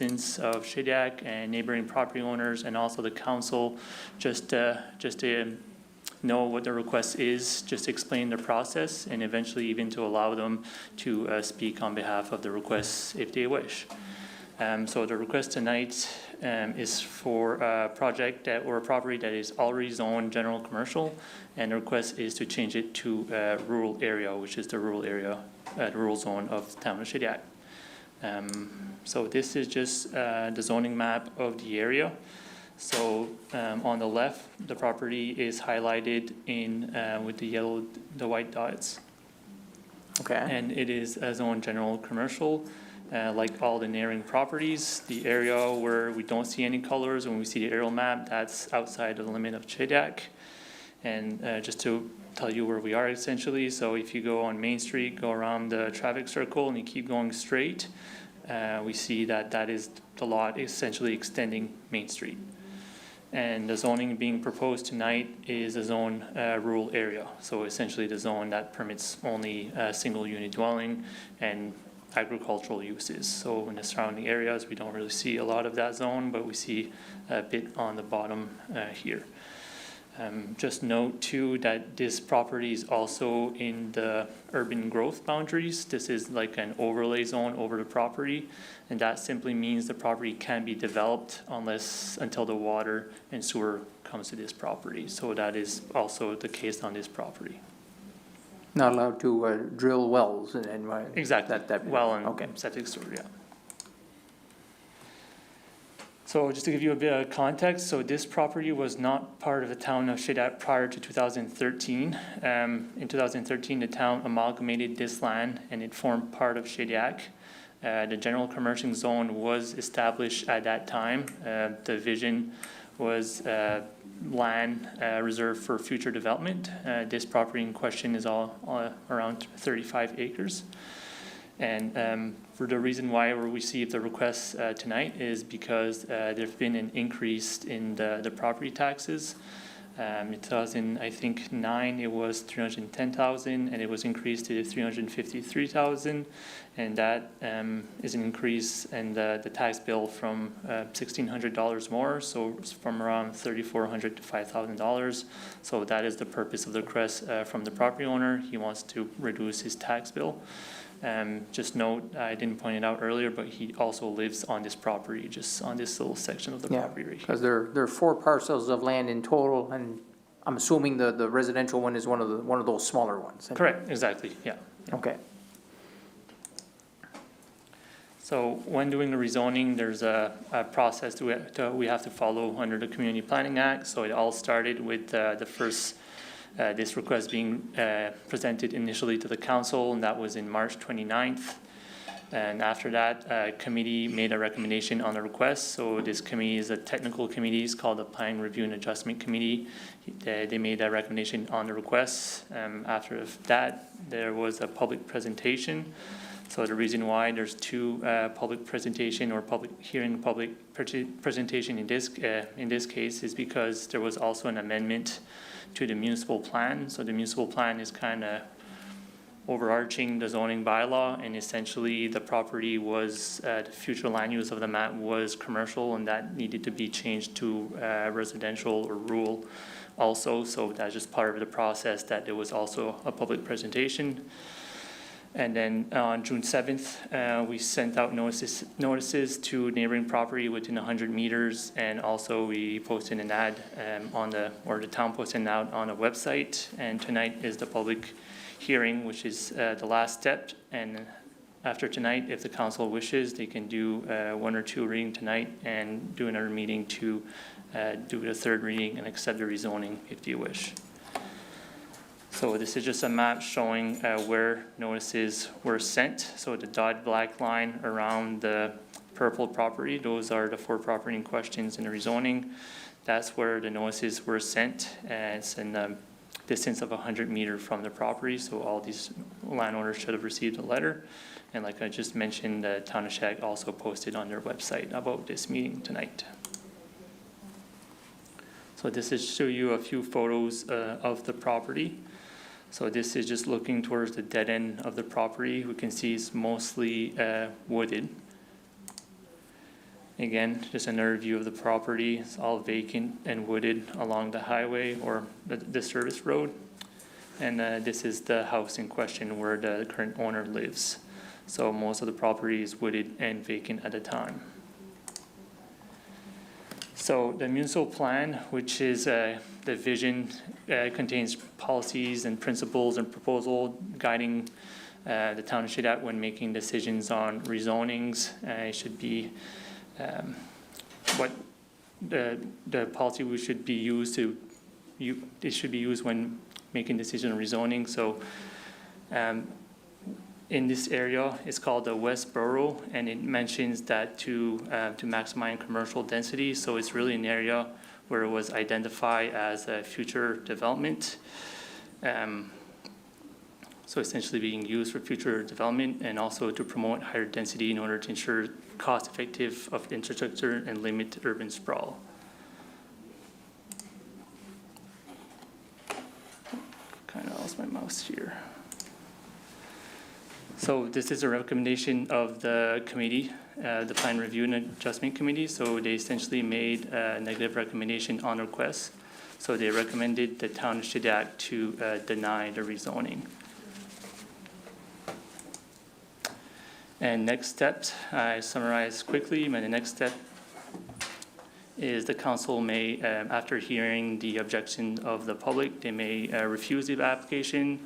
of Shediac and neighboring property owners and also the council just to know what the request is, just explain the process, and eventually even to allow them to speak on behalf of the requests if they wish. So the request tonight is for a project that or a property that is already zoned general commercial, and the request is to change it to rural area, which is the rural area, the rural zone of the town of Shediac. So this is just the zoning map of the area. So on the left, the property is highlighted in with the white dots. Okay. And it is a zone general commercial, like all the neighboring properties. The area where we don't see any colors when we see the aerial map, that's outside of the limit of Shediac. And just to tell you where we are essentially, so if you go on Main Street, go around the traffic circle and you keep going straight, we see that is the lot essentially extending Main Street. And the zoning being proposed tonight is a zone rural area. So essentially the zone that permits only single unit dwelling and agricultural uses. So in the surrounding areas, we don't really see a lot of that zone, but we see a bit on the bottom here. Just note too that this property is also in the urban growth boundaries. This is like an overlay zone over the property, and that simply means the property can't be developed until the water and sewer comes to this property. So that is also the case on this property. Not allowed to drill wells and exactly. Well and okay. Septic storage, yeah. So just to give you a bit of context, so this property was not part of the town of Shediac prior to 2013. In 2013, the town amalgamated this land and it formed part of Shediac. The general commercial zone was established at that time. The vision was land reserved for future development. This property in question is all around 35 acres. And for the reason why we received the request tonight is because there's been an increase in the property taxes. In 2009, it was $310,000, and it was increased to $353,000, and that is an increase in the tax bill from $1,600 more, so it's from around $3,400 to $5,000. So that is the purpose of the request from the property owner. He wants to reduce his tax bill. Just note, I didn't point it out earlier, but he also lives on this property, just on this little section of the property right here. Because there are 4 parcels of land in total, and I'm assuming the residential one is one of those smaller ones. Correct, exactly, yeah. Okay. So when doing the rezoning, there's a process we have to follow under the Community Planning Act. So it all started with the first this request being presented initially to the council, and that was in March 29th. And after that, a committee made a recommendation on the request. So this committee is a technical committee. It's called the Plan Review and Adjustment Committee. They made a recommendation on the request. After that, there was a public presentation. So the reason why there's 2 public presentation or public hearing, public presentation in this case is because there was also an amendment to the municipal plan. So the municipal plan is kind of overarching the zoning bylaw, and essentially the property was, the future land use of the map was commercial, and that needed to be changed to residential or rural also. So that's just part of the process that there was also a public presentation. And then on June 7th, we sent out notices to neighboring property within 100 meters, and also we posted an ad the town posted an ad on a website. And tonight is the public hearing, which is the last step. And after tonight, if the council wishes, they can do 1 or 2 reading tonight and do another meeting to do the 3rd reading and accept the rezoning if you wish. So this is just a map showing where notices were sent. So the dotted black line around the purple property, those are the 4 property in questions in the rezoning. That's where the notices were sent. It's in the distance of 100 meters from the property. So all these landowners should have received a letter. And like I just mentioned, the town of Shediac also posted on their website about this meeting tonight. So this is to show you a few photos of the property. So this is just looking towards the dead end of the property. We can see it's mostly wooded. Again, just another view of the property. It's all vacant and wooded along the highway or the service road. And this is the house in question where the current owner lives. So most of the property is wooded and vacant at the time. So the municipal plan, which is the vision, contains policies and principles and proposal guiding the town of Shediac when making decisions on rezonings. It should be what the policy we should be used to. It should be used when making decision on rezoning. So in this area, it's called the West Borough, and it mentions that to maximize commercial density. So it's really an area where it was identified as a future development. So essentially being used for future development and also to promote higher density in order to ensure cost effective of infrastructure and limit urban sprawl. Kind of lost my mouse here. So this is a recommendation of the committee, the Plan Review and Adjustment Committee. So they essentially made a negative recommendation on request. So they recommended the town of Shediac to deny the rezoning. And next steps, I summarize quickly. The next step is the council may, after hearing the objection of the public, they may refuse the application.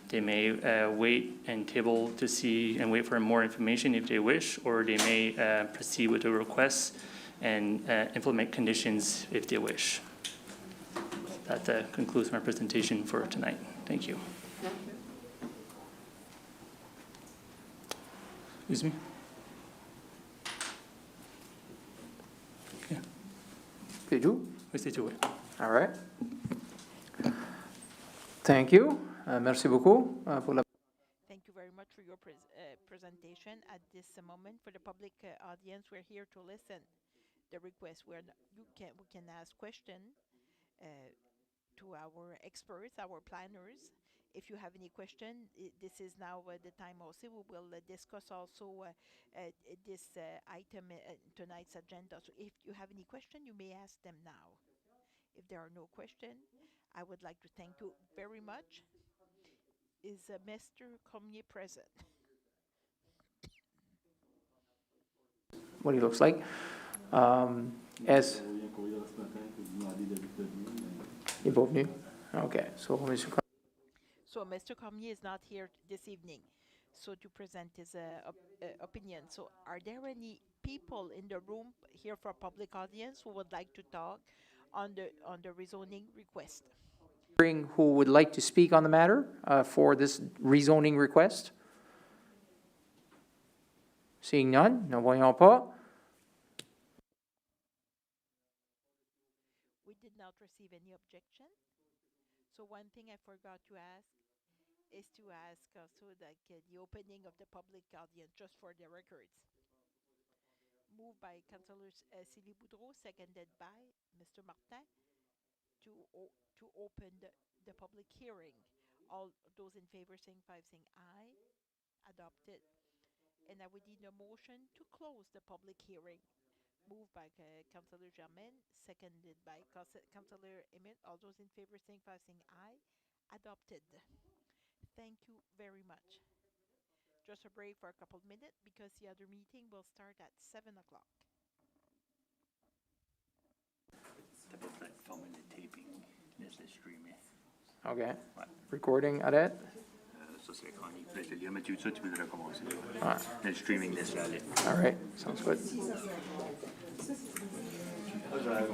They may wait and table to see and wait for more information if they wish, or they may proceed with the request and implement conditions if they wish. That concludes my presentation for tonight. Thank you. Excuse me? Did you? Oui, c'est tout, oui. All right. Thank you. Merci beaucoup pour la. Thank you very much for your presentation. At this moment, for the public audience, we're here to listen the request. We can ask questions to our experts, our planners. If you have any question, this is now the time also. We will discuss also this item tonight's agenda. So if you have any question, you may ask them now. If there are no question, I would like to thank you very much. Is Mr. Cormier present? What he looks like. As you both knew. Okay, so Mr. Cormier is not here this evening, so to present his opinion. So, are there any people in the room here for public audience who would like to talk on the rezoning request? who would like to speak on the matter for this rezoning request? Seeing none, ne voyons pas. We did not receive any objection. So one thing I forgot to ask is to ask also the opening of the public audience just for the records. Moved by Councillor Sylvie Boudreau, seconded by Mr. Martin to open the public hearing. All those in favor signify by saying aye. Adopted. And I would need a motion to close the public hearing. Moved by Councillor Germain, seconded by Councillor Emmett. All those in favor signify by saying aye. Adopted. Thank you very much. Just a break for a couple minutes because the other meeting will start at 7 o'clock. Okay. Recording, Arrête. Ça serait chronique. Je vais mettre ça, tu peux le recommencer. Ouais. Le streaming laisse aller. All right, sounds good.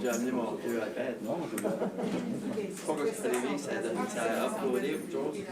J'ai amené mon vieux iPad. Non, je vais. Pas que c'est arrivé, ça a uploadé ou autre chose.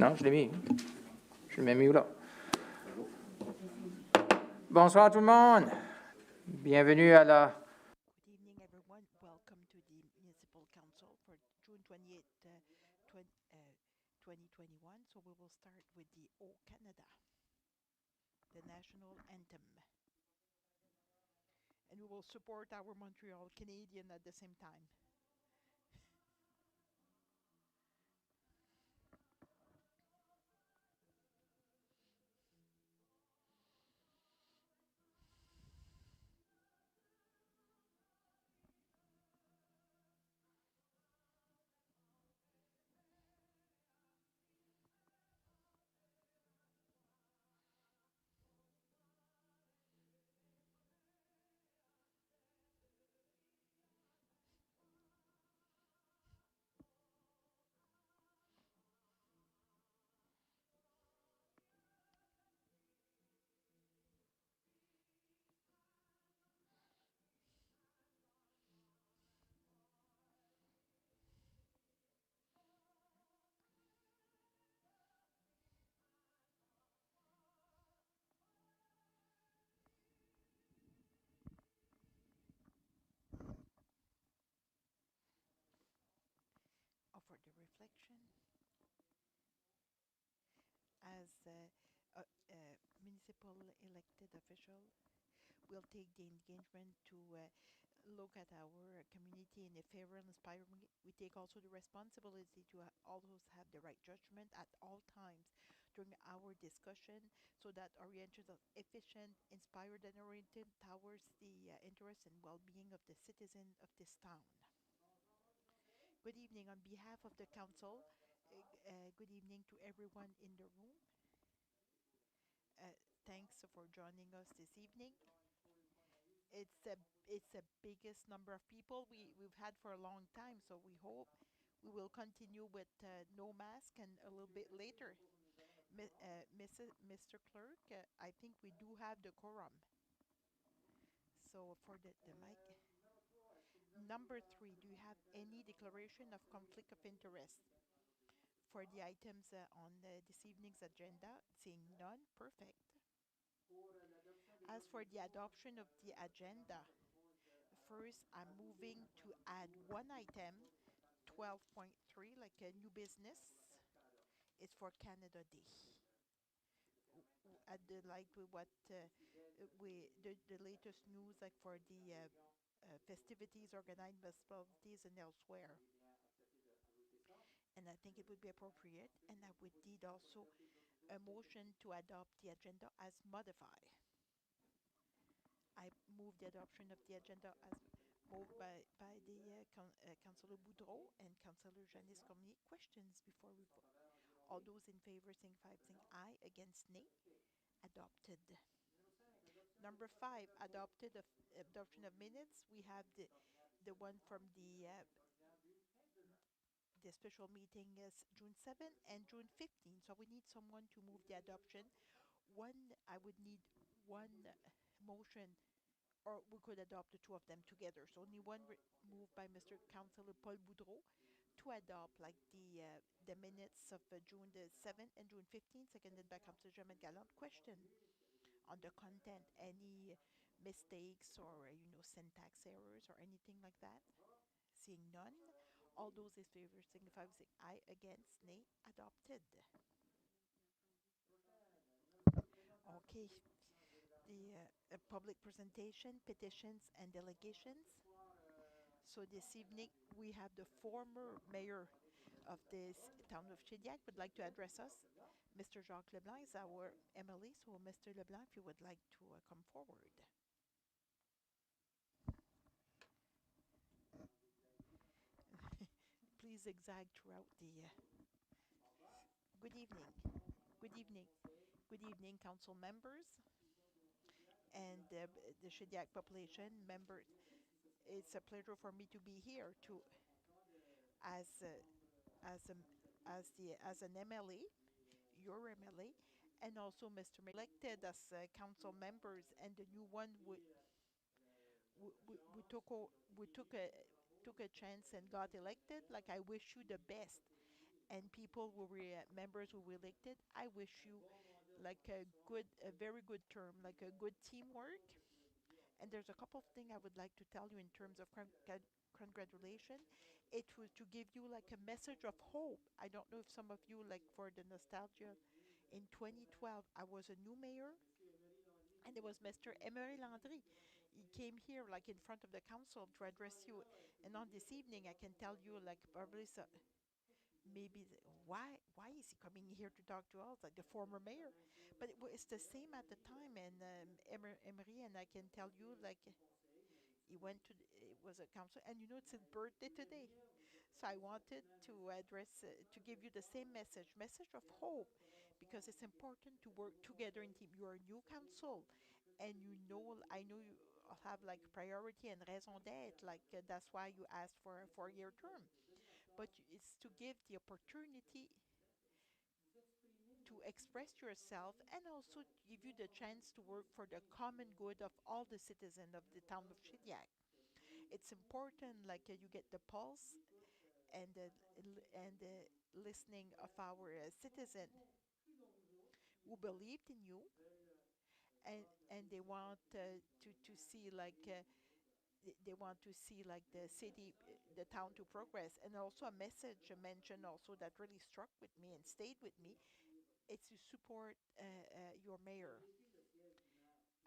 Non, je l'ai mis. Je l'ai même mis où là? Bonsoir tout le monde. Bienvenue à la Good evening, everyone. Welcome to the Municipal Council for June 28th, 2021. So we will start with the O Canada, the national anthem. And we will support our Montreal Canadian at the same time. Offer the reflection. As municipal elected official, we'll take the engagement to look at our community in a fair and inspiring way. We take also the responsibility to always have the right judgment at all times during our discussion so that oriented us efficient, inspired, and oriented towards the interest and well-being of the citizen of this town. Good evening on behalf of the council. Good evening to everyone in the room. Thanks for joining us this evening. It's the biggest number of people we've had for a long time, so we hope we will continue with no mask and a little bit later. Mr. Clerk, I think we do have the quorum. So for the mic, number 3, do you have any declaration of conflict of interest for the items on this evening's agenda? Seeing none, perfect. As for the adoption of the agenda, first, I'm moving to add one item, 12.3, like a new business. It's for Canada Day. At the like what the latest news like for the festivities organized by municipalities and elsewhere. And I think it would be appropriate, and I would need also a motion to adopt the agenda as modified. I move the adoption of the agenda as moved by the Councillor Boudreau and Councillor Janice Cormier. Questions before we vote? All those in favor signify by saying aye, against nay. Adopted. Number 5, adoption of minutes. We have the one from the special meeting is June 7th and June 15th. So we need someone to move the adoption. I would need one motion, or we could adopt the two of them together. So only one moved by Mr. Councillor Paul Boudreau to adopt like the minutes of June the 7th and June 15th, seconded by Councillor Germaine Gallant. Question on the content, any mistakes or syntax errors or anything like that? Seeing none, all those in favor signify by saying aye, against, nay. Adopted. Okay, the public presentation, petitions, and delegations. So this evening we have the former mayor of this town of Shediac would like to address us. Mr. Jacques Leblanc is our MLA, so Mr. Leblanc, if you would like to come forward. Please zigzag throughout the. Good evening. Good evening. Good evening, council members and the Shediac population members. It's a pleasure for me to be here to as as a, as an MLA, your MLA, and also Mr. Elected as council members, and the new one we took a chance and got elected. Like I wish you the best, and people who were members who were elected, I wish you like a very good term, like a good teamwork. And there's a couple of things I would like to tell you in terms of congratulation. It was to give you like a message of hope. I don't know if some of you like for the nostalgia. In 2012, I was a new mayor, and there was Mr. Emery Landry. He came here like in front of the council to address you. And on this evening, I can tell you like probably so, maybe why is he coming here to talk to us like the former mayor? But it's the same at the time, and Emery, and I can tell you like he went to it was a council, and you know it's his birthday today. So I wanted to address to give you the same message of hope, because it's important to work together in team. You are a new council, and you know I know you have like priority and raison d'être, like that's why you asked for a 4-year term. But it's to give the opportunity to express yourself, and also to give you the chance to work for the common good of all the citizens of the town of Shediac. It's important, like you get the pulse and the listening of our citizen who believed in you, and they want to see like they want to see like the city, the town to progress. And also a message mentioned also that really struck with me and stayed with me. It's to support your mayor.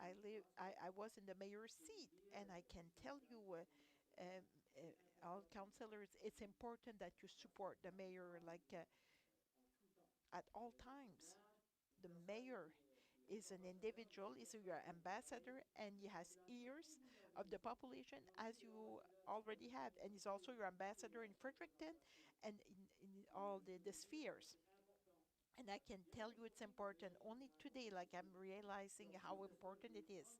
I was in the mayor's seat, and I can tell you, all councillors, it's important that you support the mayor like at all times. The mayor is an individual, is your ambassador, and he has ears of the population as you already have, and he's also your ambassador in Fredericton and in all the spheres. And I can tell you it's important only today, like I'm realizing how important it is.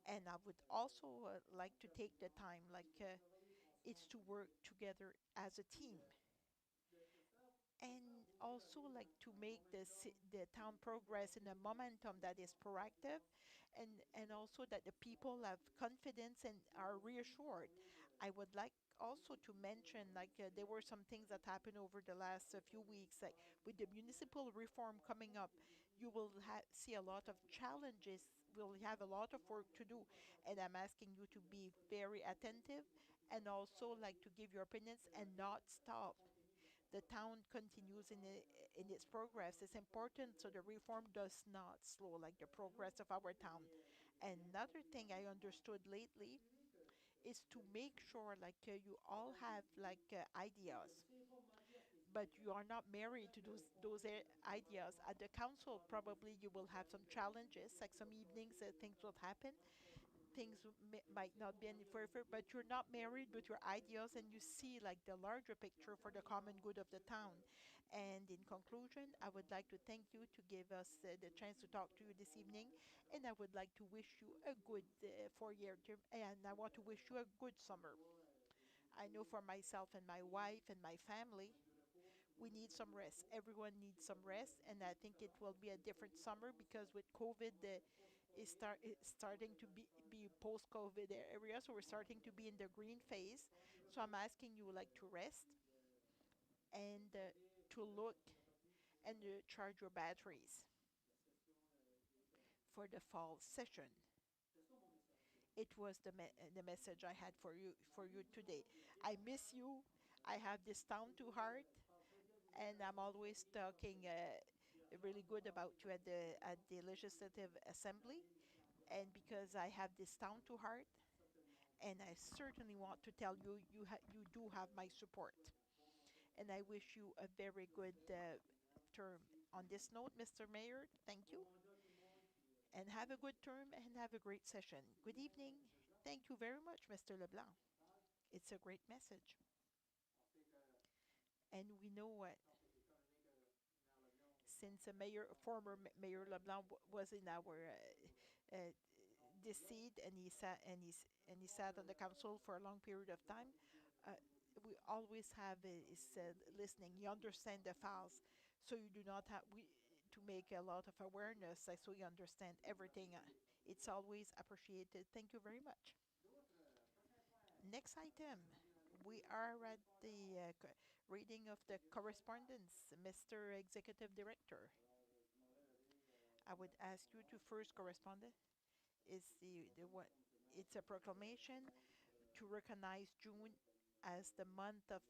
And I would also like to take the time, like it's to work together as a team, and also like to make the town progress in a momentum that is proactive, and also that the people have confidence and are reassured. I would like also to mention like there were some things that happened over the last few weeks, like with the municipal reform coming up. You will see a lot of challenges, will have a lot of work to do, and I'm asking you to be very attentive, and also like to give your opinions and not stop. The town continues in its progress. It's important so the reform does not slow like the progress of our town. Another thing I understood lately is to make sure like you all have like ideas, but you are not married to those ideas. At the council, probably you will have some challenges, like some evenings things will happen, things might not be any further, but you're not married with your ideas, and you see like the larger picture for the common good of the town. And in conclusion, I would like to thank you to give us the chance to talk to you this evening, and I would like to wish you a good 4-year term, and I want to wish you a good summer. I know for myself and my wife and my family, we need some rest. Everyone needs some rest, and I think it will be a different summer because with COVID, it's starting to be post-COVID area, so we're starting to be in the green phase. So I'm asking you like to rest and to look and charge your batteries for the fall session. It was the message I had for you today. I miss you. I have this town to heart, and I'm always talking really good about you at the Legislative Assembly, and because I have this town to heart, and I certainly want to tell you you do have my support, and I wish you a very good term. On this note, Mr. Mayor, thank you, and have a good term and have a great session. Good evening. Thank you very much, Mr. Leblanc. It's a great message, and we know what since former Mayor LeBlanc was in our this seat, and he sat on the council for a long period of time. Uh, we always have is listening. You understand the files, so you do not have we to make a lot of awareness. So you understand everything. It's always appreciated. Thank you very much. Next item, we are at the Reading of the correspondence, Mr. Executive Director. I would ask you to first correspond is the what it's a proclamation to recognize June as the month of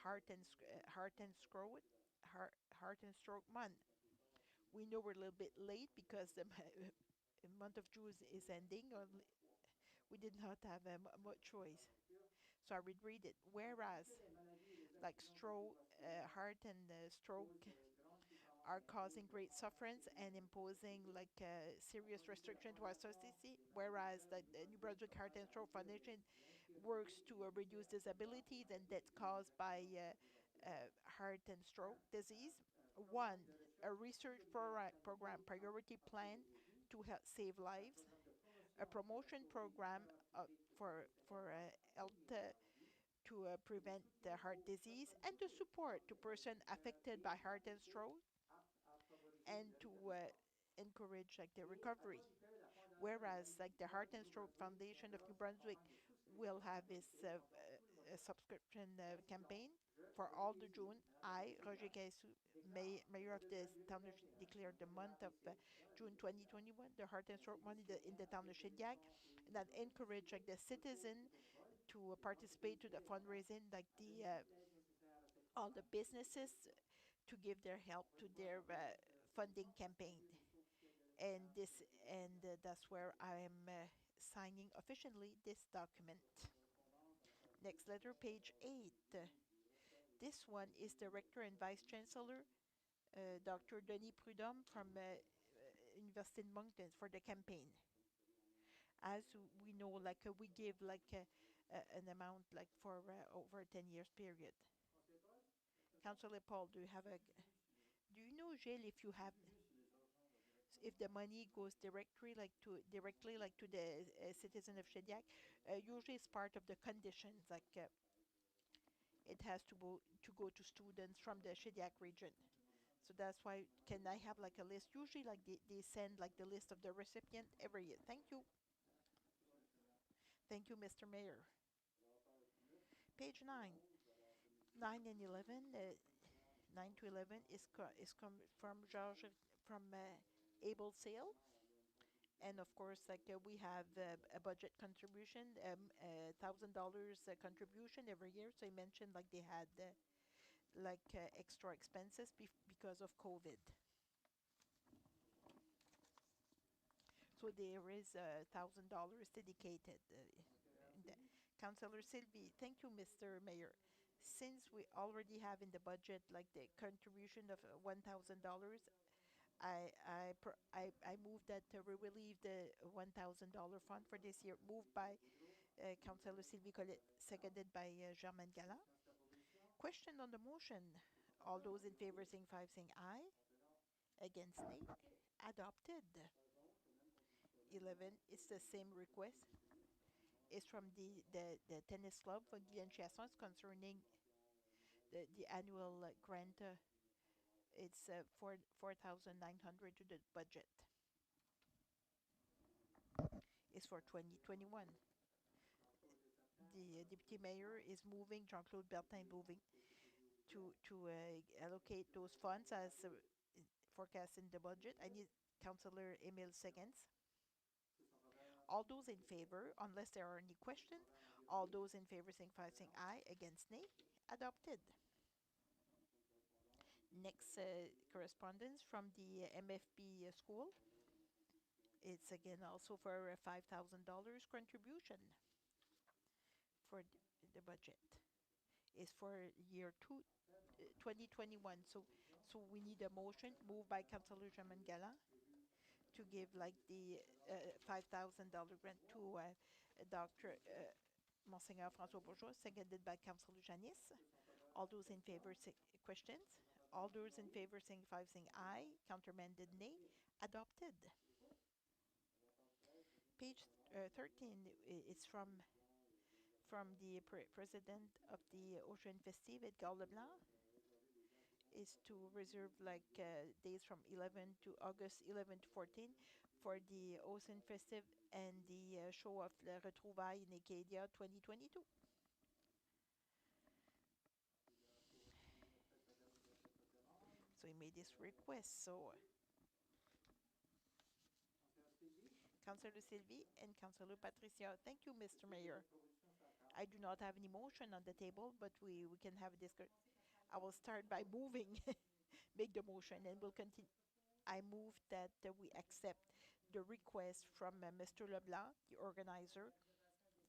heart and stroke month. We know we're a little bit late because the month of June is ending. We did not have much choice. So I would read it. Whereas, like heart and stroke are causing great sufferance and imposing like a serious restriction to our society, whereas the New Brunswick Heart and Stroke Foundation works to reduce disabilities and death caused by heart and stroke disease. One, a research program priority plan to help save lives, a promotion program for health to prevent heart disease and to support to person affected by heart and stroke and to encourage like the recovery. Whereas like the Heart and Stroke Foundation of New Brunswick will have its a subscription campaign for all the June. I, Roger Caissou, Mayor of the town of declared the month of June 2021, the Heart and Stroke Month in the town of Shediac, and that encourage like the citizen to participate to the fundraising, like the all the businesses to give their help to their funding campaign. And that's where I am signing officially this document. Next letter, page 8. This one is Director and Vice Chancellor Dr. Denis Prudhomme from University in Moncton for the campaign. As we know, like we give like an amount like for over a 10 years period. Councillor Paul, do you know, Gilles, if the money goes directly like to the citizen of Shediac, usually it's part of the conditions, like it has to go to students from the Shediac region. So that's why, can I have like a list? Usually like they send like the list of the recipient every year. Thank you. Thank you, Mr. Mayor. Page 9. 9 and 11, 9 to 11 is from Georges from Able Sale. And of course, like we have a budget contribution, $1,000 contribution every year. So I mentioned like they had extra expenses because of COVID. So there is $1,000 dedicated. Councillor Sylvie, thank you, Mr. Mayor. Since we already have in the budget like the contribution of $1,000, I move that we will leave the $1,000 fund for this year. Moved by Councillor Sylvie Colette, seconded by Germaine Galland. Question on the motion. All those in favor saying aye. Against nay. Adopted. 11, it's the same request. It's from the tennis club for Guylaine Chasson. It's concerning the annual grant. It's 4,900 to the budget. It's for 2021. The deputy mayor is moving, Jean-Claude Bertin moving to allocate those funds as forecast in the budget. I need Councillor Emile seconds. All those in favor, unless there are any questions, all those in favor saying aye, against nay, adopted. Next correspondence from the MFB school. It's again also for a $5,000 contribution for the budget. It's for year 2021. So we need a motion moved by Councillor Germaine Galland to give like the $5,000 grant to Dr. Monseigneur François Bourgeois, seconded by Councillor Janis. All those in favor say questions. All those in favor saying aye, countermanded nay, adopted. Page 13 is from the president of the Ocean Festive, Edgar Leblanc, is to reserve like days from 11 to August 11 to 14 for the Ocean Festive and the show of Le Retrouvailles in Acadia 2022. he made this request, so. Councillor Sylvie and Councillor Patricia. Thank you, Mr. Mayor. I do not have any motion on the table, but we can have a discussion. I will start by moving, make the motion, and we'll continue. I move that we accept the request from Mr. Leblanc, the organizer,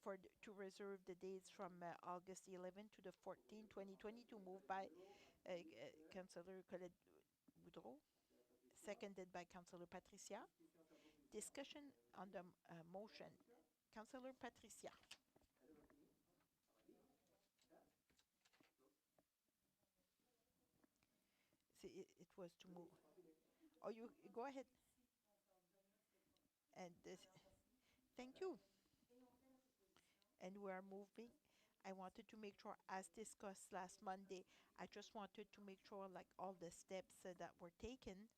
to reserve the dates from August 11 to the 14th, 2022, moved by Councillor Colette Boudreau, seconded by Councillor Patricia. Discussion on the motion. Councillor Patricia. See, it was to move. Oh, you go ahead. And thank you. And we are moving. I wanted to make sure, as discussed last Monday, I just wanted to make sure like all the steps that were taken,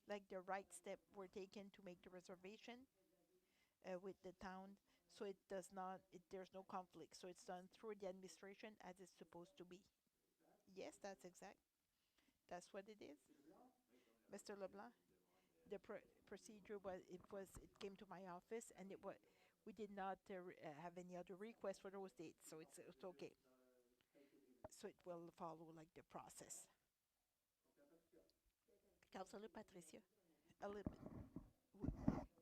like the right step were taken to make the reservation with the town, so it does not, there's no conflict. So it's done through the administration as it's supposed to be. Yes, that's exact. That's what it is. Mr. Leblanc, the procedure it came to my office, and we did not have any other requests for those dates, so it's okay. So it will follow like the process. Councillor Patricia, a little bit.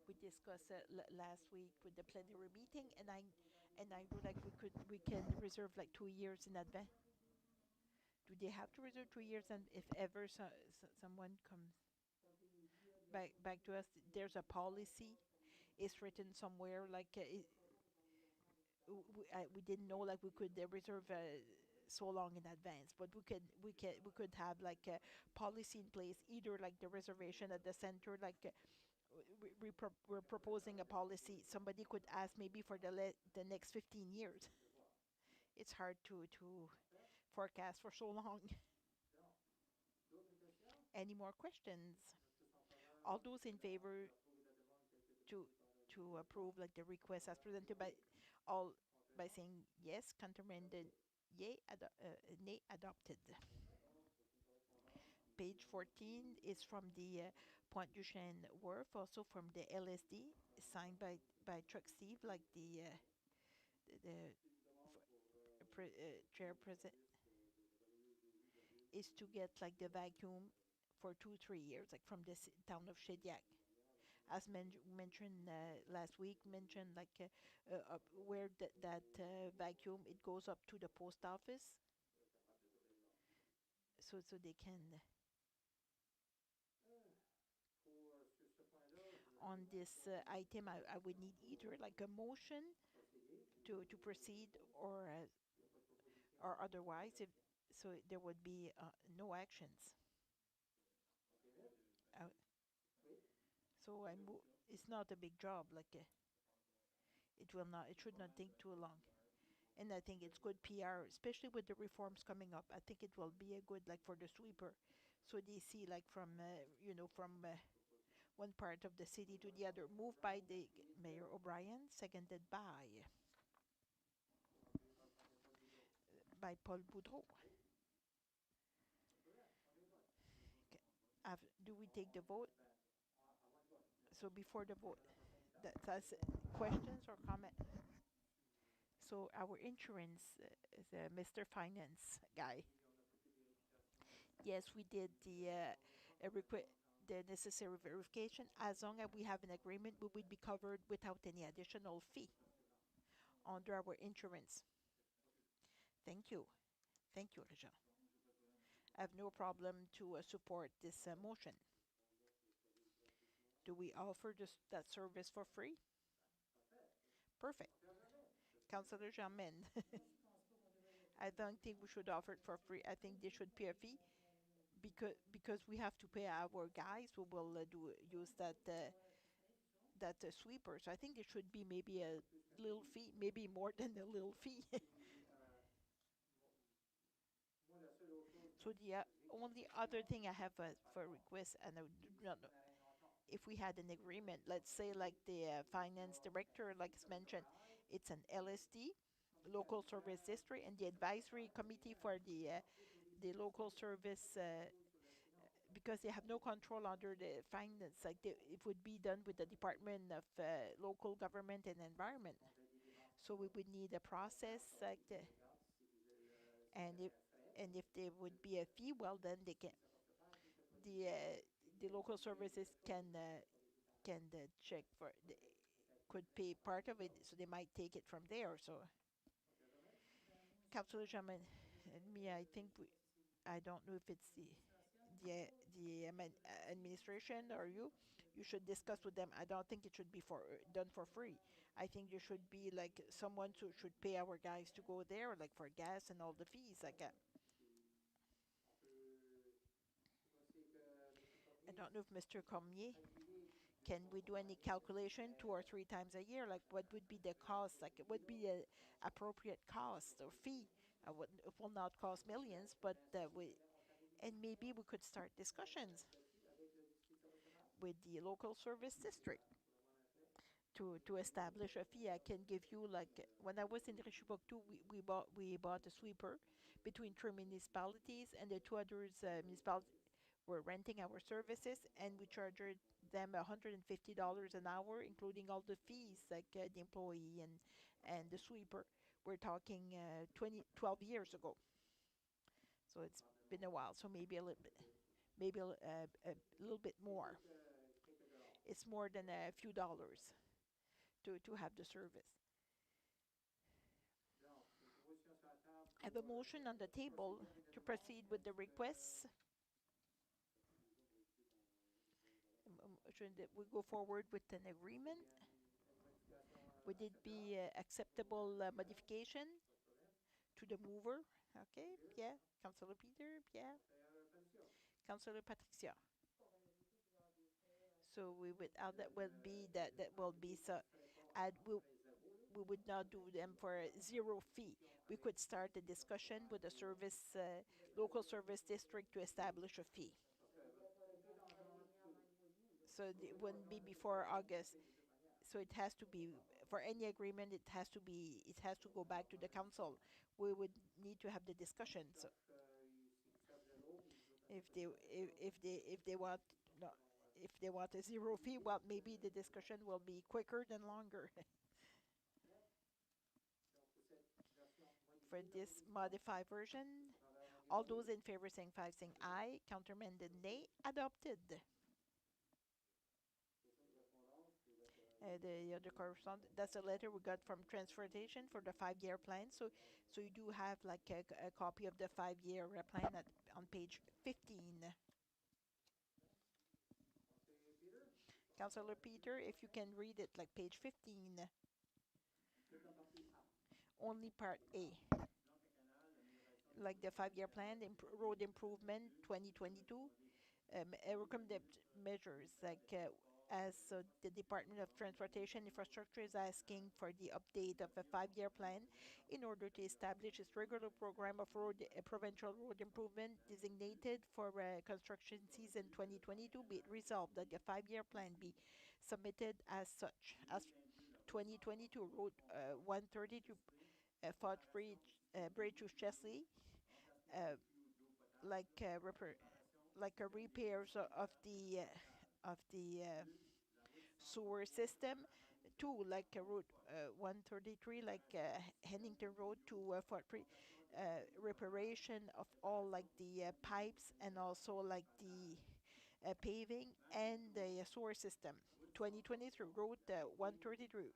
We discussed last week with the plenary meeting, and I know like we can reserve like 2 years in advance. Do they have to reserve 2 years, and if ever someone comes back to us, there's a policy, it's written somewhere like we didn't know like we could reserve so long in advance, but we could have like a policy in place, either like the reservation at the center, like we're proposing a policy. Somebody could ask maybe for the next 15 years. It's hard to forecast for so long. Any more questions? All those in favor to approve like the request as presented by all by saying yes, countermanded yay, nay, adopted. Page 14 is from the Pointe du Chêne Wharf, also from the LSD, signed by Truck Steve, like the chair president, is to get like the vacuum for 2-3 years, like from the town of Shediac. As mentioned last week, mentioned like where that vacuum, it goes up to the post office, so they can. On this item, I would need either like a motion to proceed, or otherwise, if so, there would be no actions. So it's not a big job, like it should not take too long. And I think it's good PR, especially with the reforms coming up. I think it will be a good, like for the sweeper, so they see like from from one part of the city to the other. Moved by the Mayor O'Brien, seconded by Paul Boudreau. Do we take the vote? So before the vote, that's questions or comment? So our insurance is Mr. Finance guy. Yes, we did the necessary verification. As long as we have an agreement, we would be covered without any additional fee under our insurance. Thank you. Thank you, Regent. I have no problem to support this motion. Do we offer that service for free? Perfect. Councillor Germain. I don't think we should offer it for free. I think they should pay a fee, because we have to pay our guys who will use that sweeper. So I think there should be maybe a little fee, maybe more than a little fee. So the only other thing I have for request, and I do not know, if we had an agreement, let's say like the finance director, like it's mentioned, it's an LSD, local service district, and the advisory committee for the local service because they have no control under the finance, like it would be done with the Department of Local Government and Environment. So we would need a process like the, and if there would be a fee, well then they can the uh, the local services can check for could pay part of it, so they might take it from there. So Councillor Jamin and me, I think I don't know if it's the administration or you. You should discuss with them. I don't think it should be done for free. I think there should be like someone who should pay our guys to go there, like for gas and all the fees. Like I don't know if Mr. Cormier, can we do any calculation 2 or 3 times a year? Like what would be the cost? Like it would be a appropriate cost or fee. It will not cost millions, but and maybe we could start discussions with the local service district to establish a fee. I can give you like when I was in Richibouctou, we bought a sweeper between 3 municipalities, and the two others municipalities were renting our services, and we charged them $150 an hour, including all the fees like the employee and the sweeper. We're talking 12 years ago, so it's been a while. So maybe a little bit, maybe a little bit more. It's more than a few dollars to have the service. I have a motion on the table to proceed with the requests. Should we go forward with an agreement? Would it be acceptable modification to the mover? Okay, Pierre, Councillor Peter, Pierre, Councillor Patricia. So we would that will be so add we would not do them for a zero fee. We could start a discussion with the service local service district to establish a fee. So it wouldn't be before August. So it has to be for any agreement. It has to go back to the council. We would need to have the discussion. So if they want no, if they want a zero fee, well, maybe the discussion will be quicker than longer. For this modified version, all those in favor saying aye, countermanded nay, adopted. The other correspondence, that's a letter we got from transportation for the 5-year plan. So you do have like a copy of the 5-year plan on page 15. Councillor Peter, if you can read it, like page 15. Only part A. Like the 5-year plan, road improvement 2022, recommended measures like as the Department of Transportation Infrastructure is asking for the update of a 5-year plan in order to establish its regular program of provincial road improvement designated for construction season 2022. Be it resolved that the 5-year plan be submitted as such. As 2022 Road 132 Fort Bridge to Chesley, uh, like a repairs of the sewer system. Two, like route 133, like Hennington Road to Fort Bridge, reparation of all like the pipes, and also like the paving and the sewer system. 2023 Road 133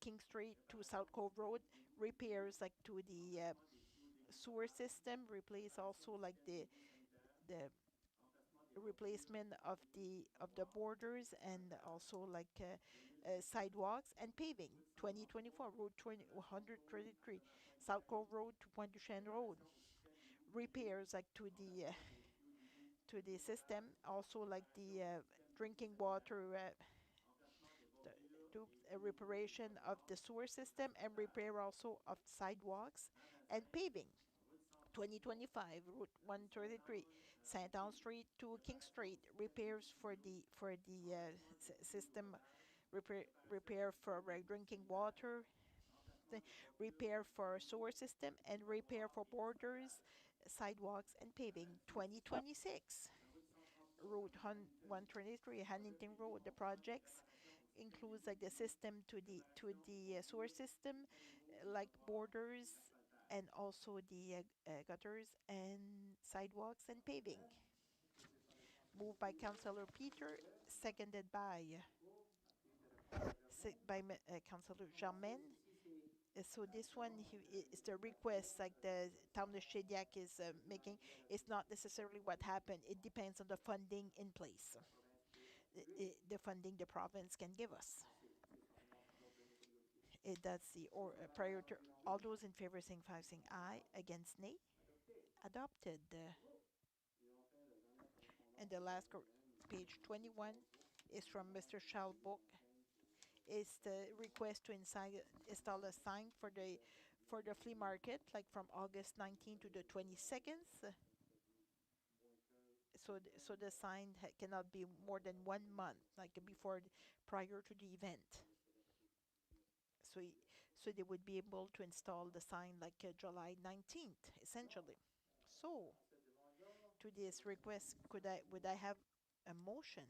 King Street to South Cove Road, repairs like to the sewer system, replace also like the replacement of the borders, and also like sidewalks and paving. 2024 Road 133 South Cove Road to Pointe du Chêne Road, repairs like to the system, also like the drinking water to a reparation of the sewer system, and repair also of sidewalks and paving. 2025 Route 133 Saint Anne Street to King Street, repairs for the system, repair for drinking water, repair for sewer system, and repair for borders sidewalks and paving 2026. Route 123 Huntington Road, the projects includes like the system to the sewer system, like borders and also the gutters and sidewalks and paving. Moved by Councillor Peter, seconded by Councillor Germain. So this one is the request like the town of Shediac is making. It's not necessarily what happened. It depends on the funding in place. The funding the province can give us. That's the or prior to all those in favor saying aye, against nay. Adopted. And the last page 21 is from Mr. Schalbook. Is the request to install a sign for the flea market, like from August 19th to the 22nd. So the sign cannot be more than 1 month, like before, prior to the event. So they would be able to install the sign like July 19th, essentially. So to this request, would I have a motion?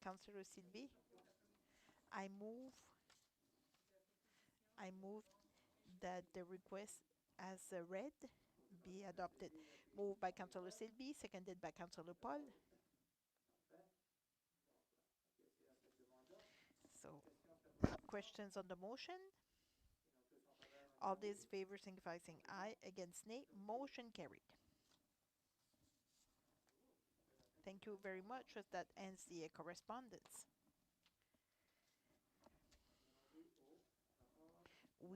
Councillor Sylvie, I move I move that the request as read be adopted. Moved by Councillor Sylvie, seconded by Councillor Paul. So, questions on the motion? All these favor signify saying aye, against nay. Motion carried. Thank you very much. That ends the correspondence.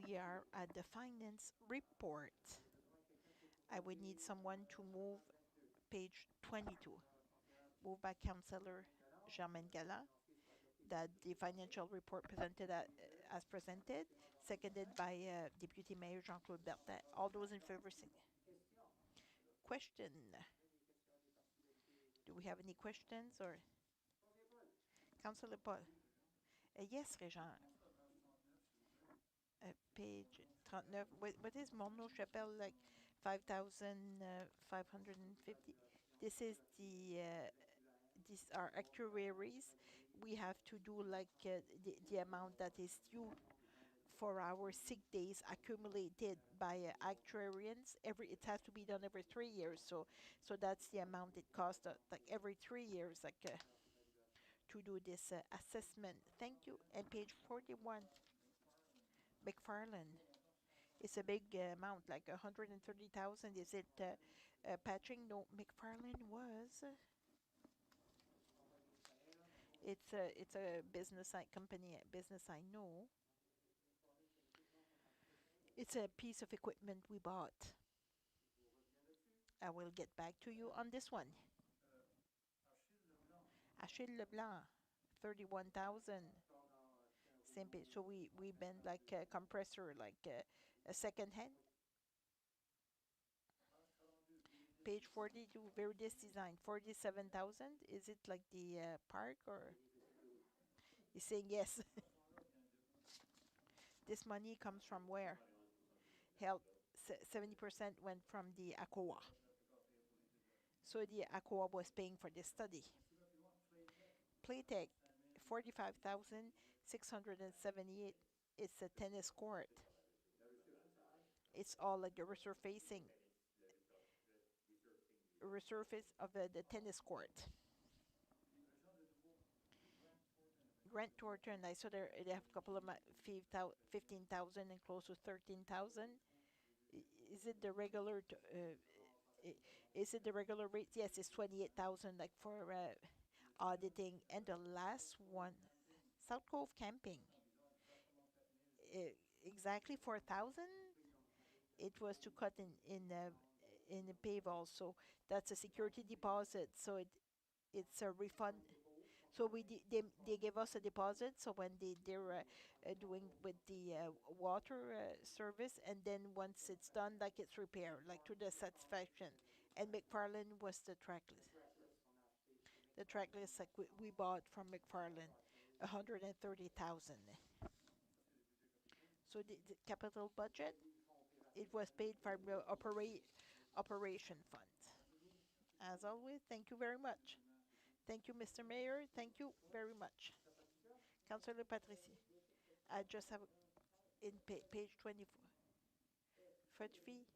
We are at the finance report. I would need someone to move page 22. Moved by Councillor Germaine Galland, that the financial report presented as presented, seconded by Deputy Mayor Jean-Claude Bertin. All those in favor say. Question. Do we have any questions or? Councillor Paul. Yes, Régent. Page 39. What is Morneau Chapelle, like 5,550? This is these are actuaries. We have to do like the amount that is due for our sick days accumulated by actuarians. It has to be done every 3 years. So that's the amount it costs like every 3 years, like to do this assessment. Thank you. And page 41. McFarland. It's a big amount, like 130,000. Is it patching? No, McFarland was. It's a business company, business I know. It's a piece of equipment we bought. I will get back to you on this one. Achille Leblanc, 31,000. Same page. So we bend like a compressor, like a second hand. Page 42, Veritas Design, 47,000. Is it like the park or? He's saying yes. This money comes from where? Help, 70% went from the ACOA. So the ACOA was paying for this study. Playtech, 45,678. It's a tennis court. It's all like the resurfacing resurface of the tennis court. Grant Thornton, I saw they have a couple of 15,000 and close to 13,000. Is it the regular? Is it the regular rate? Yes, it's 28,000, like for auditing. And the last one, South Cove Camping. Exactly 4,000. It was to cut in the pave also. That's a security deposit, so it's a refund. So they gave us a deposit. So when they're doing with the water service, and then once it's done, like it's repaired, like to the satisfaction. And McFarland was the trackless. The trackless like we bought from McFarland, 130,000. So the capital budget. it was paid from the operation fund. As always, thank you very much. Thank you, Mr. Mayor. Thank you very much. Councillor Patrici, I just have in page 24. Fudge fee.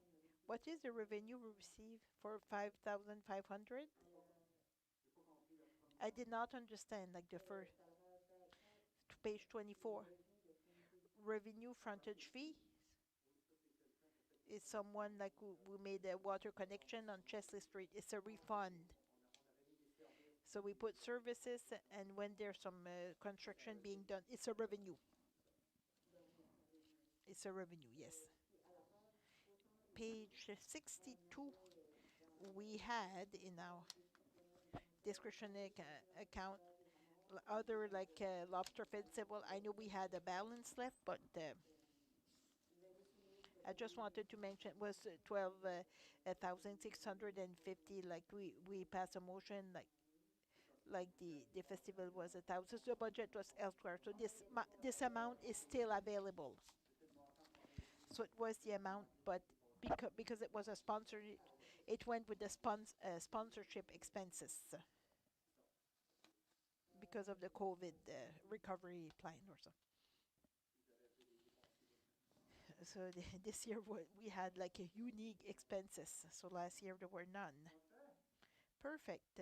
What is the revenue we receive for 5,500? I did not understand, like the first, to page 24. Revenue frontage fee is someone like who made a water connection on Chesley Street. It's a refund. So we put services, and when there's some construction being done, it's a revenue. It's a revenue, yes. Page 62, we had in our discretionary account other like lobster festival. I know we had a balance left, but I just wanted to mention was 12,650. Like we passed a motion like the festival was 1,000. So the budget was elsewhere. So this amount is still available. So it was the amount, but because it was a sponsor, it went with the sponsorship expenses because of the COVID recovery plan or so. So this year we had like a unique expenses. So last year there were none. Perfect.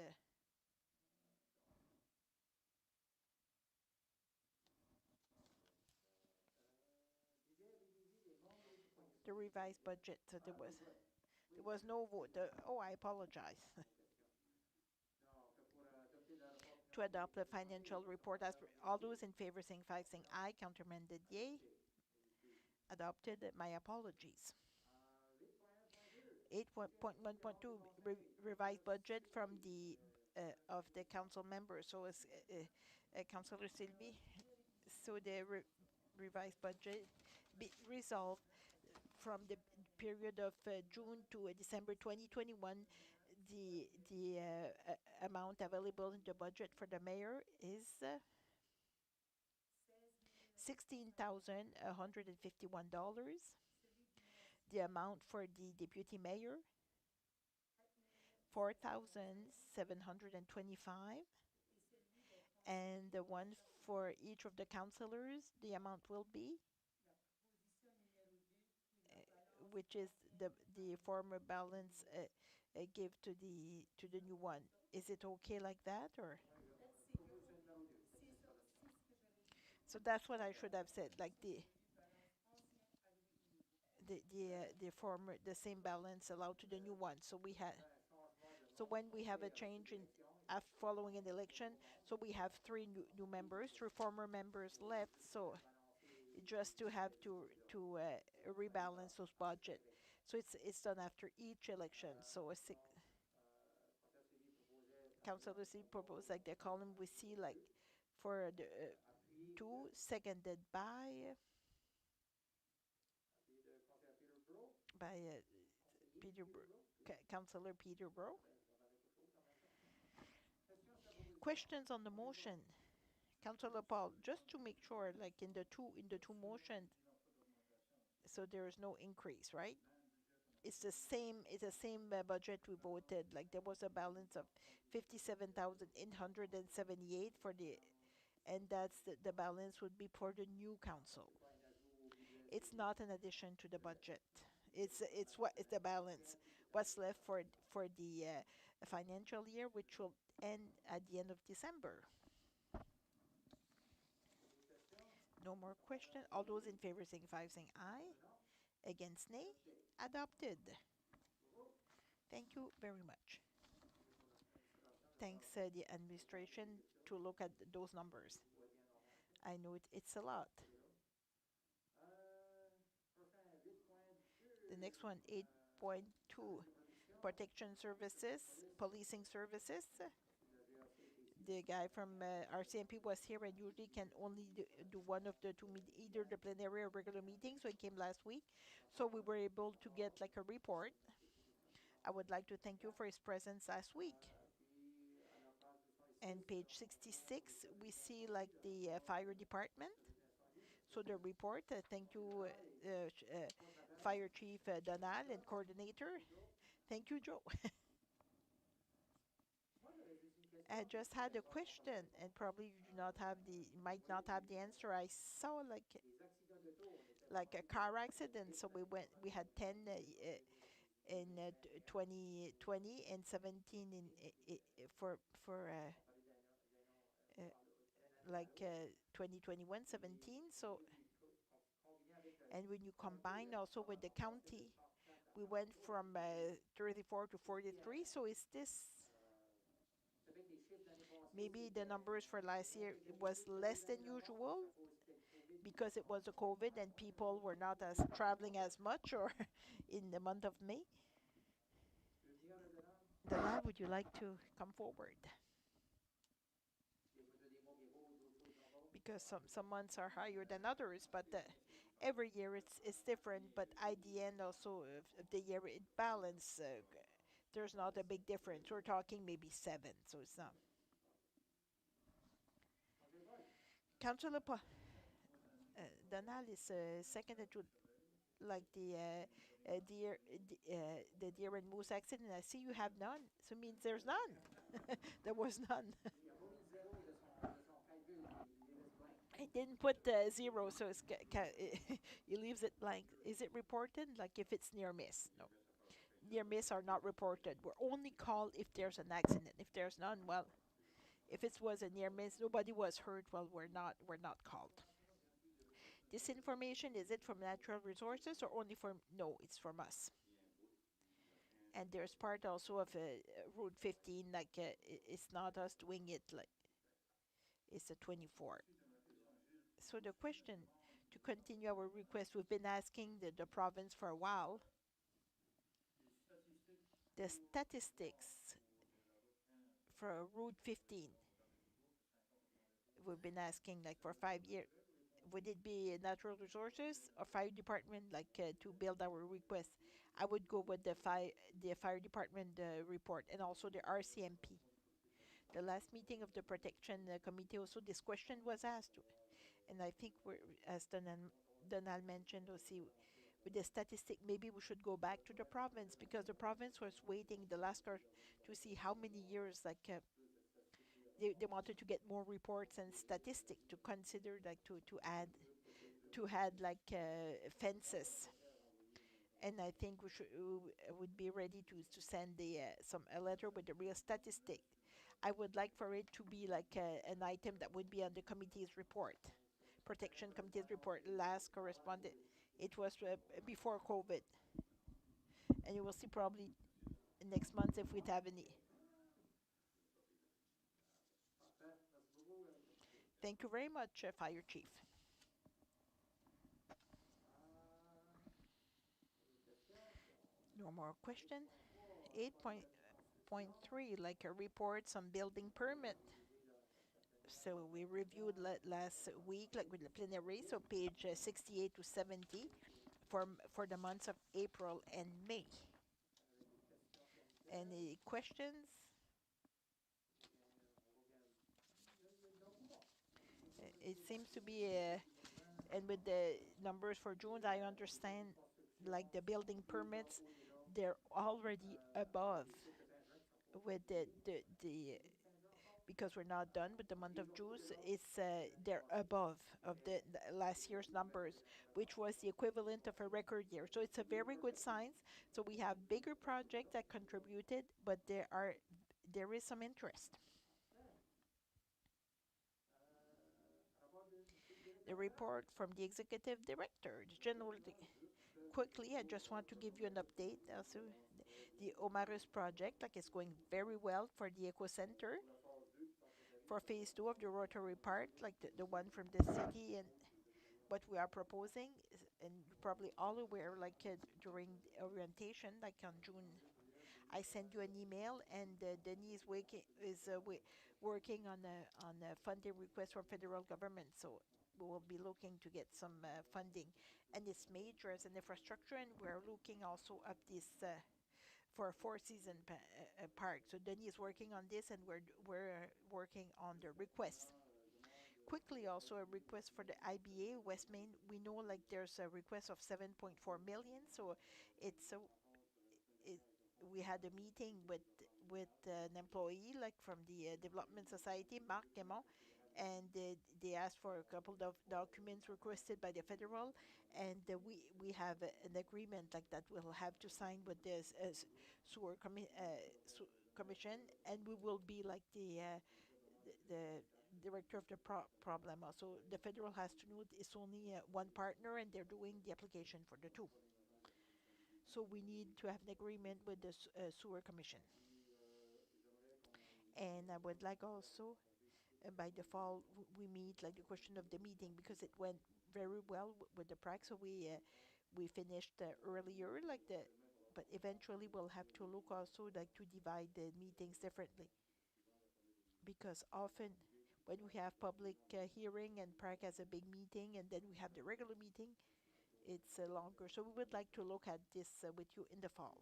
The revised budget. So there was no vote. Oh, I apologize. To adopt the financial report as all those in favor saying aye, countermanded yay. Adopted. My apologies. 8.1.2 revised budget from the of the council members. So it's Councillor Sylvie. So the revised budget be resolved from the period of June to December 2021. The amount available in the budget for the mayor is $16,151. The amount for the deputy mayor, $4,725. And the one for each of the councillors, the amount will be, which is the former balance give to the new one. Is it okay like that, or? So that's what I should have said, like the former, the same balance allowed to the new one. So we had, so when we have a change in following an election, so we have three new members, three former members left. So just to have to rebalance those budget. So it's done after each election. So Councillor C proposed like the column we see like for the two, seconded by Councillor Peter Bro. Questions on the motion? Councillor Paul, just to make sure, like in the two motions, so there is no increase, right? It's the same budget we voted. Like there was a balance of 57,878 for the, and that's the balance would be for the new council. It's not an addition to the budget. It's the balance. What's left for the financial year, which will end at the end of December. No more question. All those in favor signify saying aye. Against nay. Adopted. Thank you very much. Thanks the administration to look at those numbers. I know it's a lot. The next one, 8.2, protection services, policing services. The guy from RCMP was here and usually can only do one of the two, either the plenary or regular meeting, so he came last week. So we were able to get like a report. I would like to thank you for his presence last week. And page 66, we see like the fire department. So the report, thank you, Fire Chief Donald and Coordinator. Thank you, Joe. I just had a question, and probably you do not have the might not have the answer. I saw like a car accident, so we had 10 in 2020 and 17 for uh, 2021 17. So, and when you combine also with the county, we went from 34 to 43. So is this maybe the numbers for last year was less than usual because it was a COVID and people were not as traveling as much, or in the month of May? Donald, would you like to come forward? Because some months are higher than others, but every year it's different. But at the end also of the year it balance. There's not a big difference. We're talking maybe 7, so it's not. Councillor Donald is seconded to like the deer and moose accident. I see you have none, so it means there's none. There was none. I didn't put 0, so it's he leaves it blank. Is it reported? Like if it's near miss? No, near miss are not reported. We're only called if there's an accident. If there's none, well, if it was a near miss, nobody was hurt. Well, we're not called. This information, is it from Natural Resources or only from? No, it's from us. And there's part also of Route 15. Like it's not us doing it. Like it's a 24. So the question, to continue our request, we've been asking the province for a while. The statistics for Route 15, we've been asking like for 5 years. Would it be Natural Resources or Fire Department, like to build our request? I would go with the Fire Department report, and also the RCMP. The last meeting of the Protection Committee also this question was asked, and I think as Donald mentioned also, with the statistic, maybe we should go back to the province, because the province was waiting the last hour to see how many years, like they wanted to get more reports and statistics to consider, like to add like fences. And I think we would be ready to send a letter with the real statistic. I would like for it to be like an item that would be on the committee's report, protection committee's report. Last corresponded, it was before COVID, and you will see probably next month if we'd have any. Thank you very much, Fire Chief. No more question. 8.3, like a report on building permit. So we reviewed last week, like with the plenary, so page 68 to 70 for the months of April and May. Any questions? It seems to be, and with the numbers for June, I understand, like the building permits, they're already above with the because we're not done with the month of June. It's they're above of the last year's numbers, which was the equivalent of a record year. So it's a very good sign. So we have bigger projects that contributed, but there is some interest. The report from the executive director, the general. Quickly, I just want to give you an update. Also, the Omarus project, like, is going very well for the Eco Center. For phase 2 of the Rotary Park, like the one from the city, and what we are proposing, and you're probably all aware, like during the orientation, like on June, I sent you an email, and Denis is working on a funding request from federal government. So we will be looking to get some funding, and it's major as an infrastructure, and we're looking also at this for a four-season park. So Denis is working on this, and we're working on the request. quickly also a request for the IBA West Main. We know like there's a request of 7.4 million, so it's a it, we had a meeting with an employee like from the Development Society, Marc Guémont, and they asked for a couple of documents requested by the federal, and we have an agreement like that we'll have to sign with this commission, and we will be like the director of the problem. Also, the federal has to know it's only one partner, and they're doing the application for the two. So we need to have an agreement with the sewer commission. And I would like also, by the fall, we meet like the question of the meeting because it went very well with the prac. So we finished earlier, like but eventually we'll have to look also like to divide the meetings differently because often when we have public hearing and prac has a big meeting and then we have the regular meeting, it's longer. So we would like to look at this with you in the fall.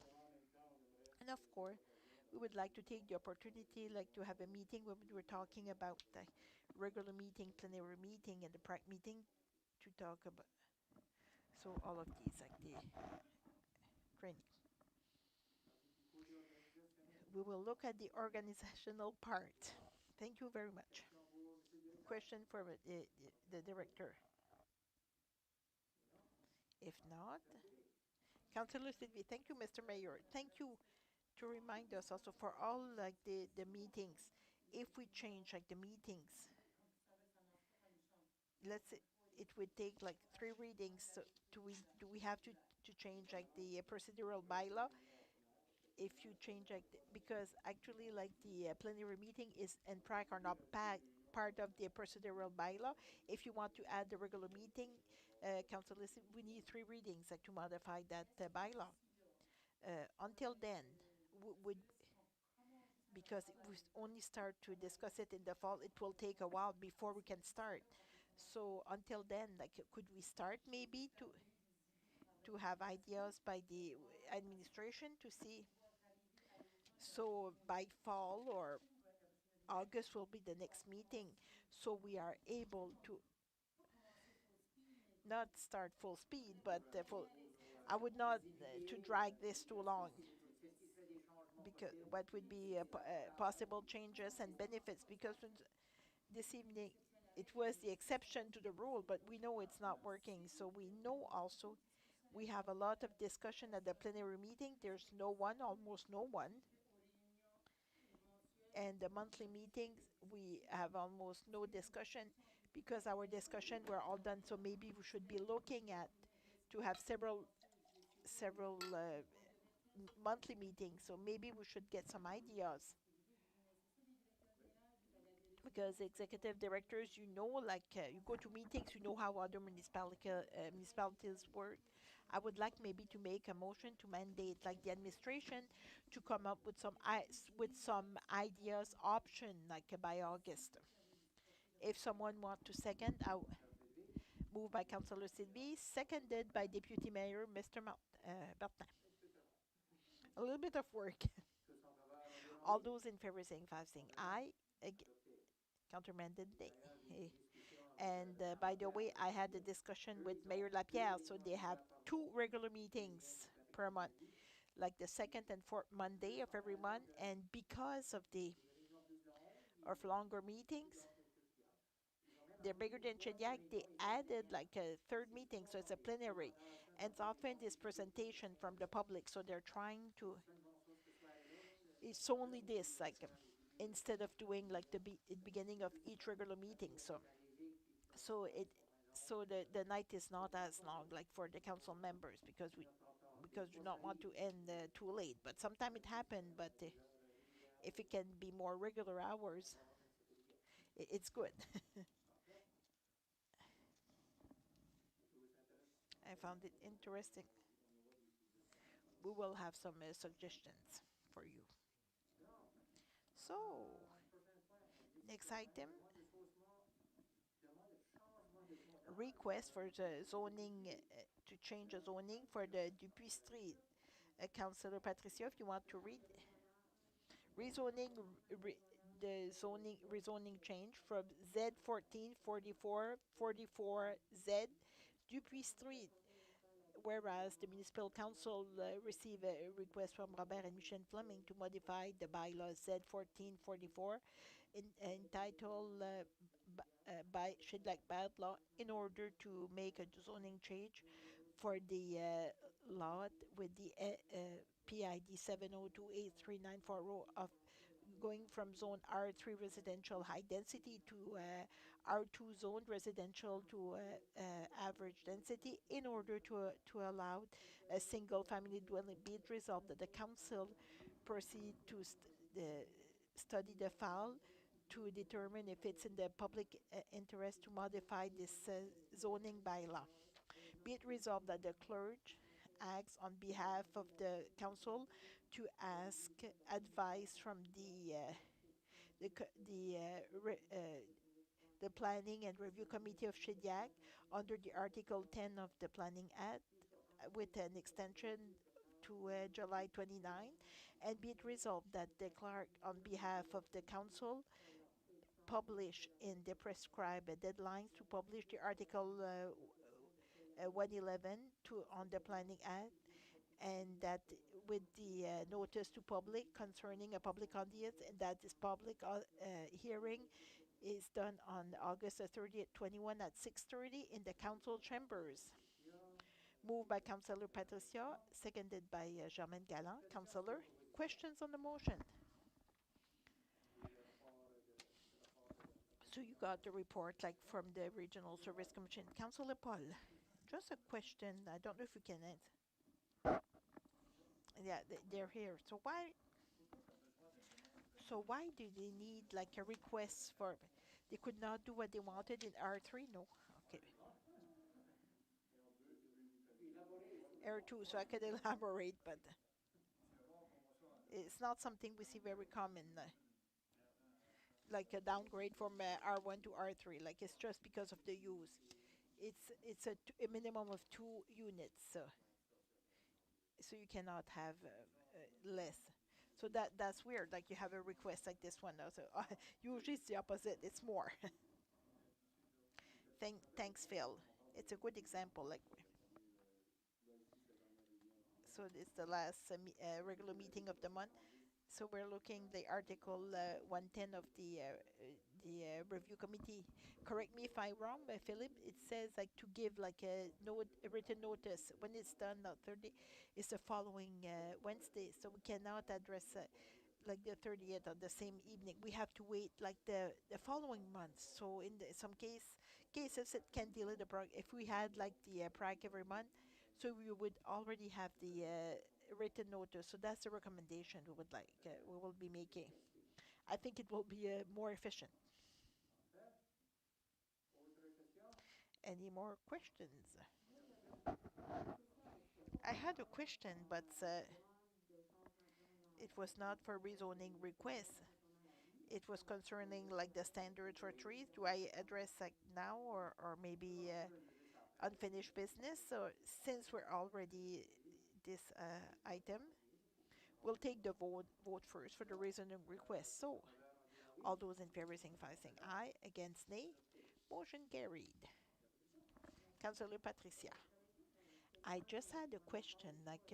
And of course, we would like to take the opportunity like to have a meeting when we're talking about the regular meeting, plenary meeting, and the prac meeting to talk about. So all of these, like the training. We will look at the organizational part. Thank you very much. Question for the director. If not, Councillor Sylvie, thank you, Mr. Mayor. Thank you to remind us also for all like the meetings. If we change like the meetings, let's say it would take like 3 readings. So do we have to change like the procedural bylaw? If you change like because actually like the plenary meeting is and prac are not part of the procedural bylaw. If you want to add the regular meeting, council, we need 3 readings like to modify that bylaw. Until then, would because we only start to discuss it in the fall, it will take a while before we can start. So until then, like, could we start maybe to have ideas by the administration to see? So by fall or August will be the next meeting, so we are able to not start full speed, but I would not to drag this too long because what would be possible changes and benefits because this evening it was the exception to the rule, but we know it's not working. So we know also we have a lot of discussion at the plenary meeting. There's no one, almost no one. And the monthly meetings, we have almost no discussion because our discussion were all done. So maybe we should be looking at to have several monthly meetings. So maybe we should get some ideas because executive directors, you know, like you go to meetings, you know how other municipalities work. I would like maybe to make a motion to mandate like the administration to come up with some ideas, option like by August. If someone want to second, move by Councillor Sylvie, seconded by Deputy Mayor Mr. Bertin. A little bit of work. All those in favor saying aye. Countermanded nay. And by the way, I had a discussion with Mayor Lapierre, so they have 2 regular meetings per month, like the 2nd and 4th Monday of every month. And because of longer meetings, they're bigger than Chediac, they added like a 3rd meeting, so it's a plenary. And it's often this presentation from the public, so they're trying to, it's only this, like, instead of doing like the beginning of each regular meeting. So the night is not as long like for the council members because we do not want to end too late. But sometimes it happened, but if it can be more regular hours, it's good. I found it interesting. We will have some suggestions for you. So, next item, request for the zoning, to change the zoning for the Dupuis Street. Councillor Patricia, if you want to read. Rezoning the zoning, rezoning change from Z 1444 Z Dupuis Street. Whereas the municipal council received a request from Robert and Michel Fleming to modify the bylaw Z 1444 entitled by Shidlak Bad Law in order to make a zoning change for the lot with the PID 7028394 of going from zone R3 residential high density to R2 zone residential to average density in order to allow a single family dwelling. Be it resolved that the council proceed to study the file to determine if it's in the public interest to modify this zoning bylaw. Be it resolved that the clerk acts on behalf of the council to ask advice from the co- the Planning and Review Committee of Shediac under the Article 10 of the Planning Act with an extension to July 29, and be it resolved that the clerk on behalf of the council publish in the prescribed deadlines to publish the Article 111 on the Planning Act, and that with the notice to public concerning a public audience, and that this public hearing is done on August 30th, 21 at 6:30 in the council chambers. Moved by Councillor Patricia, seconded by Germaine Galland. Councillor, questions on the motion? So you got the report like from the Regional Service Commission. Councillor Paul, just a question. I don't know if you can answer. Yeah, they're here. So why do they need like a request for? They could not do what they wanted in R3. No. Okay. R2. So I could elaborate, but it's not something we see very common. Like a downgrade from R1 to R3. Like it's just because of the use. It's a minimum of 2 units. So you cannot have less. So that's weird. Like you have a request like this one. So usually it's the opposite. It's more. Thanks, Phil. It's a good example. Like so, it's the last regular meeting of the month. So we're looking the Article 110 of the review committee. Correct me if I'm wrong, Philip. It says like to give like a written notice when it's done on 30. It's the following Wednesday, so we cannot address like the 30th on the same evening. We have to wait like the following month. So in some cases it can delay the prog. If we had like the prag every month, so we would already have the written notice. So that's the recommendation we will be making. I think it will be more efficient. Any more questions? I had a question, but it was not for rezoning request. It was concerning like the standards for trees. Do I address like now or maybe unfinished business? So since we're already this item, we'll take the vote first for the rezoning request. So all those in favor signify saying aye, against nay. Motion carried. Councillor Patricia. I just had a question, like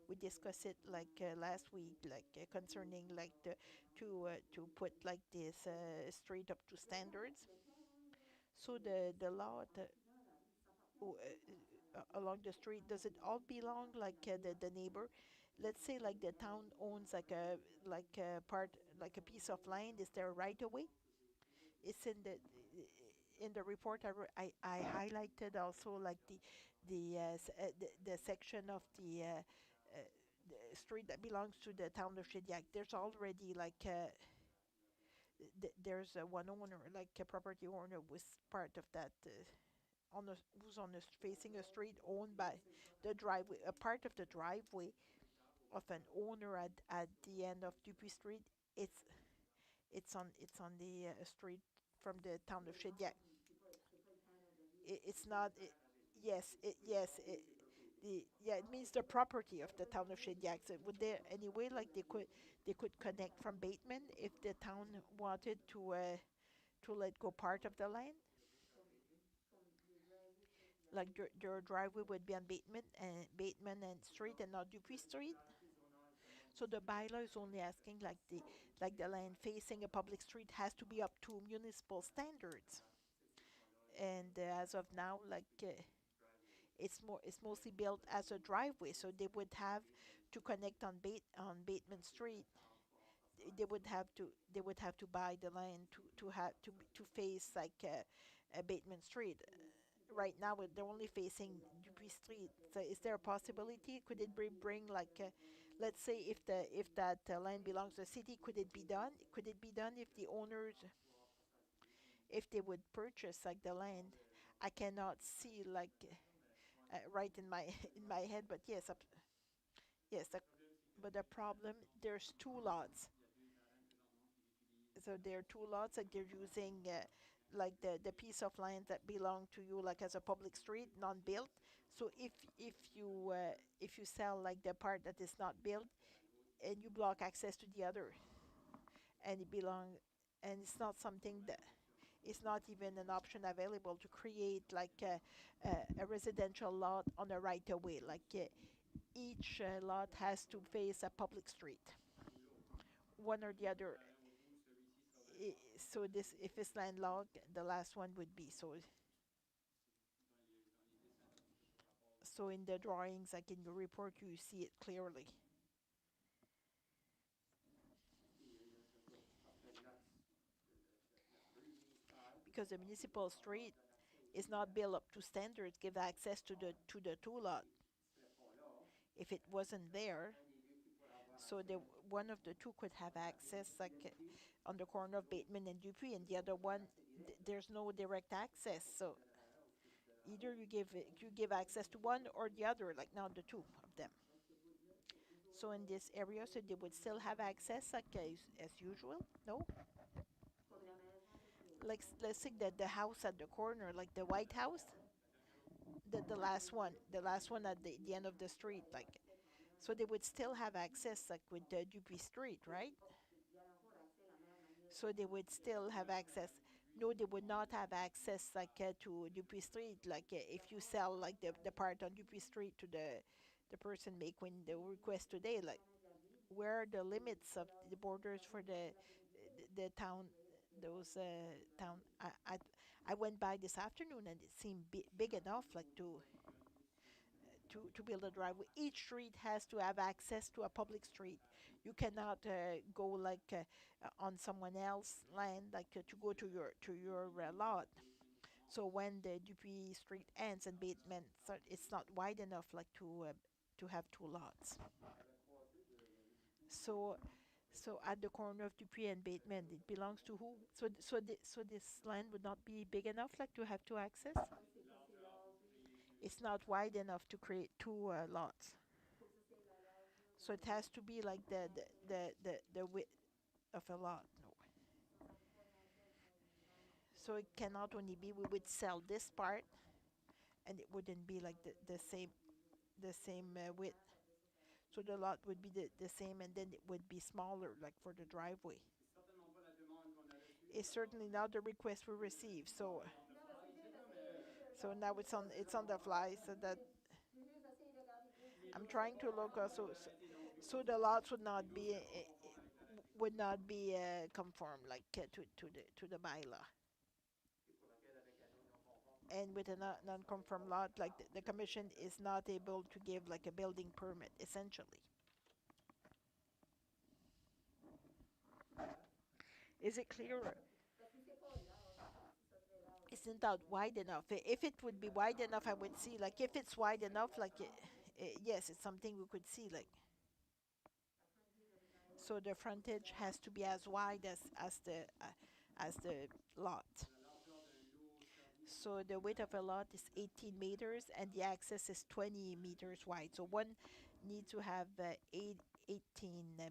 we discussed it like last week, like concerning like to put like this street up to standards. So the lot along the street, does it all belong like the neighbor? Let's say like the town owns like a part like a piece of land. Is there a right of way? It's in the report I highlighted also like the section of the street that belongs to the town of Shediac. There's already like there's one owner, like a property owner, was part of that. Who's on facing a street owned by the driveway, a part of the driveway of an owner at the end of Dupuis Street. It's on the street from the town of Shediac. It's not. Yes. it means the property of the town of Shediac. So would there any way like they could connect from Bateman if the town wanted to let go part of the land? Like your driveway would be on Bateman and Street and not Dupuis Street. So the bylaw is only asking like the land facing a public street has to be up to municipal standards. And as of now, it's mostly built as a driveway, so they would have to connect on Bateman Street. They would have to buy the land to face a Bateman Street. Right now they're only facing Dupuis Street. So is there a possibility? Could it bring let's say if that land belongs to the city, could it be done? Could it be done if the owners, if they would purchase like the land? I cannot see right in my in my head, but yes, yes. But the problem, there's two lots. So there are two lots that they're using, like the piece of land that belong to you, like as a public street, non-built. So if you sell like the part that is not built, and you block access to the other, and and it's not something that it's not even an option available to create like a residential lot on a right of way. Each lot has to face a public street, one or the other. So this, if it's landlocked, the last one would be so. So in the drawings, like in the report, you see it clearly. Because the municipal street is not built up to standards, give access to the two lot. If it wasn't there, so the one of the two could have access, on the corner of Bateman and Dupuis, and the other one, there's no direct access. So either you give access to one or the other, like now the two of them. So in this area, so they would still have access as usual. No, like let's say that the house at the corner, like the White House, the last one at the end of the street, so they would still have access with the Dupuis Street, right? So they would still have access. No, they would not have access to Dupuis Street. If you sell the part on Dupuis Street to the person making the request today, where are the limits of the borders for the town, those town. I went by this afternoon and it seemed big enough to build a driveway. Each street has to have access to a public street. You cannot go on someone else's land to go to your lot. So when the Dupuis Street ends and Bateman, it's not wide enough to have two lots. So at the corner of Dupuis and Bateman, it belongs to who? So this land would not be big enough to have two access. It's not wide enough to create two lots. So it has to be like the width of a lot. No. So it cannot only be we would sell this part, and it wouldn't be like the same width. So the lot would be the same, and then it would be smaller, like for the driveway. It's certainly not the request we received. So now it's on the fly. So that I'm trying to look also. So the lots would not be conform to the bylaw. And with a non-conform lot, the commission is not able to give a building permit, essentially. Is it clearer? Isn't that wide enough? If it would be wide enough, I would see, if it's wide enough, yes, it's something we could see, so the frontage has to be as wide as the lot. So the width of a lot is 18 meters and the access is 20 meters wide. So one needs to have 18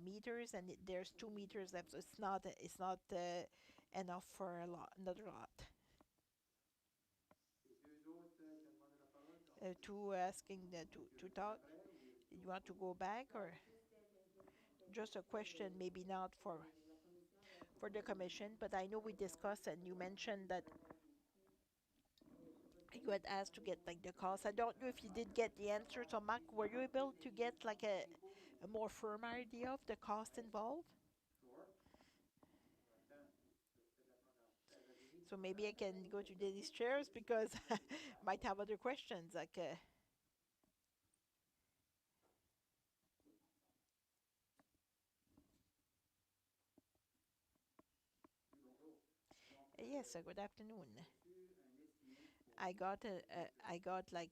meters, and there's 2 meters left. So it's not enough for another lot. to asking to talk? You want to go back, or just a question, maybe not for the commission, but I know we discussed and you mentioned that you had asked to get like the cost. I don't know if you did get the answer. So, Mark, were you able to get like a more firm idea of the cost involved? So maybe I can go to Dennis chairs because might have other questions. Like, yes, good afternoon. I got like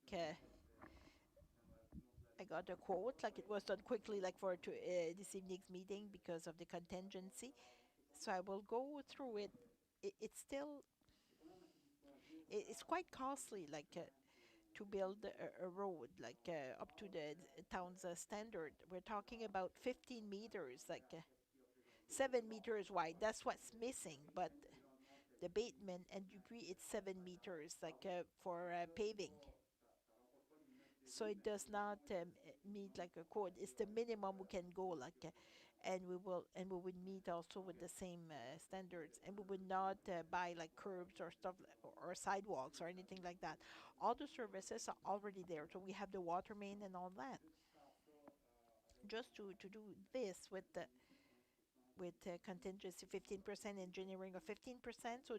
I got a quote. Like it was done quickly, like for this evening's meeting because of the contingency. So I will go through it. It's still it's quite costly. Like. To build a road like up to the town's standard. We're talking about 15 meters, like 7 meters wide. That's what's missing. But the Bateman and Dupuis, it's 7 meters, like for paving. So it does not meet like a code. It's the minimum we can go, like, and we would meet also with the same standards, and we would not buy like curbs or stuff or sidewalks or anything like that. All the services are already there, so we have the water main and all that. Just to do this with contingency 15%, engineering of 15%, so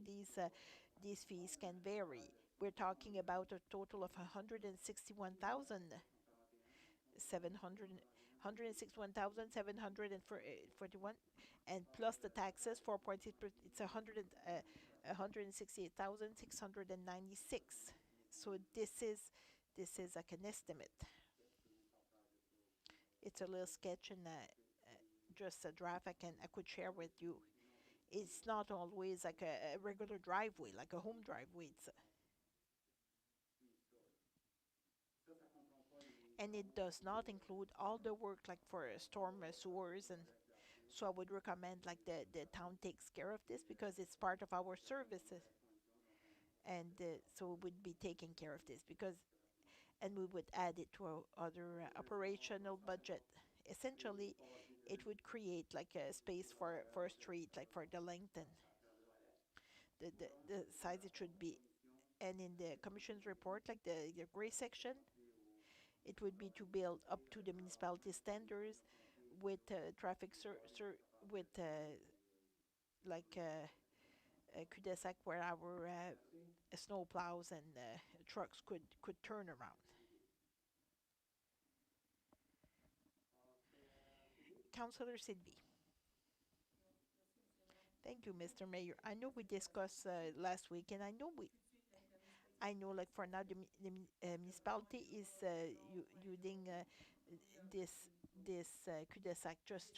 these fees can vary. We're talking about a total of 161,741, and plus the taxes 4.8%, it's 168,696. So this is like an estimate. It's a little sketch and just a draft I could share with you. It's not always like a regular driveway, like a home driveway. And it does not include all the work like for storm sewers, and so I would recommend like the town takes care of this because it's part of our services, and so we would be taking care of this because, and we would add it to our other operational budget. Essentially, it would create like a space for a street, like for the length and the size it should be. And in the commission's report, like the gray section, it would be to build up to the municipality standards with with like a cul-de-sac where our snow plows and trucks could turn around. Councillor Sidby. Thank you, Mr. Mayor. I know we discussed last week, and I know, like for now, the municipality is using this cul-de-sac just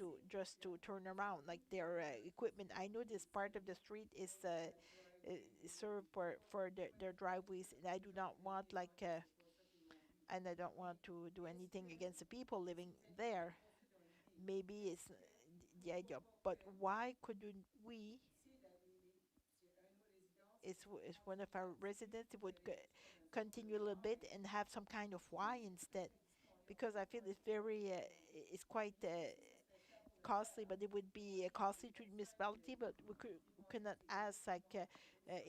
to turn around, like their equipment. I know this part of the street is served for their driveways, and I do not want like and I don't want to do anything against the people living there. Maybe it's the idea, but why couldn't we? It's one of our residents would continue a little bit and have some kind of why instead, because I feel it's quite costly, but it would be costly to the municipality, but we cannot ask like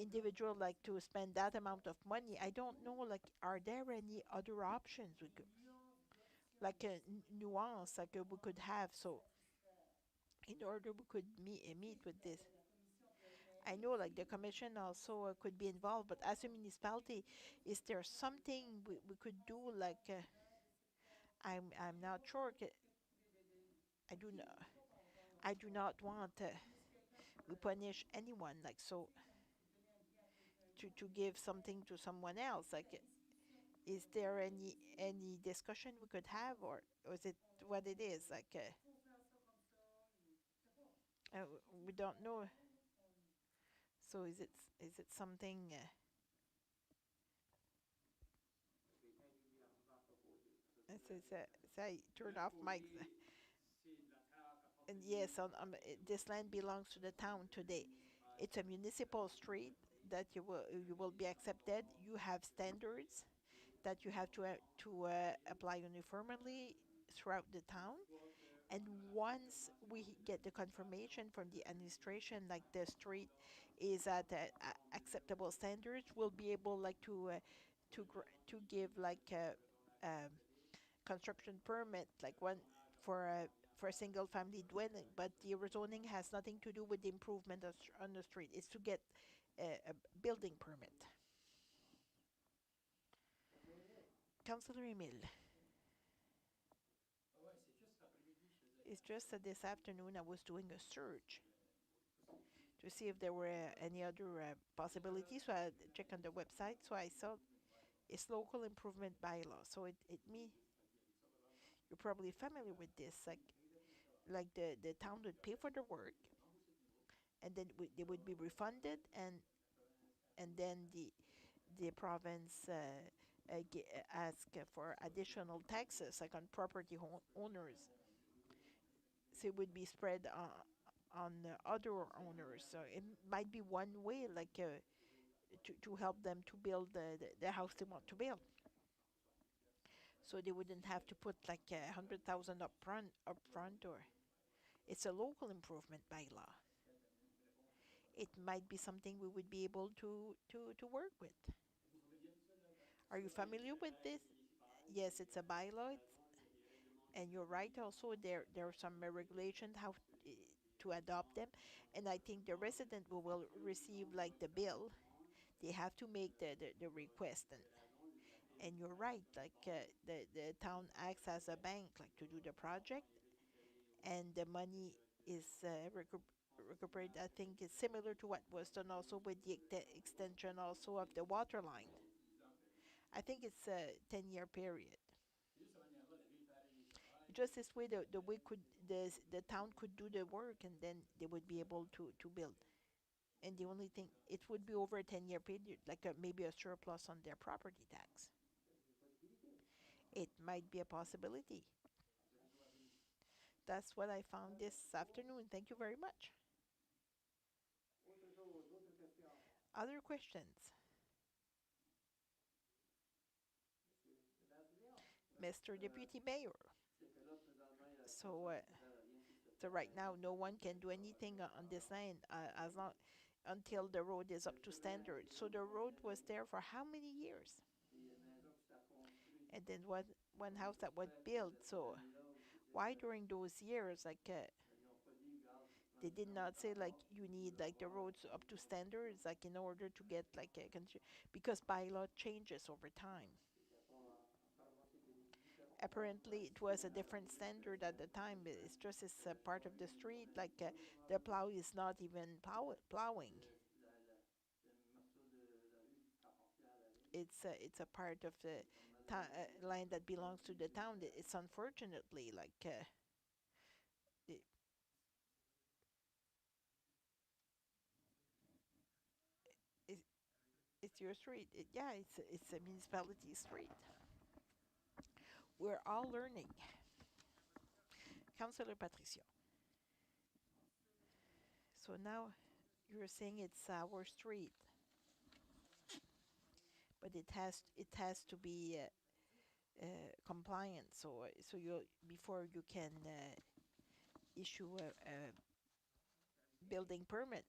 individual like to spend that amount of money. I don't know, like, are there any other options we could, like a nuance, like we could have, so in order we could meet with this. I know like the commission also could be involved, but as a municipality, is there something we could do? Like I'm not sure. I do not I do not want we punish anyone, like, so to give something to someone else. Like, is there any discussion we could have, or is it what it is? Like we don't know. So is it something? Say turn off mic. And yes, this land belongs to the town today. It's a municipal street that you will be accepted. You have standards, that you have to apply uniformly throughout the town. And once we get the confirmation from the administration, like the street is at acceptable standards, we'll be able like to give like a construction permit, like one for a single family dwelling. But the rezoning has nothing to do with the improvement on the street. It's to get a building permit. Councillor Emile. It's just that this afternoon I was doing a search to see if there were any other possibilities. So I checked on the website. So I saw it's local improvement bylaw. So it me you're probably familiar with this. Like the town would pay for the work, and then they would be refunded, and then the province ask for additional taxes, like on property owners. So it would be spread on other owners. So it might be one way, like to help them to build the house they want to build. So they wouldn't have to put like 100,000 upfront, or it's a local improvement bylaw. It might be something we would be able to work with. Are you familiar with this? Yes, it's a bylaw, and you're right. Also, there are some regulations how to adopt them, and I think the resident who will receive like the bill, they have to make the request, and you're right. Like the town acts as a bank, like to do the project, and the money is recuperated. I think it's similar to what was done also with the extension also of the water line. I think it's a 10-year period. Just this way, the way could the town could do the work, and then they would be able to build. And the only thing, it would be over a 10-year period, like maybe a surplus on their property tax. It might be a possibility. That's what I found this afternoon. Thank you very much. Other questions? Mr. Deputy Mayor. So, so right now, no one can do anything on this land as long until the road is up to standard. So the road was there for how many years? And then one house that was built. So why during those years, like they did not say like you need like the roads up to standards, like in order to get like a because bylaw changes over time. Apparently, it was a different standard at the time. It's just it's a part of the street, like the plow is not even plowing. It's a part of the land that belongs to the town. It's unfortunately like it, it, it's your street. Yeah, it's a municipality street. We're all learning. Councillor Patricia. So now you're saying it's our street, but it has to be compliant. So you before you can issue a building permit.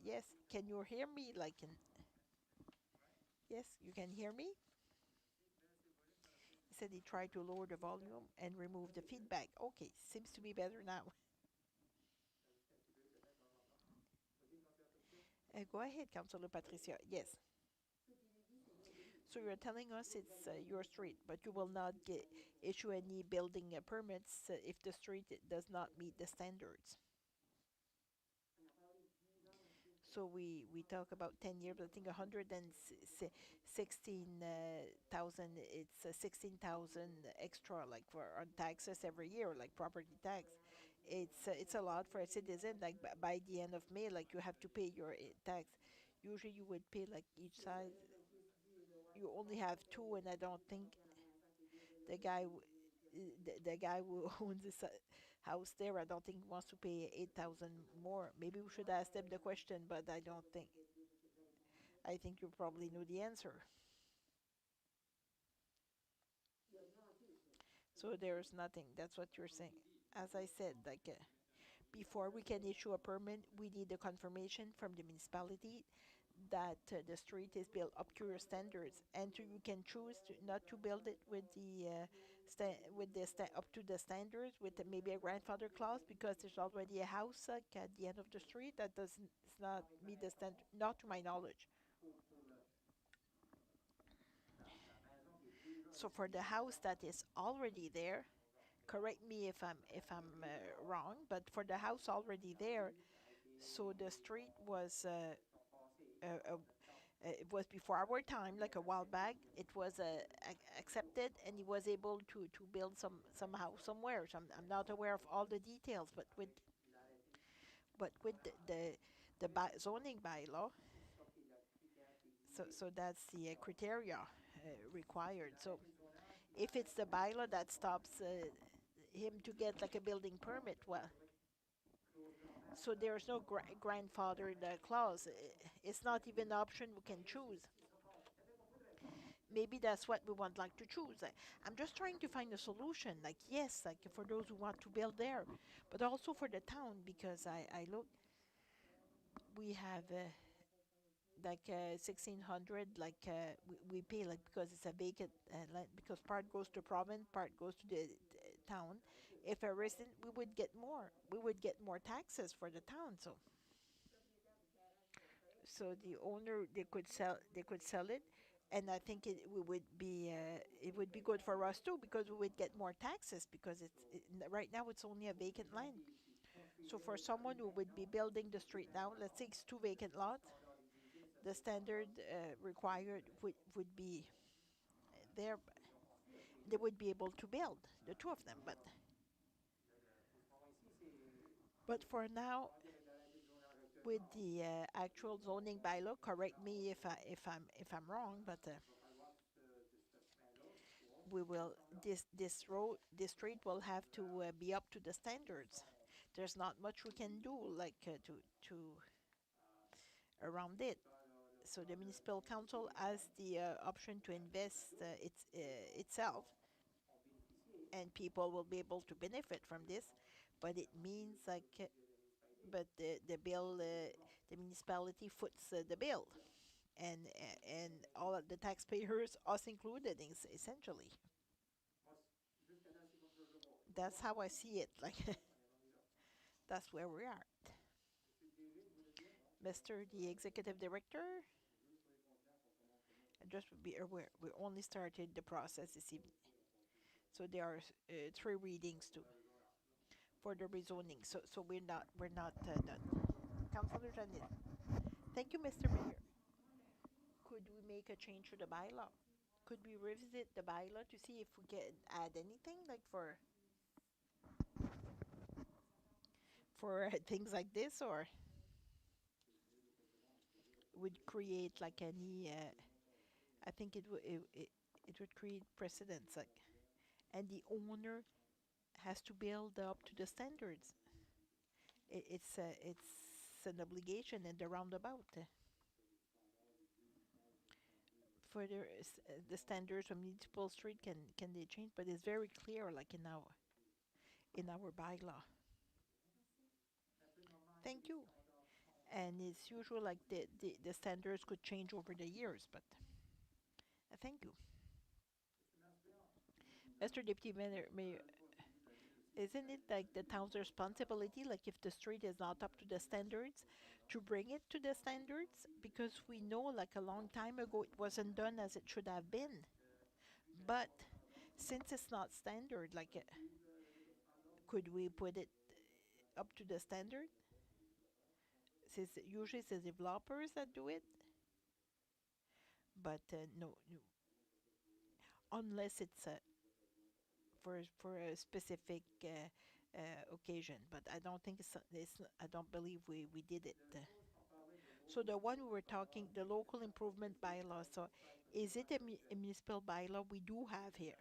Yes, can you hear me? Yes, you can hear me. He said he tried to lower the volume and remove the feedback. Okay, seems to be better now. Go ahead, Councillor Patricia. Yes. So you're telling us it's your street, but you will not issue any building permits if the street does not meet the standards. So we talk about 10 years, but I think 116,000, it's 16,000 extra, like for on taxes every year, like property tax. It's a lot for a citizen, like by the end of May, like you have to pay your tax. Usually you would pay like each side. You only have two, and I don't think the guy the guy who owns this house there, I don't think wants to pay 8,000 more. Maybe we should ask them the question, but I don't think. I think you probably know the answer. So there's nothing, that's what you're saying. As I said, like, before we can issue a permit, we need a confirmation from the municipality that the street is built up to your standards, and you can choose not to build it with up to the standards with maybe a grandfather clause because there's already a house like at the end of the street that doesn't it's not meet the standard, not to my knowledge. So for the house that is already there, correct me if I'm wrong, but for the house already there, so the street was uh, uh, it was before our time, like a while back. It was accepted, and he was able to build some house somewhere. So I'm not aware of all the details, but with zoning bylaw, so that's the criteria required. So if it's the bylaw that stops him to get like a building permit, well, so there's no grandfather clause. It's not even an option we can choose. Maybe that's what we want like to choose. I'm just trying to find a solution. Like, yes, like for those who want to build there, but also for the town, because I look, we have like 1600, like we pay like because it's a vacant land, because part goes to province, part goes to the town. If a resident, we would get more taxes for the town. So the owner, they could sell it, and I think it would be good for us too, because we would get more taxes, because right now it's only a vacant land. So for someone who would be building the street now, let's say it's two vacant lots, the standard required would be there. They would be able to build the two of them, but for now, with the actual zoning bylaw, correct me if I'm wrong, but we will this street will have to be up to the standards. There's not much we can do like to around it. So the municipal council has the option to invest itself, and people will be able to benefit from this, but it means like but the bill the municipality foots the bill, and all of the taxpayers, us included, essentially. That's how I see it. Like, that's where we are. Mr. the Executive Director, just to be aware, we only started the process this evening. So there are three readings too for the rezoning. So we're not done. Councilor Janet. Thank you, Mr. Mayor. Could we make a change to the bylaw? Could we revisit the bylaw to see if we can add anything like for things like this, or would create like any I think it would create precedents, like, and the owner has to build up to the standards. It's an obligation and the roundabout. For the standards of municipal street can they change, but it's very clear, like in our bylaw. Thank you. And it's usual like the standards could change over the years, but thank you. Mr. Deputy Mayor, isn't it like the town's responsibility, like if the street is not up to the standards, to bring it to the standards? Because we know like a long time ago it wasn't done as it should have been. But since it's not standard, like could we put it up to the standard? Since usually it's the developers that do it, but no, unless it's for a specific occasion. But I don't think I don't believe we did it. So the one we were talking, the local improvement bylaw. So is it a municipal bylaw we do have here?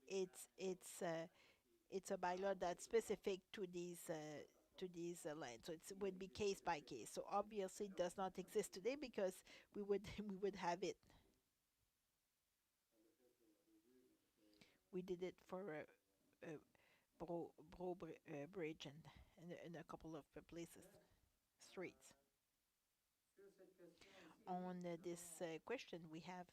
It's a bylaw that's specific to these lands. So it would be case by case. So obviously it does not exist today because we would we would have it We did it for Bridge and in a couple of places, streets. On this question, we have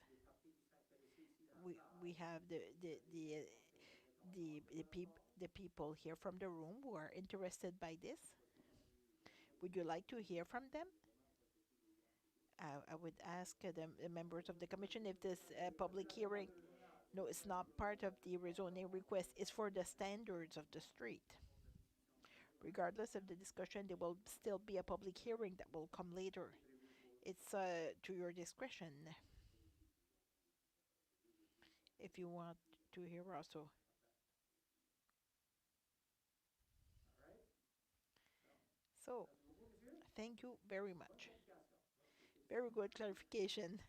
the people here from the room who are interested by this. Would you like to hear from them? I would ask the members of the commission if this public hearing, no, it's not part of the rezoning request, it's for the standards of the street. Regardless of the discussion, there will still be a public hearing that will come later. It's to your discretion. If you want to hear also. So, thank you very much. Very good clarification.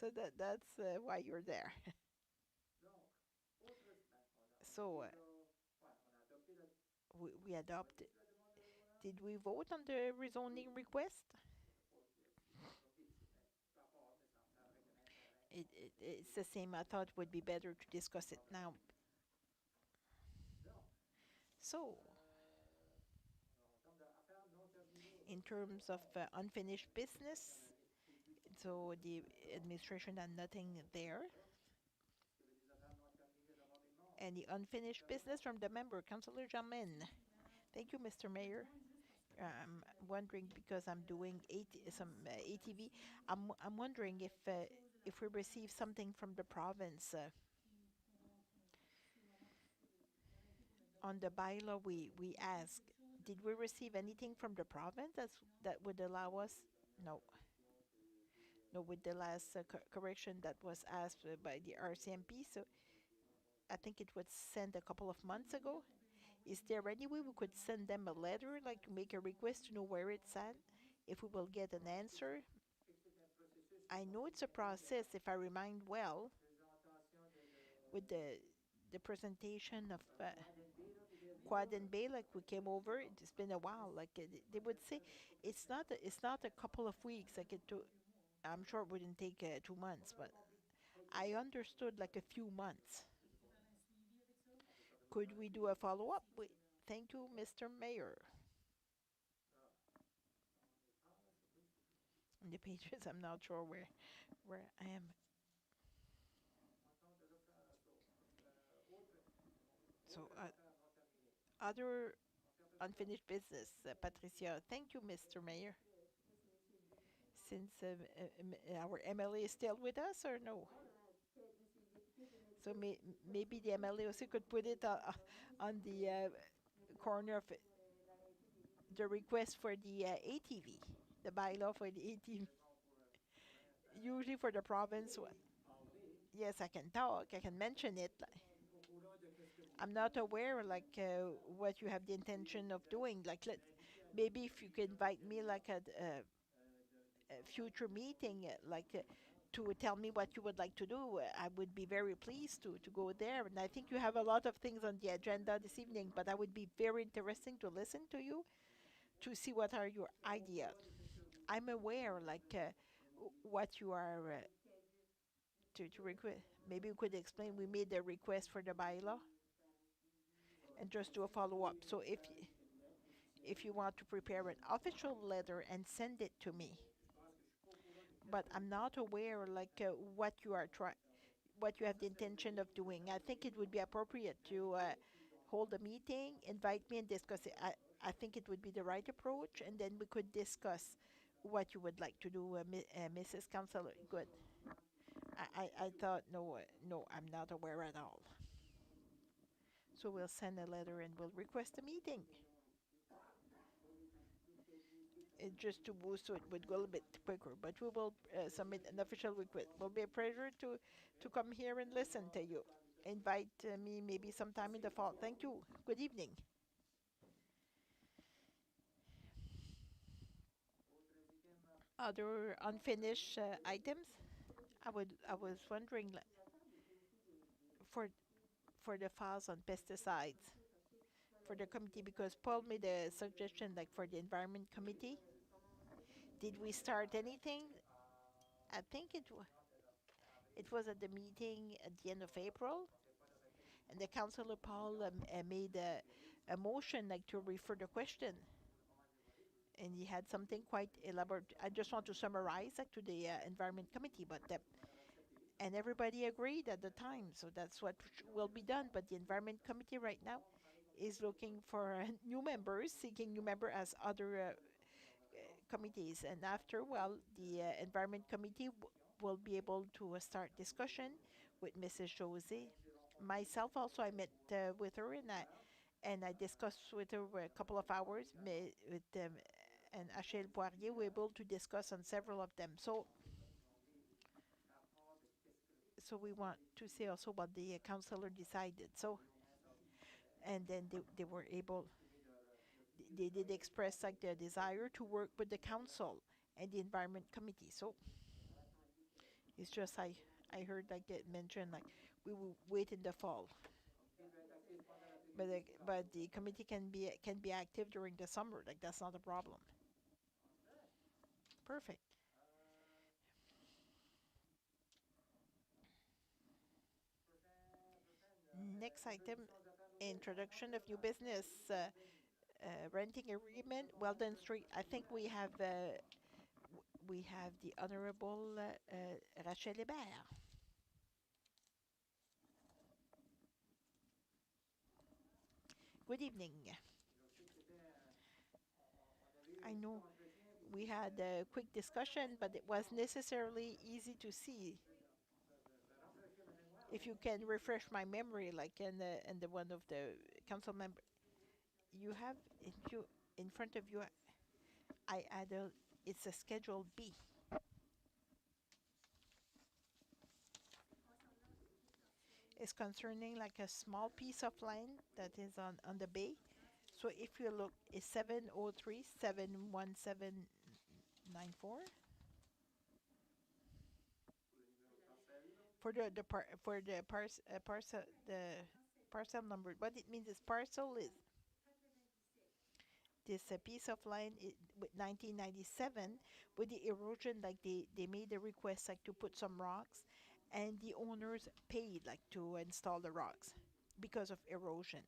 So that's why you're there. So we adopted. Did we vote on the rezoning request? It's the same. I thought it would be better to discuss it now. So, in terms of unfinished business, so the administration had nothing there. Any unfinished business from the member, Councillor Jamin? Thank you, Mr. Mayor. I'm wondering because I'm doing some ATV. I'm wondering if we receive something from the province on the bylaw. We ask, did we receive anything from the province that would allow us? No. No, with the last correction that was asked by the RCMP. So I think it was sent a couple of months ago. Is there any way we could send them a letter, like to make a request to know where it's at, if we will get an answer? I know it's a process, if I remind well, with the presentation of Quad and Bay, like we came over. It's been a while. Like they would say, it's not a couple of weeks. Like I'm sure it wouldn't take 2 months, but I understood like a few months. Could we do a follow-up? Thank you, Mr. Mayor. On the pages, I'm not sure where I am. So, other unfinished business, Patricia. Thank you, Mr. Mayor. Since our MLA is still with us, or no? So maybe the MLA also could put it on the corner of the request for the ATV, the bylaw for the ATV. Usually for the province one. Yes, I can talk. I can mention it. I'm not aware like what you have the intention of doing. Like maybe if you could invite me like at a future meeting, to tell me what you would like to do, I would be very pleased to go there. And I think you have a lot of things on the agenda this evening, but I would be very interesting to listen to you, to see what are your ideas. I'm aware, like, what you are to request. Maybe you could explain. We made a request for the bylaw, and just do a follow-up. So if you want to prepare an official letter and send it to me, but I'm not aware like what you have the intention of doing. I think it would be appropriate to hold a meeting, invite me, and discuss it. I think it would be the right approach, and then we could discuss what you would like to do, Mrs. Councilor. Good. I thought, no, I'm not aware at all. So we'll send a letter and we'll request a meeting. Just to boost, so it would go a little bit quicker, but we will submit an official request. It will be a pleasure to come here and listen to you. Invite me maybe sometime in the fall. Thank you. Good evening. Other unfinished items? I was wondering for the files on pesticides for the committee, because Paul made a suggestion like for the environment committee. Did we start anything? I think It was at the meeting at the end of April, and the Councillor Paul made a motion like to refer the question, and he had something quite elaborate. I just want to summarize like to the Environment Committee, but and everybody agreed at the time, so that's what will be done. But the Environment Committee right now is looking for new members, seeking new member as other committees. And after, well, the Environment Committee will be able to start discussion with Mrs. Jose. Myself also, I met with her and I discussed with her for a couple of hours with and Achille Poirier. We're able to discuss on several of them. So we want to see also what the councillor decided. So, and then they were able, they did express like their desire to work with the council and the Environment Committee. So it's just I heard like it mentioned like we will wait in the fall. But the committee can be active during the summer. Like that's not a problem. Perfect. Next item, introduction of new business, renting agreement, Weldon Street. I think we have the Honorable Rachel Hébert. Good evening. I know we had a quick discussion, but it was necessarily easy to see. If you can refresh my memory, like in the one of the council member, you have in front of you. I add it's a Schedule B. It's concerning like a small piece of land that is on the bay. So if you look, it's 703-71794 for the parcel number. What it means is parcel is this piece of land with 1997 with the erosion, like they made a request like to put some rocks, and the owners paid like to install the rocks because of erosion.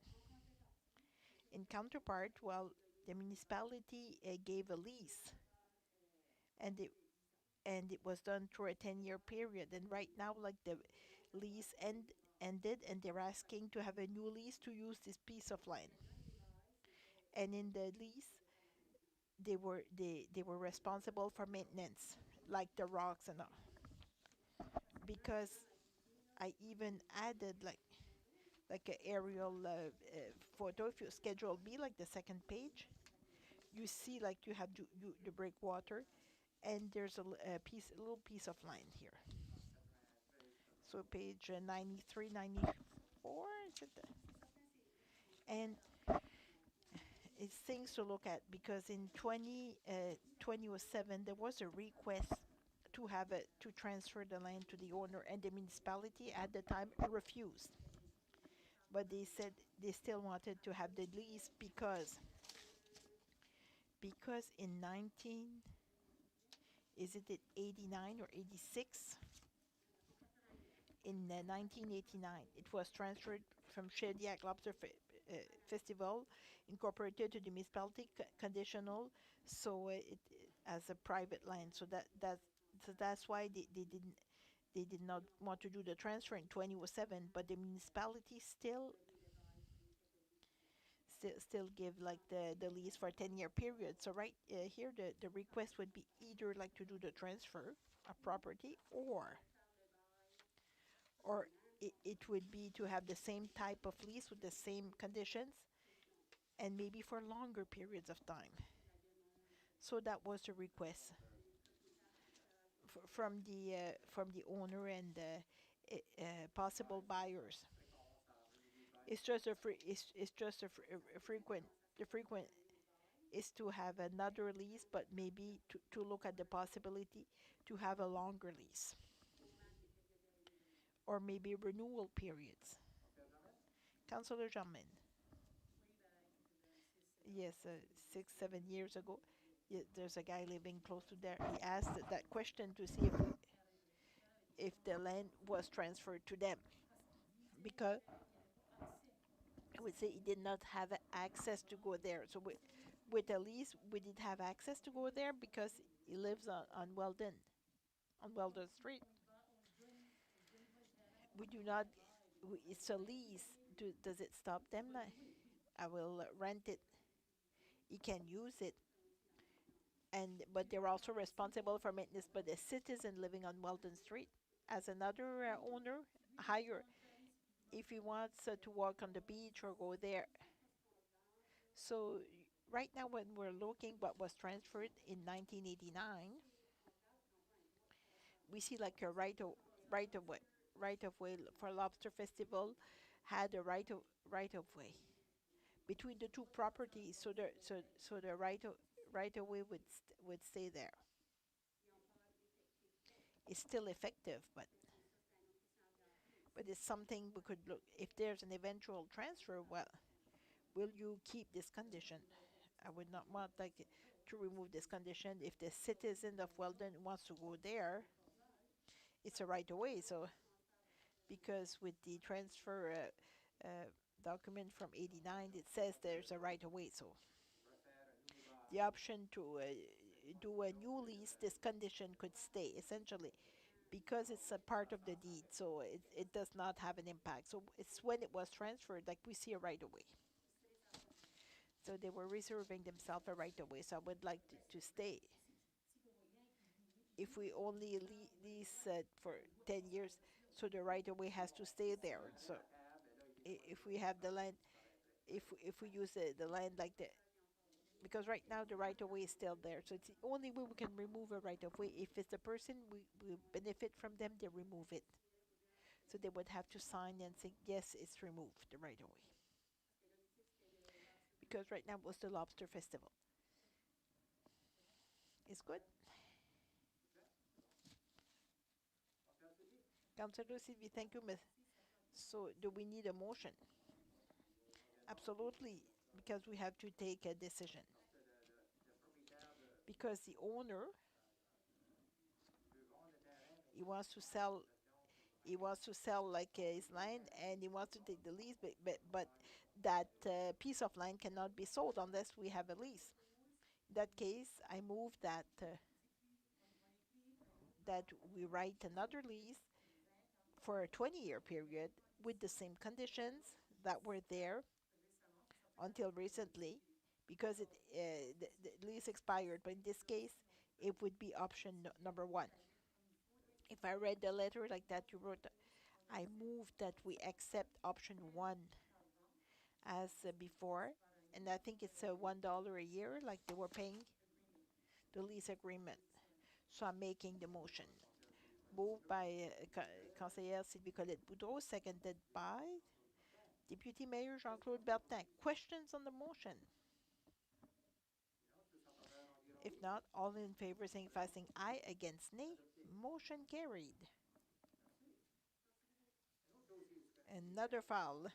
In counterpart, well, the municipality gave a lease, and it was done through a 10-year period. And right now, like the lease ended, and they're asking to have a new lease to use this piece of land. And in the lease, they were responsible for maintenance, like the rocks and all. Because I even added like an aerial photo. If you Schedule B, like the second page, you see like you have the breakwater, and there's a little piece of land here. So page 93, 94, is it and it's things to look at because in 2007 there was a request to have it to transfer the land to the owner, and the municipality at the time refused. But they said they still wanted to have the lease because in 89 or 86, in 1989 it was transferred from Shediac Lobster Festival Incorporated to the municipality conditional, so it as a private land. So that's why they did not want to do the transfer in 2007, but the municipality still give like the lease for a 10-year period. So right here the request would be either like to do the transfer of property, or it would be to have the same type of lease with the same conditions and maybe for longer periods of time. So that was the request from the owner and the possible buyers. It's just a frequent. The frequent is to have another lease, but maybe to look at the possibility to have a longer lease, or maybe renewal periods. Councillor Germain. Yes, 6, 7 years ago, there's a guy living close to there. He asked that question to see if if the land was transferred to them, because I would say he did not have access to go there. So with the lease, we did have access to go there because he lives on Weldon Street. We do not, it's a lease. Does it stop them? I will rent it. He can use it. But they're also responsible for maintenance. But a citizen living on Weldon Street, as another owner, higher, if he wants to walk on the beach or go there. So right now, when we're looking what was transferred in 1989, we see like a right of way, right of way for Lobster Festival had a right of way between the two properties. So the right of way would stay there. It's still effective, but it's something we could look. If there's an eventual transfer, well, will you keep this condition? I would not want like to remove this condition. If the citizen of Weldon wants to go there, it's a right of way. So because with the transfer document from '89, it says there's a right of way. So the option to do a new lease, this condition could stay essentially because it's a part of the deed. So it does not have an impact. So it's when it was transferred, like we see a right of way. So they were reserving themselves a right of way. So I would like to stay. If we only lease for 10 years, so the right of way has to stay there. So if we have the land, if we use the land like the, because right now the right of way is still there. So it's the only way we can remove a right of way. If it's the person we benefit from them, they remove it. So they would have to sign and say, yes, it's removed, the right of way. Because right now it was the Lobster Festival. It's good. Councilor Sylvie, thank you, Miss. So do we need a motion? Absolutely, because we have to take a decision. Because the owner, he wants to sell, like his land, and he wants to take the lease, but that piece of land cannot be sold unless we have a lease. In that case, I move that we write another lease for a 20-year period with the same conditions that were there until recently, because the lease expired. But in this case, it would be option number one. If I read the letter like that you wrote, I move that we accept option one as before, and I think it's $1 a year, like they were paying the lease agreement. So I'm making the motion. Moved by Conseillère Sylvie Colette Boudreau, seconded by Deputy Mayor Jean-Claude Bertin. Questions on the motion? If not, all in favor signify saying aye, against nay. Motion carried. Another file.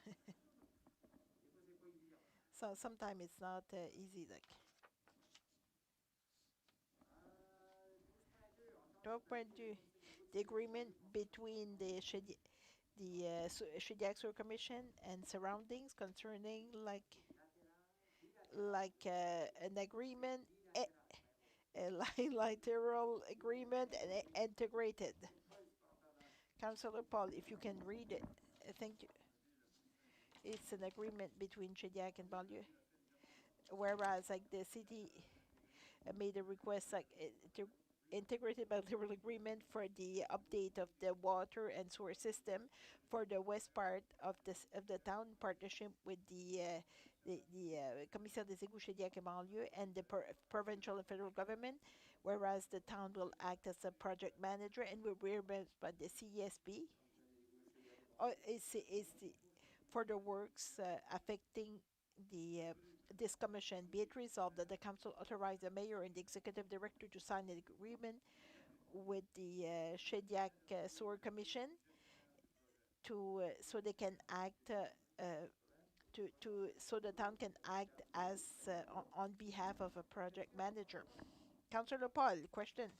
So sometimes it's not easy. Like 12.2, the agreement between the Shediac Sewer Commission and surroundings concerning like an agreement, a bilateral agreement, and integrated. Councillor Paul, if you can read it, thank you. It's an agreement between Shediac and Banlieue, whereas like the city made a request like to integrated bilateral agreement for the update of the water and sewer system for the west part of the town, partnership with the Commissaire des Égouts Shediac et Banlieue and the provincial and federal government, whereas the town will act as a project manager and will be reimbursed by the CESB. Is the for the works affecting the this commission. Be it resolved that the council authorize the mayor and the executive director to sign an agreement with the Shediac Sewer Commission to so they can act so the town can act as on behalf of a project manager. Councillor Paul, question.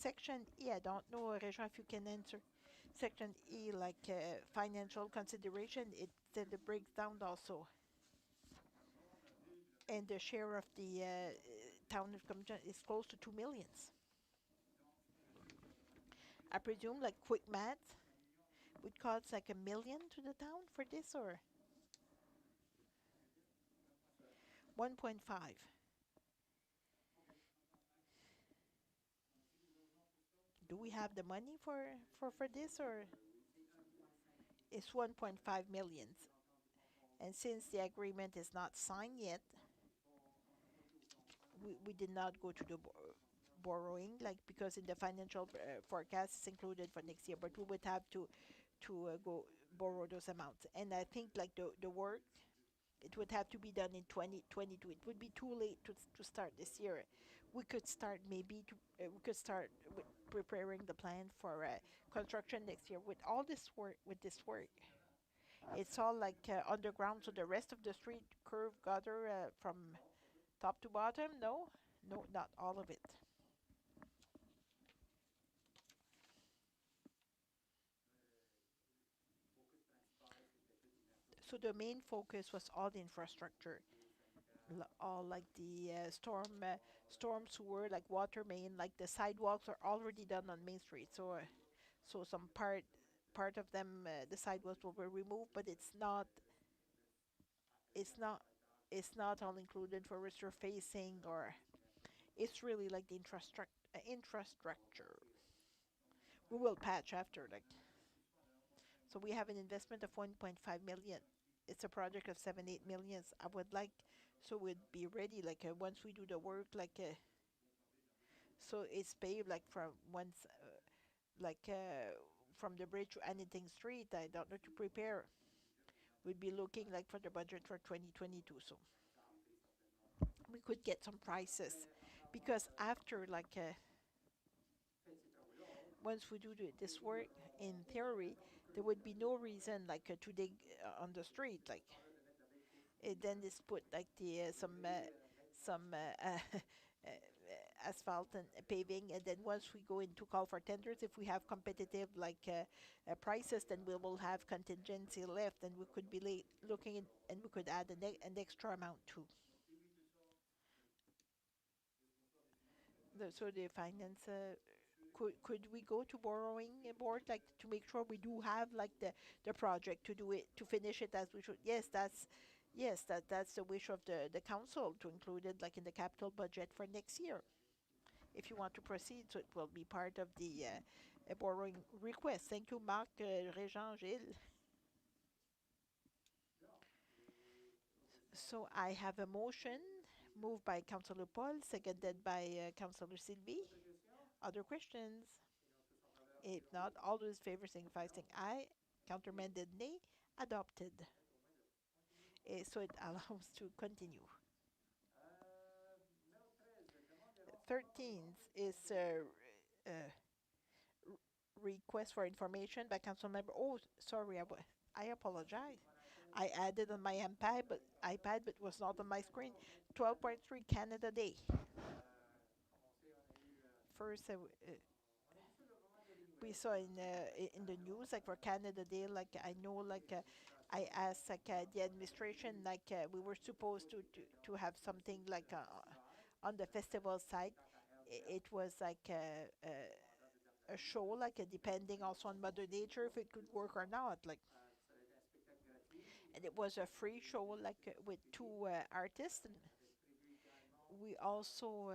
Section E, I don't know, Régent, if you can answer. Section E, like financial consideration, it breaks down also. And the share of the town of Commission is close to 2 millions. I presume, like quick math, would cost like 1 million to the town for this, or 1.5. Do we have the money for this, or it's 1.5 millions? And since the agreement is not signed yet, we did not go to the borrowing, like, because in the financial forecast it's included for next year, but we would have to go borrow those amounts. And I think like the work, it would have to be done in 2022. It would be too late to start this year. We could start maybe we could start with preparing the plan for construction next year. With all this work, it's all like underground. So the rest of the street curve gutter from top to bottom. No, not all of it. So the main focus was all the infrastructure, all like the storm sewer, like water main, like the sidewalks are already done on Main Street. So so some part of them, the sidewalks will be removed, but it's not it's not all included for resurfacing, or it's really like the infrastructure. We will patch after, like. So we have an investment of 1.5 million. It's a project of 7-8 millions. I would like, so we'd be ready like once we do the work, like so it's paved like from once like from the bridge to anything street. I don't know to prepare. We'd be looking like for the budget for 2022. So we could get some prices, because after like once we do this work, in theory, there would be no reason like to dig on the street, like then this put like the some asphalt and paving, and then once we go into call for tenders, if we have competitive like prices, then we will have contingency left, and we could be looking in, and we could add an extra amount too. So the finance, could we go to borrowing board, like to make sure we do have like the project to do it, to finish it as we should? Yes, that's the wish of the council, to include it like in the capital budget for next year. If you want to proceed, so it will be part of the borrowing request. Thank you, Marc, Régent, Gilles. So I have a motion moved by Councillor Paul, seconded by Councillor Sylvie. Other questions? If not, all those in favor signify saying aye. Countermanded nay. Adopted. So it allows to continue. 13th is request for information by council member. Oh, sorry, I apologize. I added on my iPad, but was not on my screen. 12.3 Canada Day. First, we saw in the news, like for Canada Day, like I know, like I asked like the administration, like we were supposed to have something like on the festival site. It was like a show, like depending also on Mother Nature if it could work or not, like. And it was a free show, like with two artists. And we also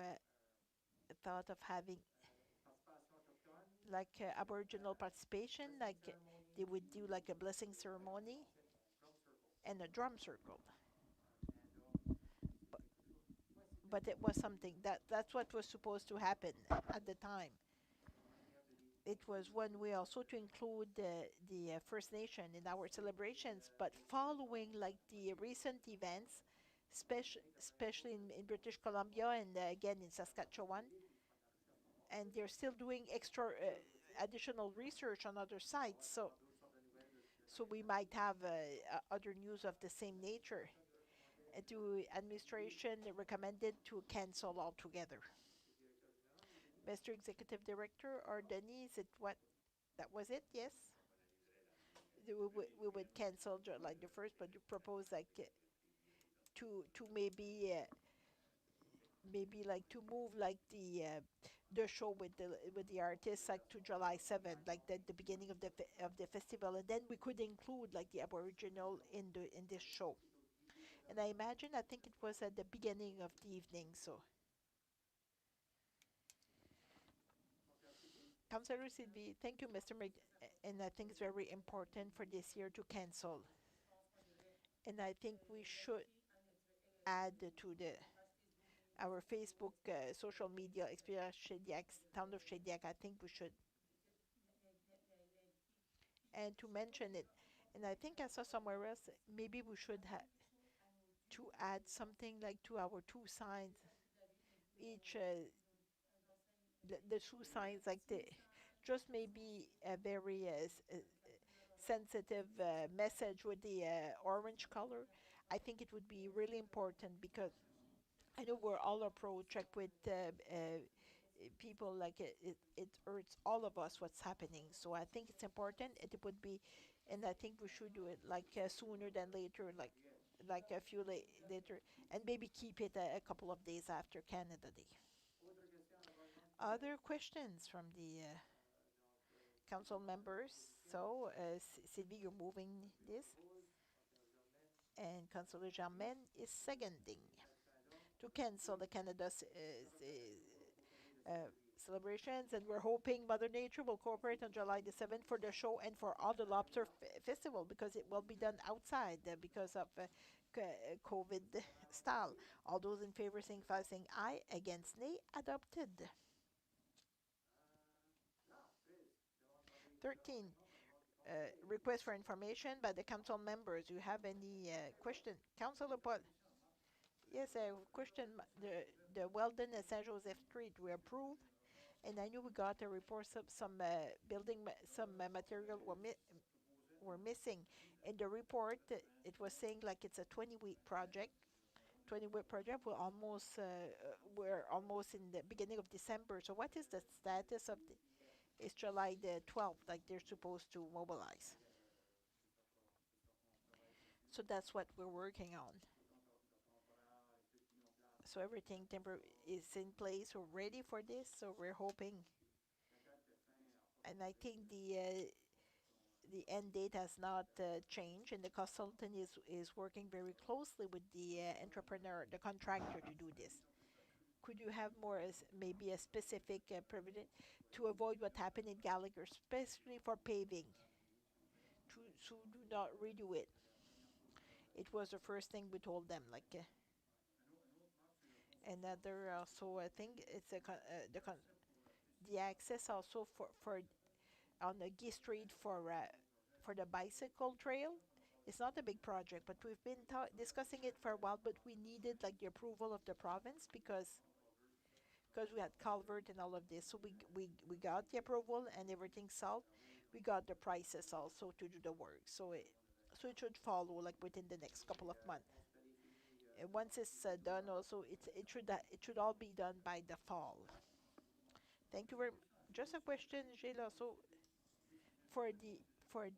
thought of having like Aboriginal participation, like they would do like a blessing ceremony and a drum circle. But it was something that's what was supposed to happen at the time. It was one way also to include the First Nation in our celebrations, but following like the recent events, especially in British Columbia and again in Saskatchewan, and they're still doing extra additional research on other sites. So we might have other news of the same nature. The administration recommended to cancel altogether. Mr. Executive Director or Denise, it what, that was it, yes? We would cancel July the 1st, but you propose like to maybe like to move like the show with the artists like to July 7th, like the beginning of the festival, and then we could include like the Aboriginal in this show. And I think it was at the beginning of the evening, so. Councillor Sylvie, thank you, Mr. And I think it's very important for this year to cancel. And I think we should add to our Facebook social media experience Shediac, Town of Shediac. I think we should. And to mention it, and I think I saw somewhere else, maybe we should to add something like to our two signs, each the two signs like the just maybe a very sensitive message with the orange color. I think it would be really important because I know we're all approached like with people like it hurts all of us what's happening. So I think it's important. It would be, and I think we should do it like sooner than later, like a few later, and maybe keep it a couple of days after Canada Day. Other questions from the council members? So, Sylvie, you're moving this, and Councillor Germain is seconding to cancel the Canada celebrations, and we're hoping Mother Nature will cooperate on July the 7th for the show and for all the lobster festival because it will be done outside because of COVID style. All those in favor saying aye, against nay, adopted. 13. Request for information by the council members. You have any question? Councillor Paul. Yes, a question. The Weldon and Saint Joseph Street we approve, and I knew we got a report some building some material were missing. In the report, it was saying like it's a 20-week project. 20-week project. We're almost in the beginning of December. So what is the status of the? It's July the 12th, like they're supposed to mobilize. So that's what we're working on. So everything is in place. We're ready for this. So we're hoping. And I think the end date has not changed, and the consultant is working very closely with the entrepreneur, the contractor, to do this. Could you have more maybe a specific provision to avoid what happened in Gallagher, especially for paving? To do not redo it. It was the first thing we told them. Like another also, I think it's the access also for on the Guy Street for the bicycle trail. It's not a big project, but we've been discussing it for a while. But we needed like the approval of the province because we had culvert and all of this. So we got the approval and everything solved. We got the prices also to do the work. So it should follow like within the next couple of months. And once it's done, also it should all be done by the fall. Thank you very much. Just a question, Gilles. Also for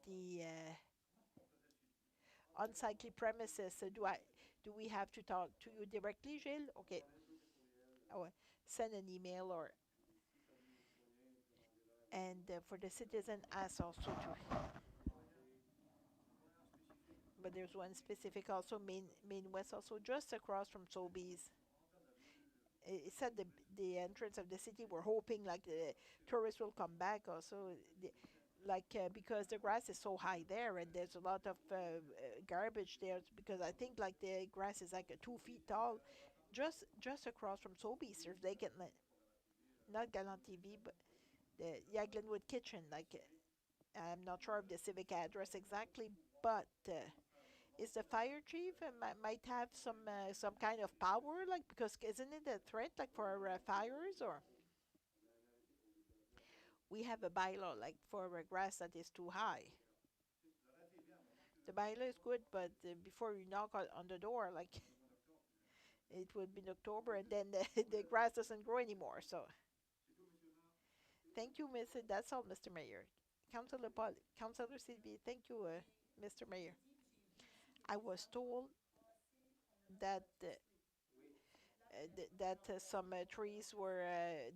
the unsightly premises, do we have to talk to you directly, Gilles? Okay. Oh, send an email or and for the citizen ask also to. But there's one specific also Main West also just across from Sobeys. It said the entrance of the city. We're hoping like the tourists will come back also. Because the grass is so high there and there's a lot of garbage there because I think like the grass is like 2 feet tall just across from Sobeys there's vacant not Galant TV but the Glenwood Kitchen I'm not sure of the civic address exactly but is the fire chief might have some kind of power because isn't it a threat for fires or we have a bylaw for grass that is too high. The bylaw is good, but before you knock on the door, it would be in October, and then the grass doesn't grow anymore. So Thank you, that's all, Mr. Mayor. Councilor Sylvie, thank you, Mr. Mayor. I was told that some trees were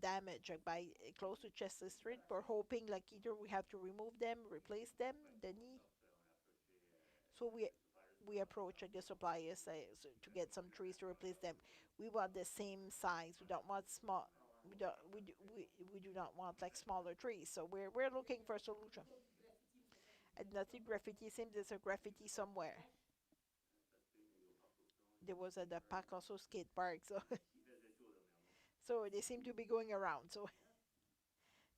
damaged by close to Chester Street. We're hoping like either we have to remove them, replace them, Denis. So we approach the suppliers to get some trees to replace them. We want the same size. We don't want small. We do not want like smaller trees. So we're looking for a solution. And nothing graffiti. Seems there's a graffiti somewhere. There was at the park also skate park. So so they seem to be going around. So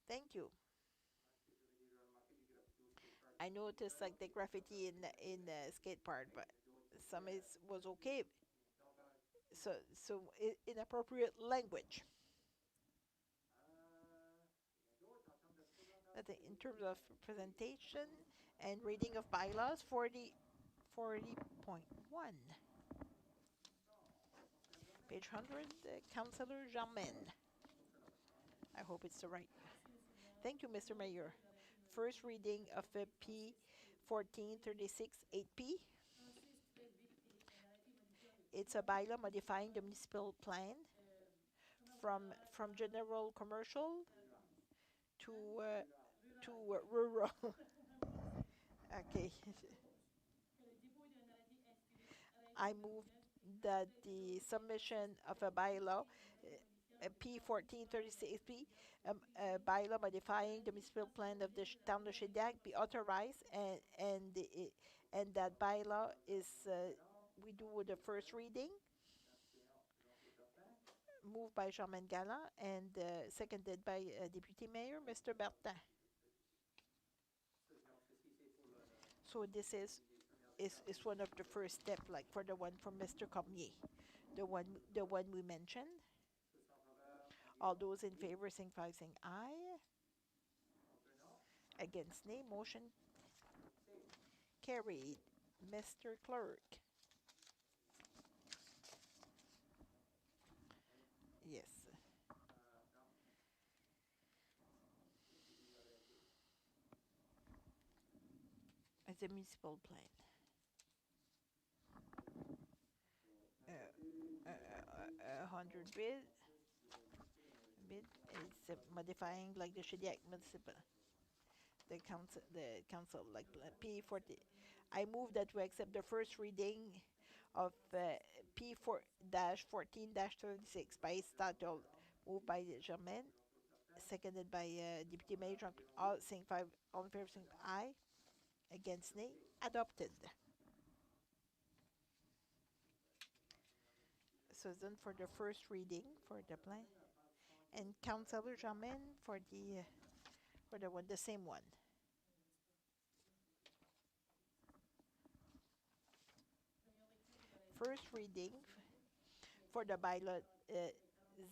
thank you. I noticed like the graffiti in the skate park, but some was okay. So inappropriate language. I think in terms of presentation and reading of bylaws, 40.1. Page 100, Councillor Germain. I hope it's the right. Thank you, Mr. Mayor. First reading of P 1436 8P. It's a bylaw modifying the municipal plan from general commercial to rural. Okay. I move that the submission of a bylaw, P 1436P, a bylaw modifying the municipal plan of the town of Shediac be authorized, and that bylaw is we do the first reading. Moved by Germaine Galland and seconded by Deputy Mayor Mr. Bertin. So this is one of the first step, like for the one from Mr. Cormier, the one we mentioned. All those in favor signify by saying aye. Against nay, motion carried. Mr. Clerk. Yes. It's a municipal plan. 100 bid. It's modifying like the Shediac municipal. The council like P40. I move that we accept the first reading of P4-14-36 by its title. Moved by Germaine, seconded by Deputy Mayor. All saying five. All in favor saying aye. Against nay. Adopted. So it's done for the first reading for the plan, and Councillor Germaine for the one, the same one. First reading for the bylaw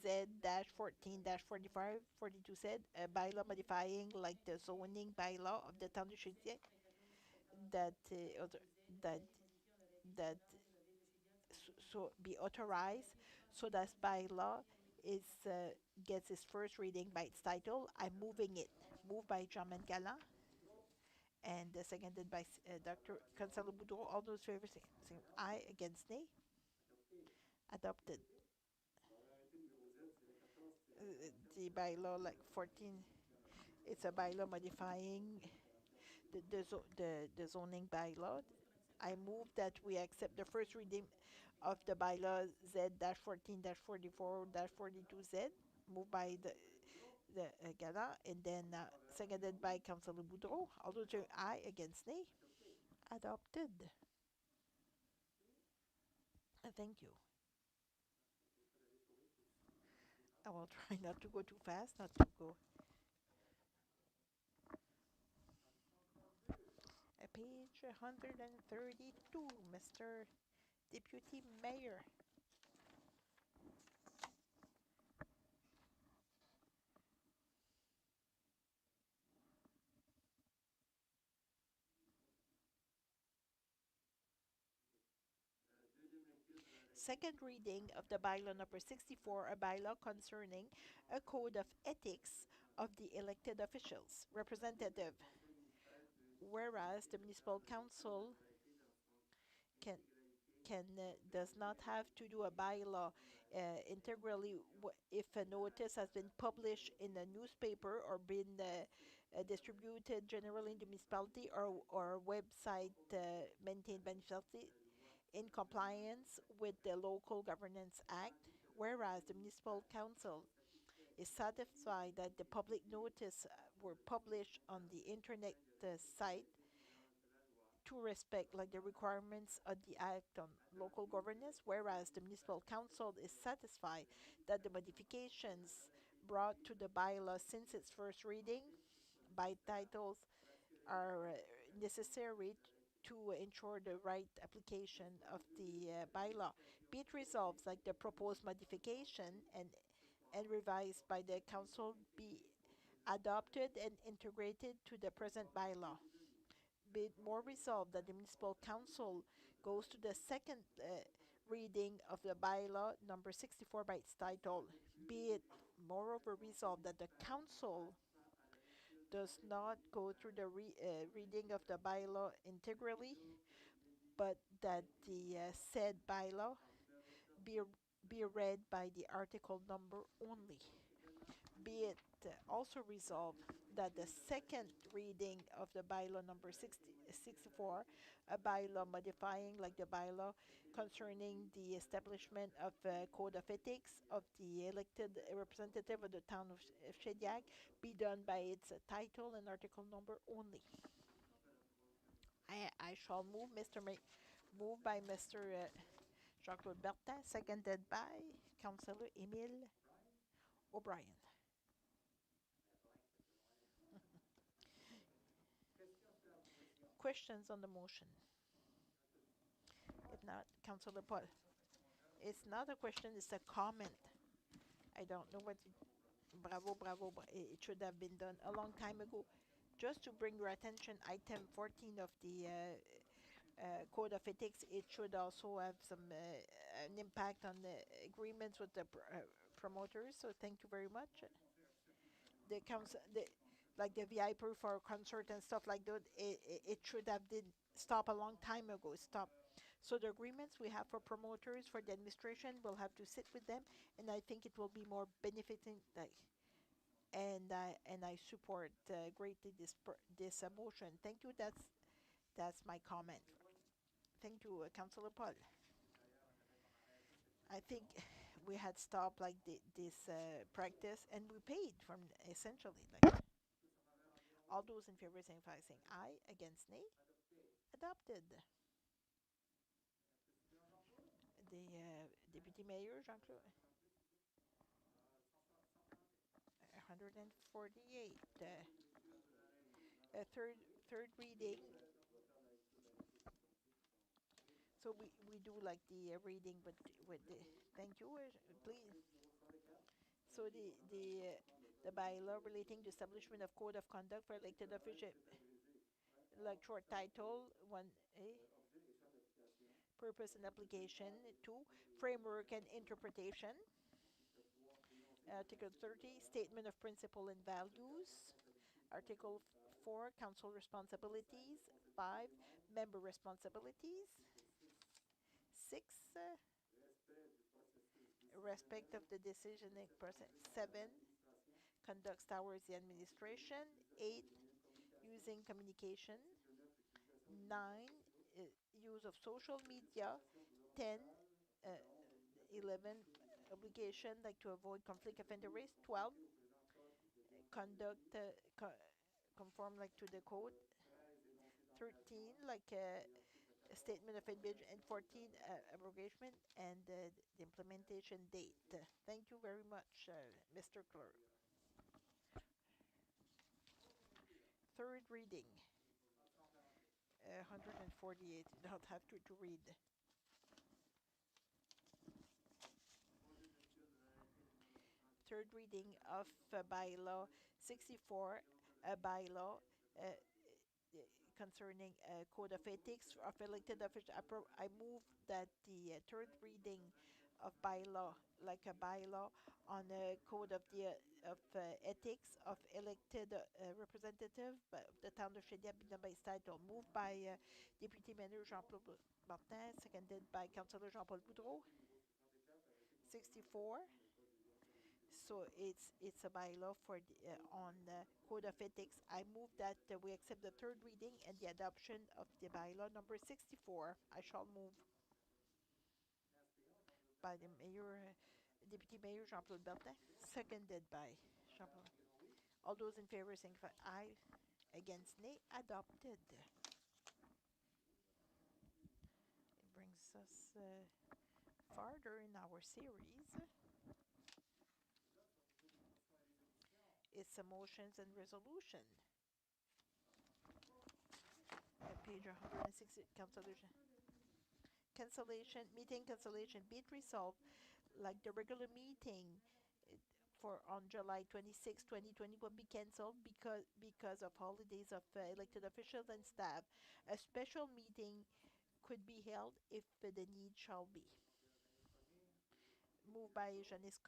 Z-14-45, 42 said, a bylaw modifying like the zoning bylaw of the town of Shediac that so be authorized. So that bylaw is gets its first reading by its title. I'm moving it. Moved by Germaine Galland and seconded by Dr. Councilor Boudreau. All those favors say aye. Against nay. Adopted. The bylaw like 14. It's a bylaw modifying the zoning bylaw. I move that we accept the first reading of the bylaw Z-14-44-42Z, moved by the Galland, and then seconded by Councilor Boudreau. All those say aye. Against nay. Adopted. Thank you. I will try not to go too fast, not to go. Page 132, Mr. Deputy Mayor. Second reading of the bylaw number 64, a bylaw concerning a code of ethics of the elected officials, representative. Whereas the municipal council does not have to do a bylaw integrally if a notice has been published in a newspaper or been distributed generally in the municipality or website maintained by municipality in compliance with the Local Governance Act. Whereas the municipal council is satisfied that the public notice were published on the internet site to respect like the requirements of the Act on Local Governance, whereas the municipal council is satisfied that the modifications brought to the bylaw since its first reading by titles are necessary to ensure the right application of the bylaw. Be it resolved like the proposed modification and revised by the council be adopted and integrated to the present bylaw. Be it more resolved that the municipal council goes to the second reading of the bylaw number 64 by its title. Be it moreover resolved that the council does not go through the reading of the bylaw integrally, but that the said bylaw be read by the article number only. Be it also resolved that the second reading of the bylaw number 64, a bylaw modifying like the bylaw concerning the establishment of a code of ethics of the elected representative of the town of Shediac, be done by its title and article number only. I shall move, moved by Mr. Jean-Claude Bertin, seconded by Councillor Emile O'Brien. Questions on the motion? If not, Councillor Paul. It's not a question, it's a comment. I don't know what bravo, it should have been done a long time ago. Just to bring your attention, item 14 of the Code of Ethics, it should also have some an impact on the agreements with the promoters, so thank you very much. The council, like the VIP for concert and stuff like that, it should have did stop a long time ago. Stop. So the agreements we have for promoters, for the administration, we'll have to sit with them, and I think it will be more benefiting. And I support greatly this motion. Thank you. That's my comment. Thank you, Councillor Paul. I think we had stopped like this practice, and we paid from essentially like. All those in favor signify saying aye, against nay. Adopted. The Deputy Mayor, Jean-Claude. 148. Third reading. So we do like the reading, but with the thank you, please. So the bylaw relating to establishment of code of conduct for elected officials, like short title 1A, purpose and application 2, framework and interpretation. Article 30, statement of principle and values. Article 4, council responsibilities. 5, member responsibilities. 6, respect of the decision-making process. 7, conducts towards the administration. 8, using communication. 9, use of social media. 10, 11, obligation like to avoid conflict of interest. 12, conduct conform like to the code. 13, like a statement of individual, and 14, abrogation and the implementation date. Thank you very much, Mr. Clerk. Third reading. 148. You don't have to read. Third reading of bylaw 64, a bylaw concerning code of ethics of elected officials. I move that the third reading of bylaw, like a bylaw on a code of the ethics of elected representative of the town of Shediac by title, moved by Deputy Mayor Jean-Paul Martin, seconded by Councillor Jean-Paul Boudreau. 64. So it's a bylaw for the, on code of ethics. I move that we accept the third reading and the adoption of the bylaw number 64. I shall move by the mayor, Deputy Mayor Jean-Claude Bertin, seconded by Jean-Paul. All those in favor signify aye. Against nay. Adopted. It brings us farther in our series. It's a motions and resolution. Page 160, meeting cancellation, be it resolved, like the regular meeting for on July 26, 2020 will be cancelled because of holidays of elected officials and staff. A special meeting could be held if the need shall be. Moved by Janice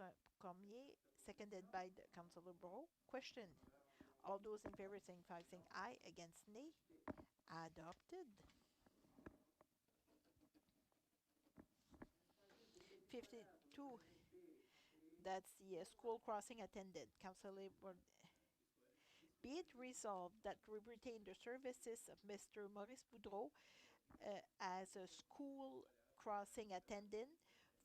Cormier, seconded by the Councillor Bro. Question. All those in favor saying aye. Against nay. Adopted. 52. That's the school crossing attendant. Councillor be it resolved that we retain the services of Mr. Maurice Boudreau as a school crossing attendant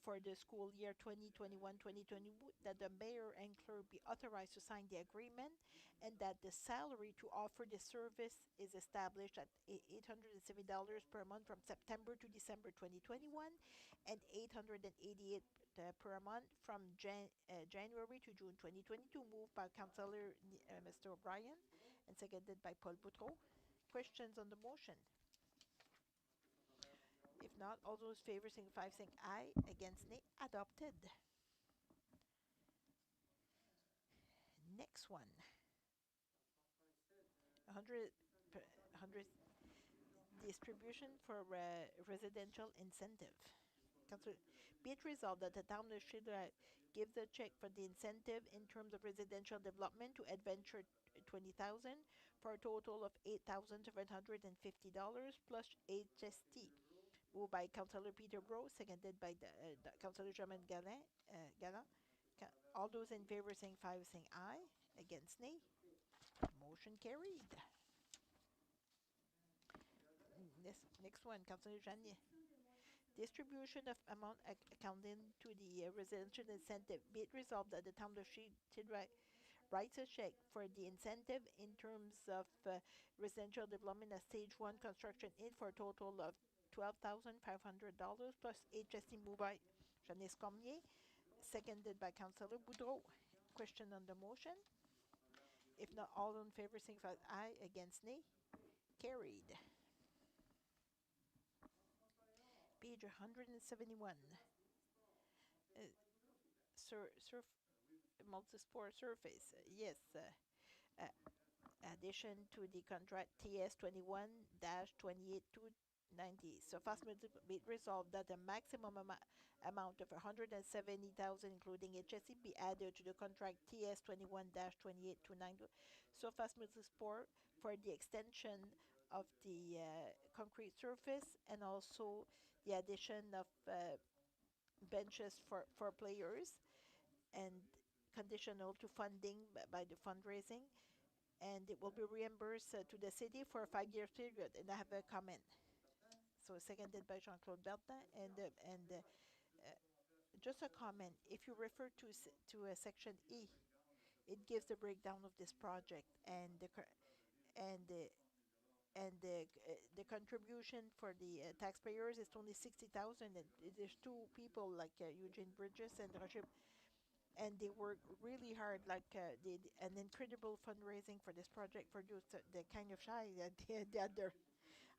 for the school year 2021-2022, that the mayor and clerk be authorized to sign the agreement, and that the salary to offer the service is established at $870 per month from September to December 2021, and $888 per month from January to June 2022, moved by Councillor Mr. O'Brien and seconded by Paul Boudreau. Questions on the motion? If not, all those favors signify saying aye. Against nay. Adopted. Next one. 100 distribution for residential incentive. Be it resolved that the town should give the check for the incentive in terms of residential development to Adventure 20,000 for a total of $8,750 plus HST. Moved by Councillor Peter Bro, seconded by the Councillor Germaine Gallant. All those in favor saying aye. Against nay. Motion carried. Next one, Councillor Janier. Distribution of amount accounting to the residential incentive. Be it resolved that the town of Shediac writes a check for the incentive in terms of residential development at stage 1 construction aid for a total of $12,500 plus HST, moved by Janice Cormier, seconded by Councillor Boudreau. Question on the motion? If not, all in favor signify aye. Against nay. Carried. Page 171. Multi-sport surface. Yes. Addition to the contract TS 21-28290. So fast be resolved that the maximum amount of $170,000, including HSE, be added to the contract TS 21-28290. So fast sport for the extension of the concrete surface, and also the addition of benches for players, and conditional to funding by the fundraising, and it will be reimbursed to the city for a 5-year period. And I have a comment. So seconded by Jean-Claude Bertin, and just a comment. If you refer to section E, it gives the breakdown of this project, and the contribution for the taxpayers is only 60,000. And there's two people like Eugene Bridges and Roger, and they work really hard, like an incredible fundraising for this project for those the kind of shy that the other.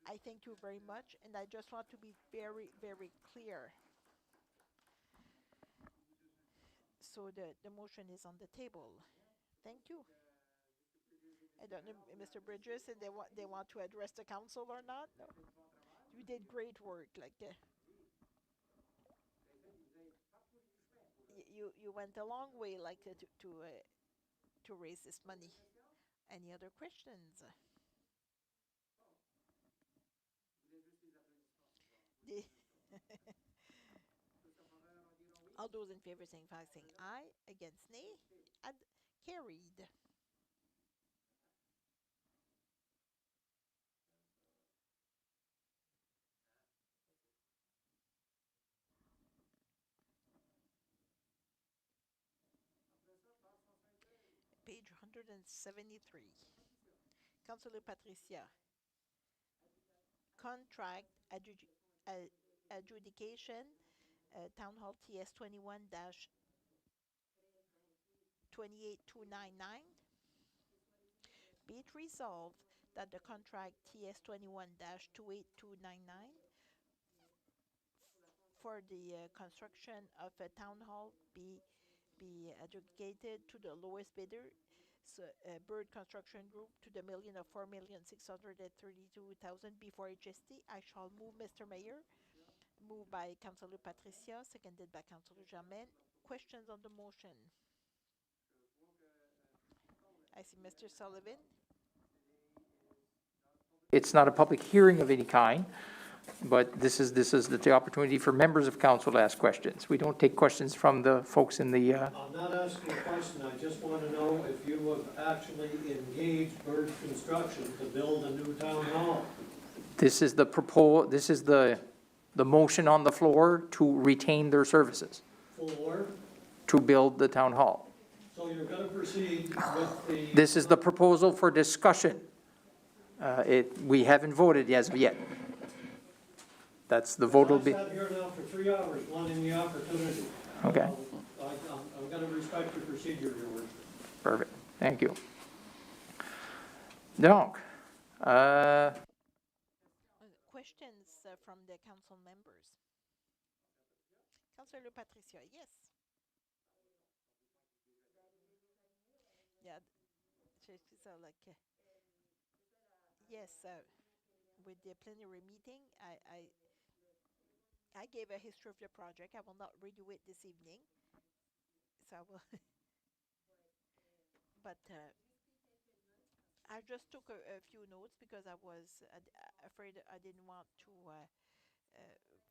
I thank you very much, and I just want to be very, very clear. So the motion is on the table. Thank you. I don't know, Mr. Bridges, and they want to address the council or not. No. You did great work, like. you went a long way, like to raise this money. Any other questions? The- All those in favor signify by saying aye. Against nay. Carried. Page 173. Councilor Patricia. Contract adjudication, Town Hall TS 21-28299. Be it resolved that the contract TS 21-28299 for the construction of a town hall be adjudicated to the lowest bidder, so, Bird Construction Group, to the million of 4,632,000 before HST. I shall move, Mr. Mayor. Moved by Councilor Patricia, seconded by Councilor Germain. Questions on the motion? I see Mr. Sullivan. It's not a public hearing of any kind, but this is the opportunity for members of council to ask questions. We don't take questions from the folks in the, I'm not asking a question, I just want to know if you have actually engaged Bird Construction to build a new town hall. this is the motion on the floor to retain their services, For, to build the town hall. so you're going to proceed with the. This is the proposal for discussion. We haven't voted as of yet. That's the vote will be, I've sat here now for 3 hours wanting the opportunity. Okay. I'm going to respect your procedure, Your Worship. perfect, thank you. Donc, Questions from the council members? Councilor Patricia, yes. Yeah, so like, yes, with the plenary meeting, I gave a history of the project. I will not redo it this evening. So I will, but I just took a few notes because I was afraid I didn't want to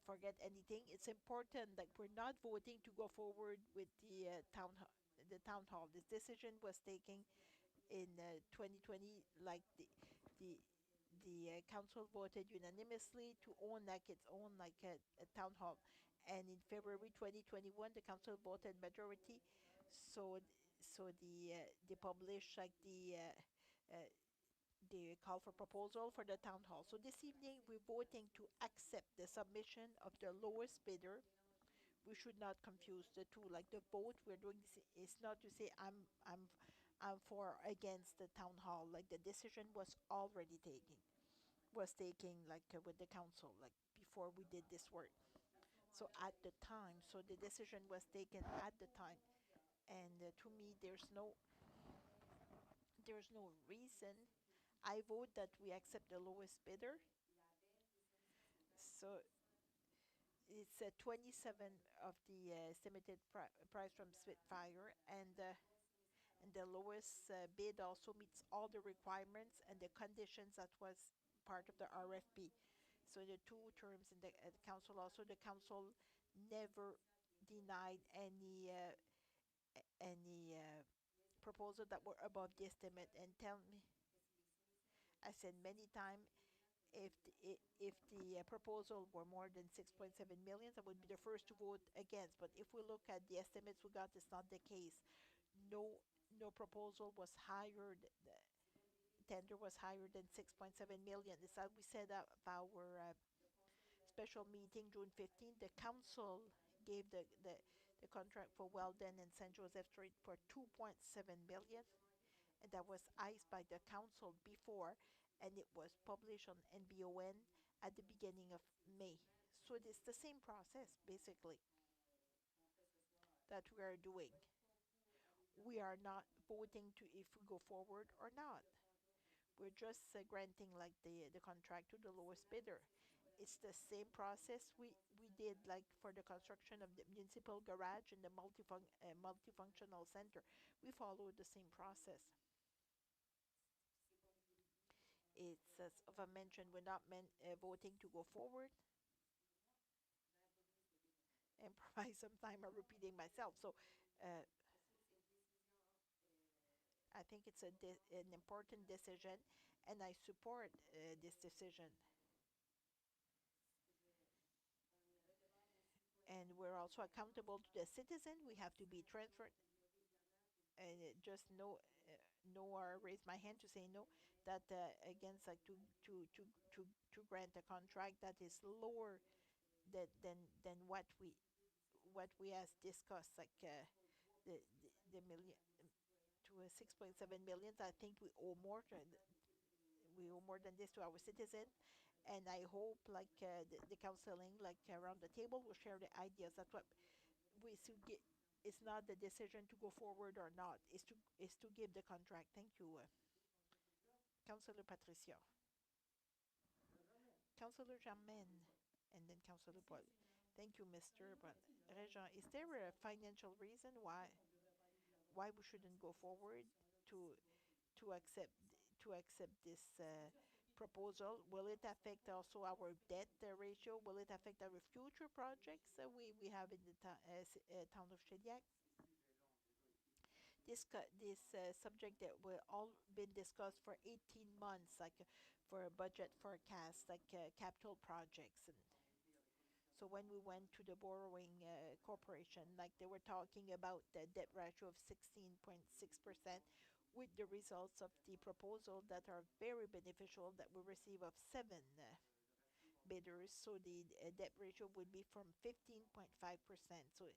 forget anything. It's important that we're not voting to go forward with the town hall. This decision was taken in 2020, like the council voted unanimously to own like its own like a town hall, and in February 2021 the council voted majority, so they published like the call for proposal for the town hall. So this evening we're voting to accept the submission of the lowest bidder. We should not confuse the two. Like the vote we're doing this is not to say I'm for or against the town hall. Like the decision was already taken, like with the council, like before we did this work. So at the time, so the decision was taken at the time, and to me, there's no reason. I vote that we accept the lowest bidder. So it's 27 of the estimated price from Spitfire, and the lowest bid also meets all the requirements and the conditions that was part of the RFP. So the two terms in the council, also the council never denied any proposal that were above the estimate. And tell me, I said many times, if the proposal were more than 6.7 million, I would be the first to vote against. But if we look at the estimates we got, it's not the case. No proposal was higher. The tender was higher than 6.7 million. It's as we said at our special meeting June 15th. The council gave the contract for Weldon and St. Joseph Street for 2.7 million, and that was iced by the council before, and it was published on NBON at the beginning of May. So it's the same process basically that we are doing. We are not voting to if we go forward or not. We're just granting like the contract to the lowest bidder. It's the same process we did like for the construction of the municipal garage and the multifunctional center. We followed the same process. It's, as I mentioned, we're not voting to go forward. And provide some time of repeating myself. So uh, I think it's an important decision, and I support this decision. And we're also accountable to the citizen. We have to be transparent. And just no, or raise my hand to say no, that against like to grant a contract that is lower than what we has discussed, like the million to 6.7 million. I think we owe more than this to our citizens, and I hope like the counseling like around the table will share the ideas. That's what we should get. It's not the decision to go forward or not. Is to give the contract. Thank you, Councillor Patricia, Councillor Germaine, and then Councillor Paul. Thank you, Mr. Regent. Is there a financial reason why we shouldn't go forward to to accept to accept this proposal? Will it affect also our debt ratio? Will it affect our future projects we have in the town of Shediac? This subject that will all been discussed for 18 months, like for a budget forecast, like capital projects. And so when we went to the borrowing corporation, like they were talking about the debt ratio of 16.6%, with the results of the proposal that are very beneficial that we receive of 7 bidders. So the debt ratio would be from 15.5%. So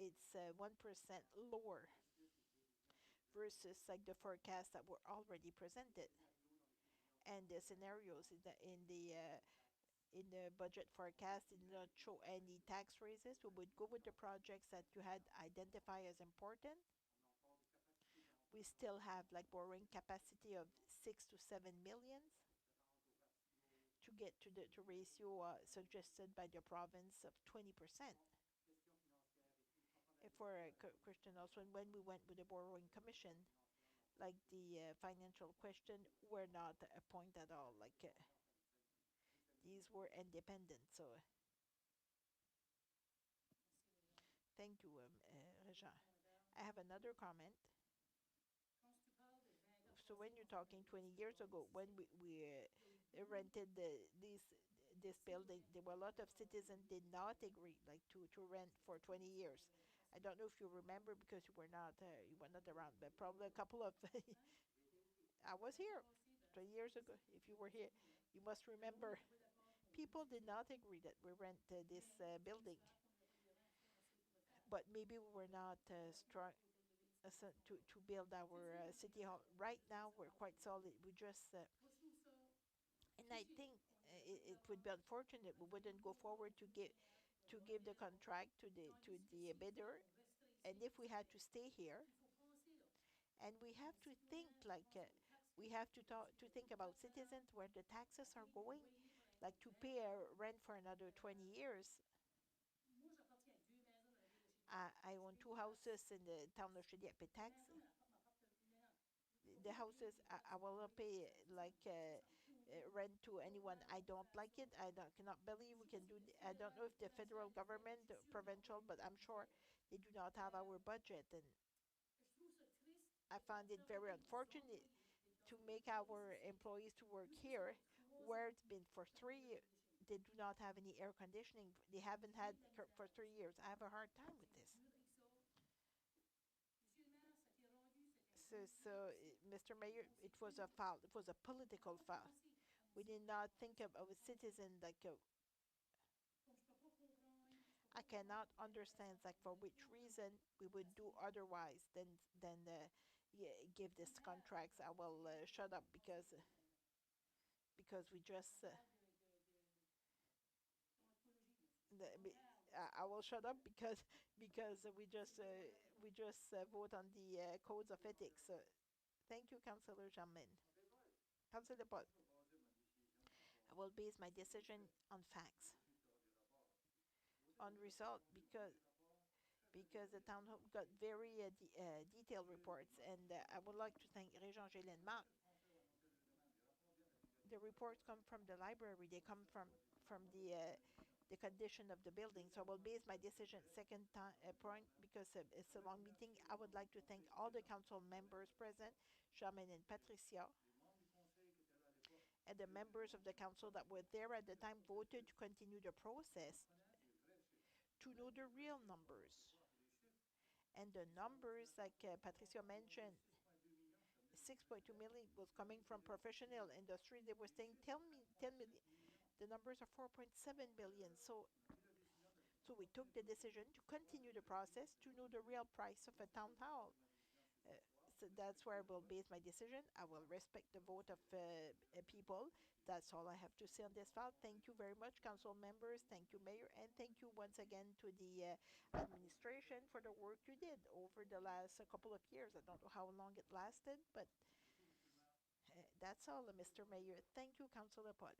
it's 1% lower versus like the forecasts that were already presented. And the scenarios in the budget forecast did not show any tax raises. We would go with the projects that you had identified as important. We still have like borrowing capacity of 6 to 7 millions to get to the ratio suggested by the province of 20%. For a question also, when we went with the borrowing commission, like the financial question were not a point at all. Like these were independent. So thank you, Regent. I have another comment. So when you're talking 20 years ago, when we rented this building, there were a lot of citizens did not agree like to rent for 20 years. I don't know if you remember because you were not around, but probably a couple of I was here 20 years ago. If you were here, you must remember. People did not agree that we rent this building, but maybe we were not strong to build our city hall. Right now, we're quite solid. We just and I think it would be unfortunate we wouldn't go forward to give the contract to the bidder, and if we had to stay here, and we have to think like we have to think about citizens where the taxes are going, like to pay a rent for another 20 years. I own 2 houses in the town of Shediac, pay tax. The houses, I will not pay like rent to anyone. I don't like it. Cannot believe we can do. I don't know if the federal government, the provincial, but I'm sure they do not have our budget, and I found it very unfortunate to make our employees to work here, where it's been for 3 years. They do not have any air conditioning. They haven't had for 3 years. I have a hard time with this. So, Mr. Mayor, it was a foul. It was a political foul. We did not think of a citizen like I cannot understand like for which reason we would do otherwise than give this contracts. I will shut up because we just I will shut up because we just vote on the codes of ethics. Thank you, Councillor Germaine. Councillor Paul. I will base my decision on facts. on result because the town hall got very detailed reports, and I would like to thank Régent Gélène Marc. The reports come from the library. They come from the condition of the building. So I will base my decision second time point because it's a long meeting. I would like to thank all the council members present, Charmaine and Patricia, and the members of the council that were there at the time voted to continue the process to know the real numbers. And the numbers, like Patricia mentioned, 6.2 million was coming from professional industry. They were saying 10 million. The numbers are 4.7 billion. So we took the decision to continue the process to know the real price of a town hall. So that's where I will base my decision. I will respect the vote of people. That's all I have to say on this file. Thank you very much, council members. Thank you, Mayor. And thank you once again to the administration for the work you did over the last couple of years. I don't know how long it lasted, but that's all, Mr. Mayor. Thank you, Councilor Paul.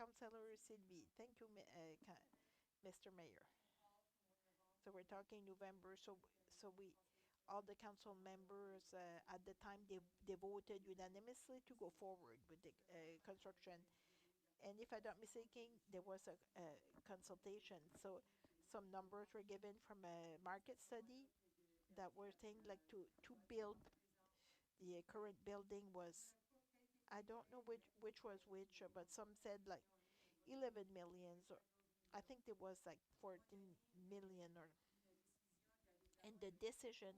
Councilor Sylvie. Thank you, Mr. Mayor. So we're talking November. So we all the council members at the time they voted unanimously to go forward with the construction. And if I'm not mistaken, there was a consultation. So some numbers were given from a market study that were saying like to build the current building was, I don't know which was which, but some said like 11 millions, or I think there was like 14 million, or and the decision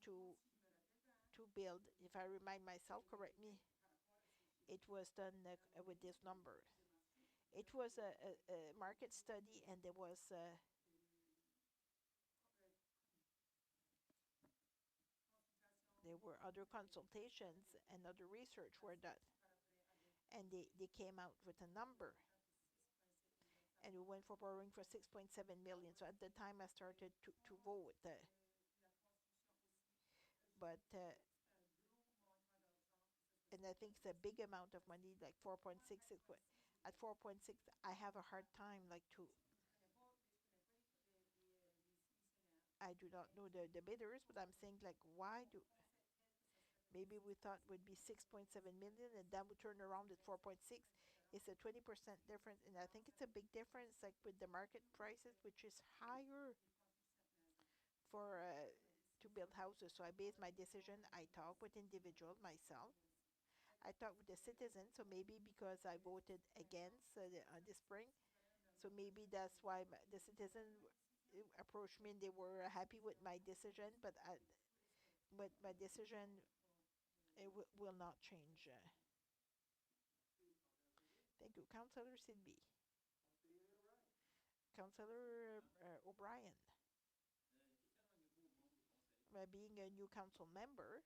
to build, if I remind myself, correct me, it was done with this number. It was a market study, and there was there were other consultations and other research were done, and they came out with a number, and we went for borrowing for 6.7 million. So at the time I started to vote, but and I think it's a big amount of money, like 4.6. At 4.6, I have a hard time like to. I do not know the bidders, but I'm saying like, why do? Maybe we thought would be 6.7 million, and then we turn around at 4.6. It's a 20% difference, and I think it's a big difference, like with the market prices, which is higher for to build houses. So I based my decision. I talked with individual myself. I talked with the citizens. So maybe because I voted against this spring, so maybe that's why the citizens approached me and they were happy with my decision. But my decision will not change. Thank you, Councillor Sylvie. Councillor O'Brien. Being a new council member,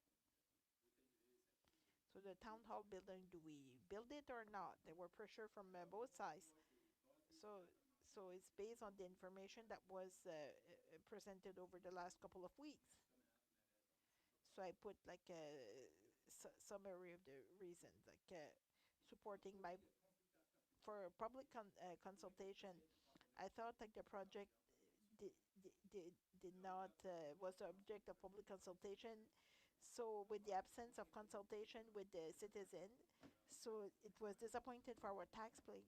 so the town hall building, do we build it or not? There were pressure from both sides. So it's based on the information that was presented over the last couple of weeks. So I put like a summary of the reasons, like supporting my for public consultation. I thought like the project did not was the object of public consultation. So with the absence of consultation with the citizen, so it was disappointed for our taxpayer,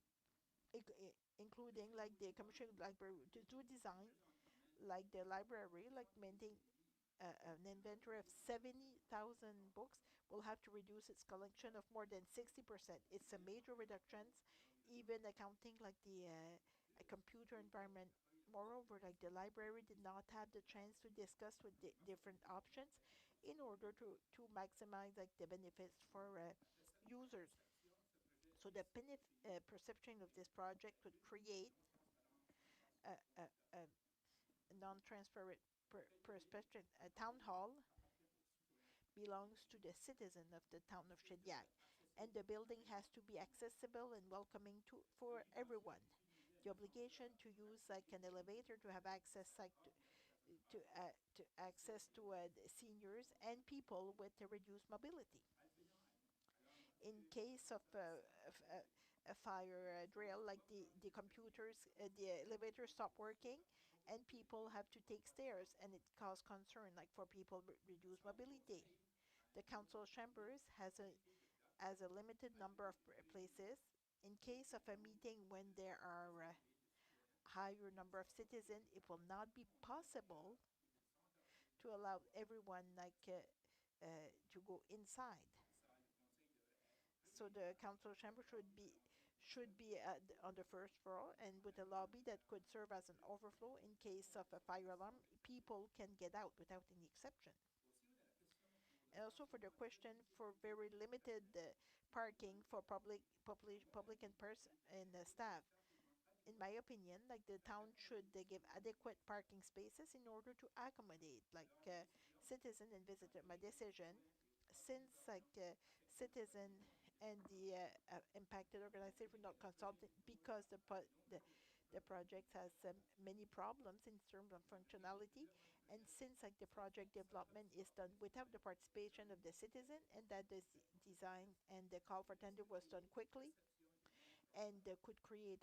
including like the commission library to do design, like the library, like maintain an inventory of 70,000 books, will have to reduce its collection of more than 60%. It's a major reduction, even accounting like the computer environment. Moreover, like the library did not have the chance to discuss with the different options in order to maximize like the benefits for users. So the perception of this project would create a non-transparent perspective. A town hall belongs to the citizen of the town of Shediac, and the building has to be accessible and welcoming for everyone. The obligation to use like an elevator to have access like to access to seniors and people with a reduced mobility. In case of a fire drill, like the computers, the elevators stop working, and people have to take stairs, and it causes concern, like for people with reduced mobility. The council chambers has a limited number of places. In case of a meeting when there are higher number of citizens, it will not be possible to allow everyone to go inside. So the council chamber should be on the first floor and with a lobby that could serve as an overflow in case of a fire alarm. People can get out without any exception. And also for the question for very limited parking for public and staff. In my opinion, like the town should give adequate parking spaces in order to accommodate citizen and visitor. My decision, since citizen and the impacted organization were not consulted because the project has many problems in terms of functionality, and since the project development is done without the participation of the citizen, and that the design and the call for tender was done quickly, and could create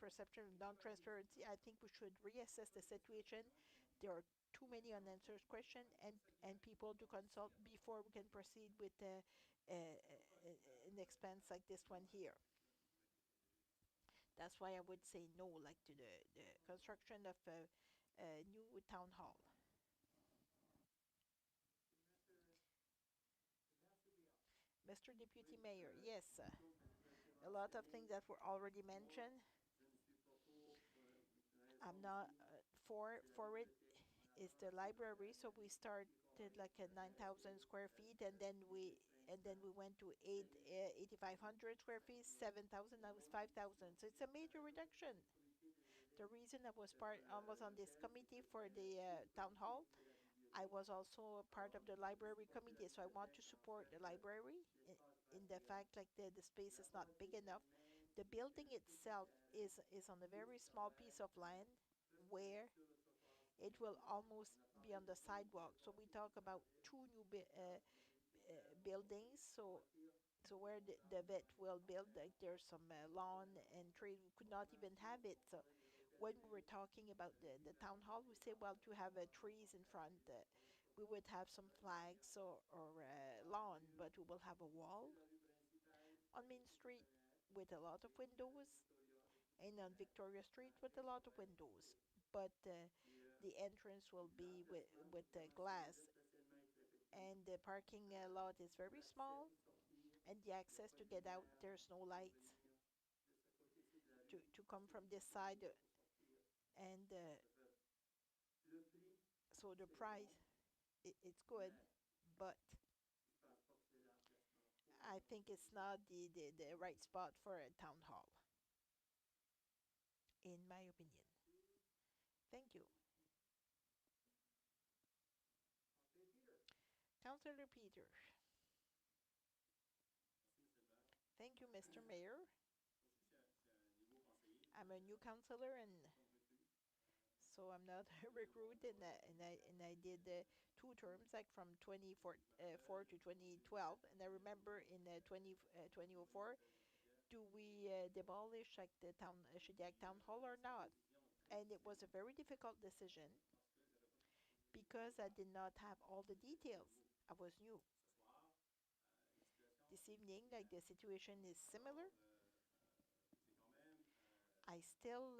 perception of non-transparency, I think we should reassess the situation. There are too many unanswered questions and people to consult before we can proceed with an expense like this one here. That's why I would say no, like to the construction of a new town hall. Mr. Deputy Mayor, yes, a lot of things that were already mentioned. I'm not for it. Is the library, so we started like at 9,000 square feet, and then we went to 8,500 square feet, 7,000, now it's 5,000. So it's a major reduction. The reason I was on this committee for the town hall, I was also a part of the library committee, so I want to support the library in the fact like the space is not big enough. The building itself is on a very small piece of land where it will almost be on the sidewalk. So we talk about two new buildings. So where the vet will build, like there's some lawn and tree, we could not even have it. So when we were talking about the town hall, we said, well, to have trees in front, we would have some flags or lawn, but we will have a wall on Main Street with a lot of windows, and on Victoria Street with a lot of windows. But the entrance will be with glass, and the parking lot is very small, and the access to get out, there's no lights to come from this side, and so the price, it's good, but I think it's not the right spot for a town hall, in my opinion. Thank you. Councillor Peter. Thank you, Mr. Mayor. I'm a new councillor, and so I'm not recruited, and I did 2 terms, like from 2004 to 2012, and I remember in 2004, do we demolish like the Shediac Town Hall or not? And it was a very difficult decision because I did not have all the details. I was new. This evening, like the situation is similar. I still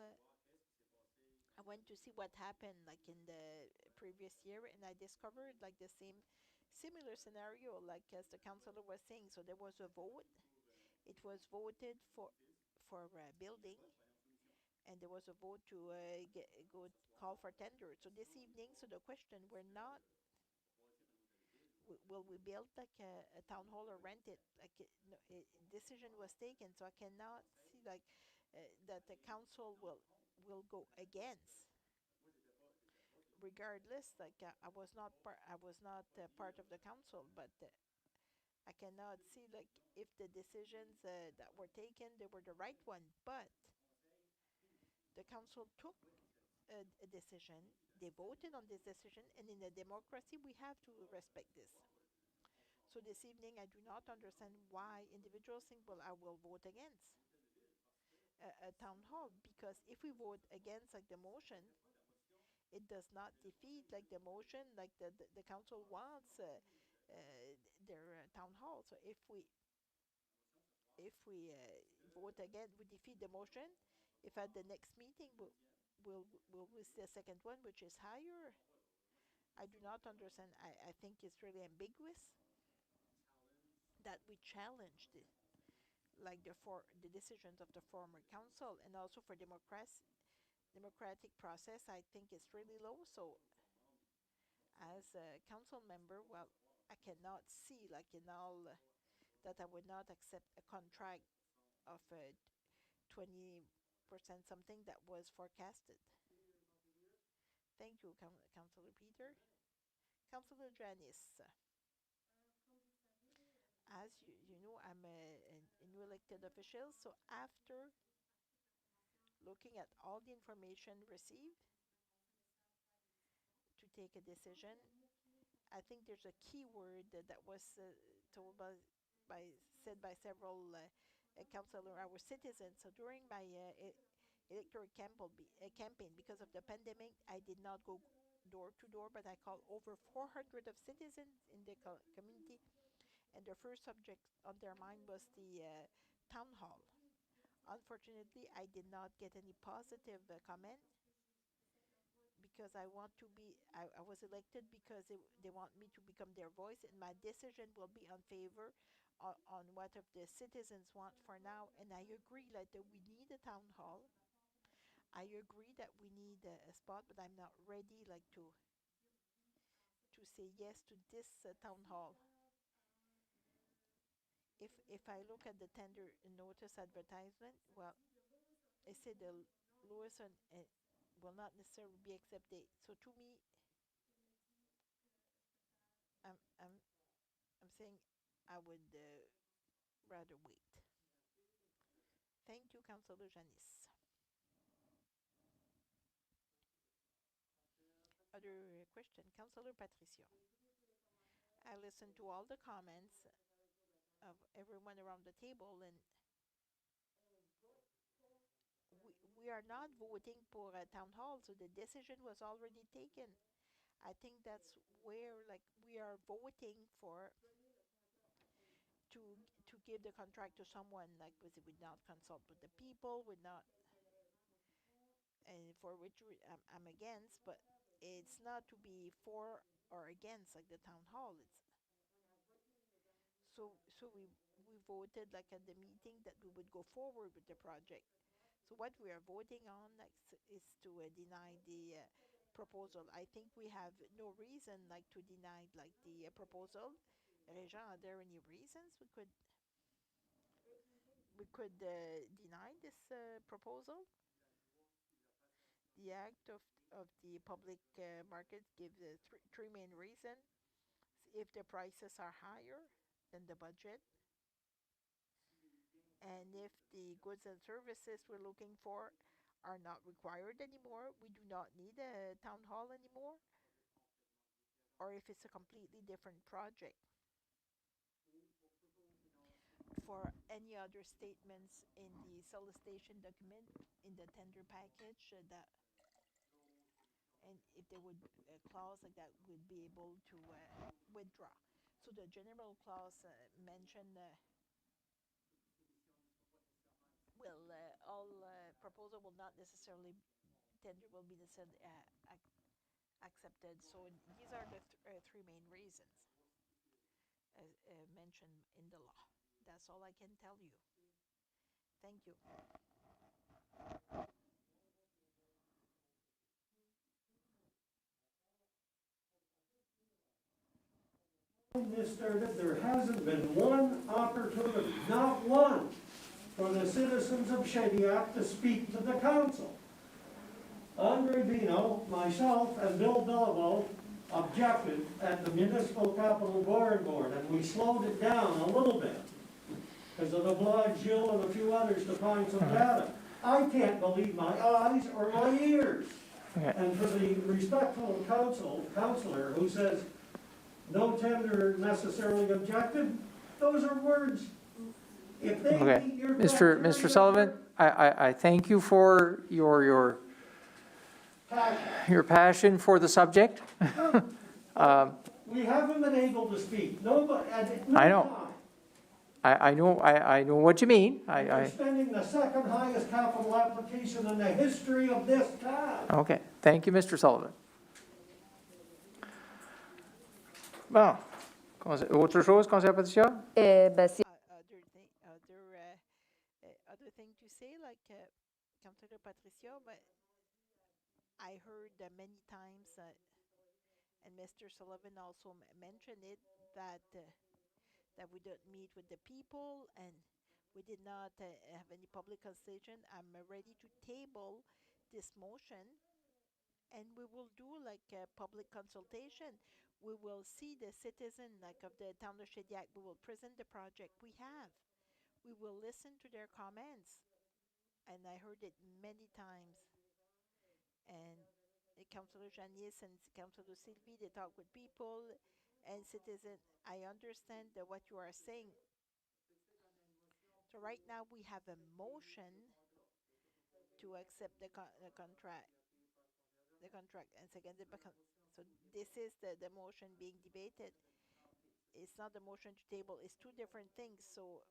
I went to see what happened like in the previous year, and I discovered like the similar scenario, like as the councillor was saying. So there was a vote. It was voted for building, and there was a vote to call for tender. So this evening, so the question were not will we build like a town hall or rent it? Like no, decision was taken, so I cannot see like that the council will go against. Regardless, like I was not part of the council, but I cannot see like if the decisions that were taken they were the right one. But the council took a decision. They voted on this decision, and in a democracy we have to respect this. So this evening, I do not understand why individuals think, well, I will vote against a town hall, because if we vote against like the motion, it does not defeat like the motion, like the council wants their town hall. So if we vote again, we defeat the motion. If at the next meeting we'll see a second one which is higher, I do not understand. I think it's really ambiguous that we challenge the decisions of the former council, and also for democratic process. I think it's really low. So as a council member, well, I cannot see like in all that I would not accept a contract of 20% something that was forecasted. Thank you, Councillor Peter. Councillor Janice. As you know, I'm a new elected official, so after looking at all the information received to take a decision, I think there's a key word that was told said by several councillors, our citizens. So during my electoral campaign, because of the pandemic, I did not go door to door, but I called over 400 of citizens in the community, and the first subject on their mind was the town hall. Unfortunately, I did not get any positive comment, because I was elected because they want me to become their voice, and my decision will be on favor on what of the citizens want for now. And I agree that we need a town hall. I agree that we need a spot, but I'm not ready to say yes to this town hall. If I look at the tender notice advertisement, well, I said the Lewiston will not necessarily be accepted. So to me, I'm saying I would rather wait. Thank you, Councillor Janice. Other question, Councillor Patricio. I listened to all the comments of everyone around the table, and we are not voting for a town hall, so the decision was already taken. I think that's where we are voting for to give the contract to someone with not consult with the people, would not, and for which I'm against, but it's not to be for or against the town hall. It's so we voted at the meeting that we would go forward with the project. So what we are voting on is to deny the proposal. I think we have no reason to deny the proposal. Régent, are there any reasons we could deny this proposal? The Act of the Public Market gives three main reasons. If the prices are higher than the budget, and if the goods and services we're looking for are not required anymore, we do not need a town hall anymore, or if it's a completely different project. For any other statements in the solicitation document, in the tender package, and if there would a clause like that, would be able to withdraw. So the general clause mentioned all proposal will not necessarily, tender will be necessarily accepted. So these are the three main reasons mentioned in the law. That's all I can tell you. Thank you. When this started, there hasn't been one opportunity, not one, for the citizens of Shediac to speak to the council. Andre Vino, myself, and Bill Beliveau objected at the Municipal Capital Board, and we slowed it down a little bit because of the Blood, Jill, and a few others to find some data. I can't believe my eyes or my ears. And for the respectful councillor who says, no tender necessarily objected, those are words. If they Okay. meet your Mr. criteria, Sullivan, I thank you for your passion for the subject. we haven't been able to speak, nobody, at no I know. time. I know what you mean. We're spending the second highest capital application in the history of this town. Okay, thank you, Mr. Sullivan. Bon, autre chose, conseiller Patricia? Other thing to say, like Councillor Patricia, but I heard many times, and Mr. Sullivan also mentioned it, that that we don't meet with the people and we did not have any public consultation. I'm ready to table this motion and we will do like a public consultation. We will see the citizen like of the town of Shediac. We will present the project we have. We will listen to their comments. And I heard it many times. And Councillor Janice and Councillor Sylvie, they talk with people and citizen. I understand that what you are saying. So right now we have a motion to accept the contract. The contract and seconded by so this is the motion being debated. It's not the motion to table, it's two different things. So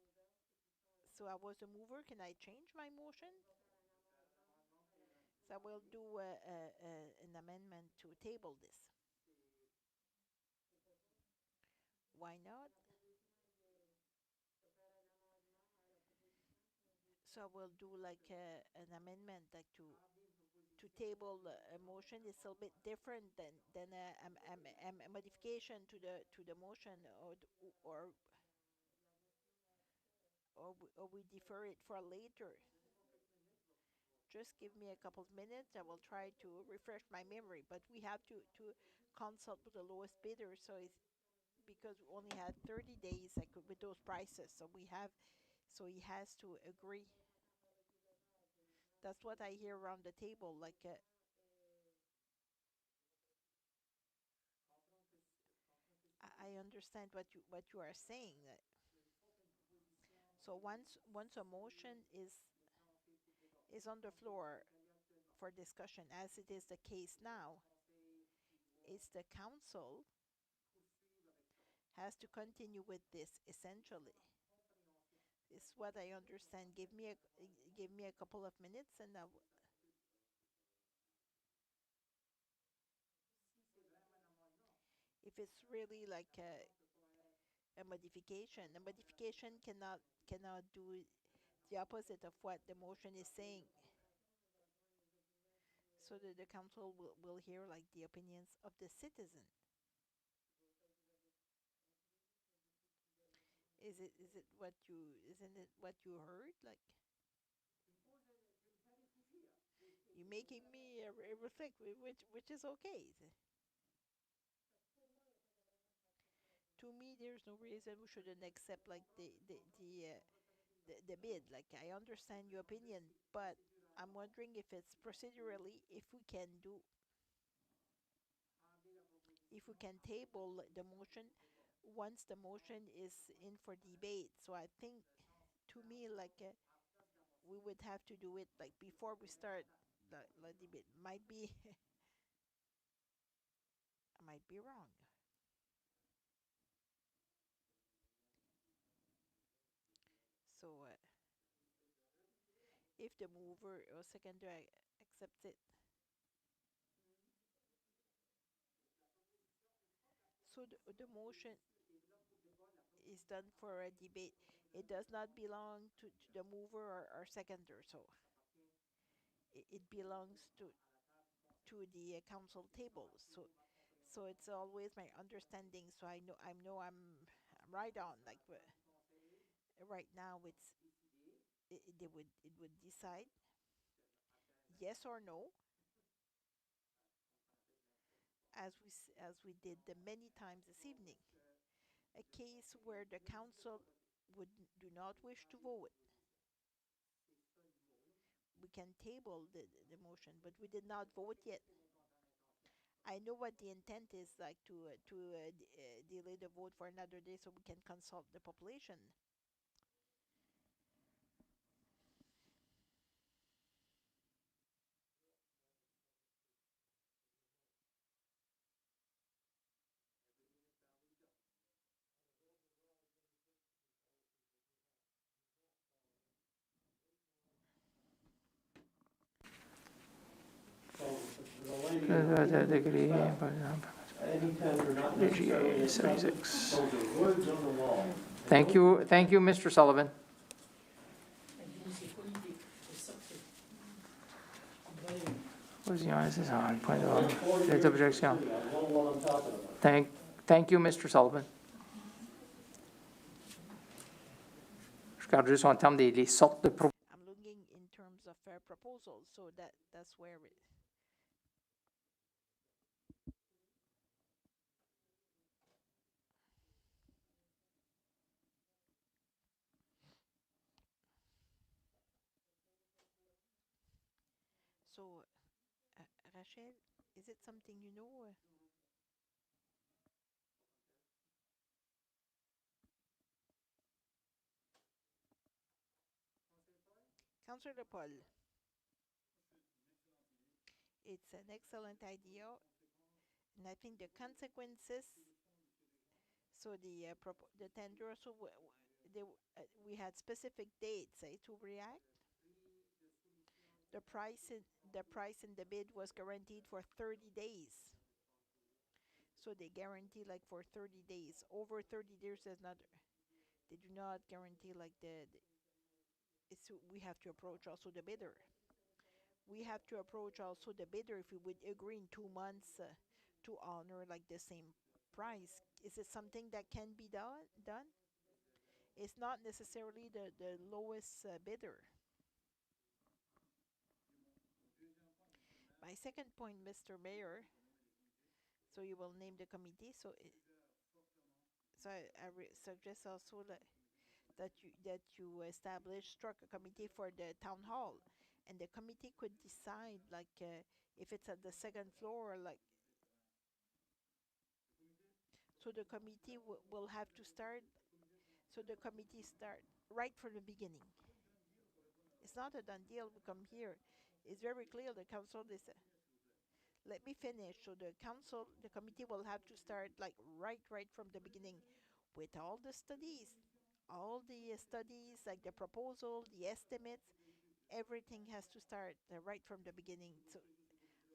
I was a mover. Can I change my motion? So I will do an amendment to table this. Why not? So I will do like an amendment like to table a motion. It's a little bit different than a modification to the motion, or we defer it for later. Just give me a couple of minutes. I will try to refresh my memory, but we have to consult with the lowest bidder. So it's because we only had 30 days like with those prices. So he has to agree. That's what I hear around the table. Like I understand what you are saying. So once a motion is on the floor for discussion, as it is the case now, it's the council has to continue with this essentially. It's what I understand. Give me a couple of minutes and if it's really like a modification cannot do the opposite of what the motion is saying. So that the council will hear like the opinions of the citizen. Isn't it what you heard? Like you're making me reflect, which is okay. To me, there's no reason we shouldn't accept like the bid. Like I understand your opinion, but I'm wondering if it's procedurally if we can table the motion once the motion is in for debate. So I think to me like we would have to do it like before we start the debate. Might be I might be wrong. So if the mover or seconder accepts it. So the motion is done for a debate. It does not belong to the mover or seconder. So it belongs to the council table. So it's always my understanding. So I know I'm right on. Like right now, it would decide yes or no, as we did the many times this evening. A case where the council do not wish to vote. We can table the motion, but we did not vote yet. I know what the intent is, like to delay the vote for another day so we can consult the population. So the lady, anytime they're not necessarily DGA accepted, 76. those are words on the wall. Thank you, Mr. Sullivan. Position on point of cette objection. I know what I'm talking about. Thank you, Mr. Sullivan. Je regarde juste en termes des sortes de I'm looking in terms of proposals, so that's where it. So, Rachel, is it something you know? Councillor Paul, it's an excellent idea, and I think the consequences. So the tender, so we had specific dates to react. The price in the bid was guaranteed for 30 days. So they guarantee like for 30 days. Over 30 days, they do not guarantee like we have to approach also the bidder. We have to approach also the bidder if we would agree in 2 months to honor like the same price. Is it something that can be done? It's not necessarily the lowest bidder. My second point, Mr. Mayor, so you will name the committee. So I suggest also that you struck a committee for the town hall, and the committee could decide like if it's at the second floor, like. So the committee will have to start. So the committee start right from the beginning. It's not a done deal. We come here. It's very clear. The council is. Let me finish. So the committee will have to start like right from the beginning, with all the studies, like the proposal, the estimates. Everything has to start right from the beginning. So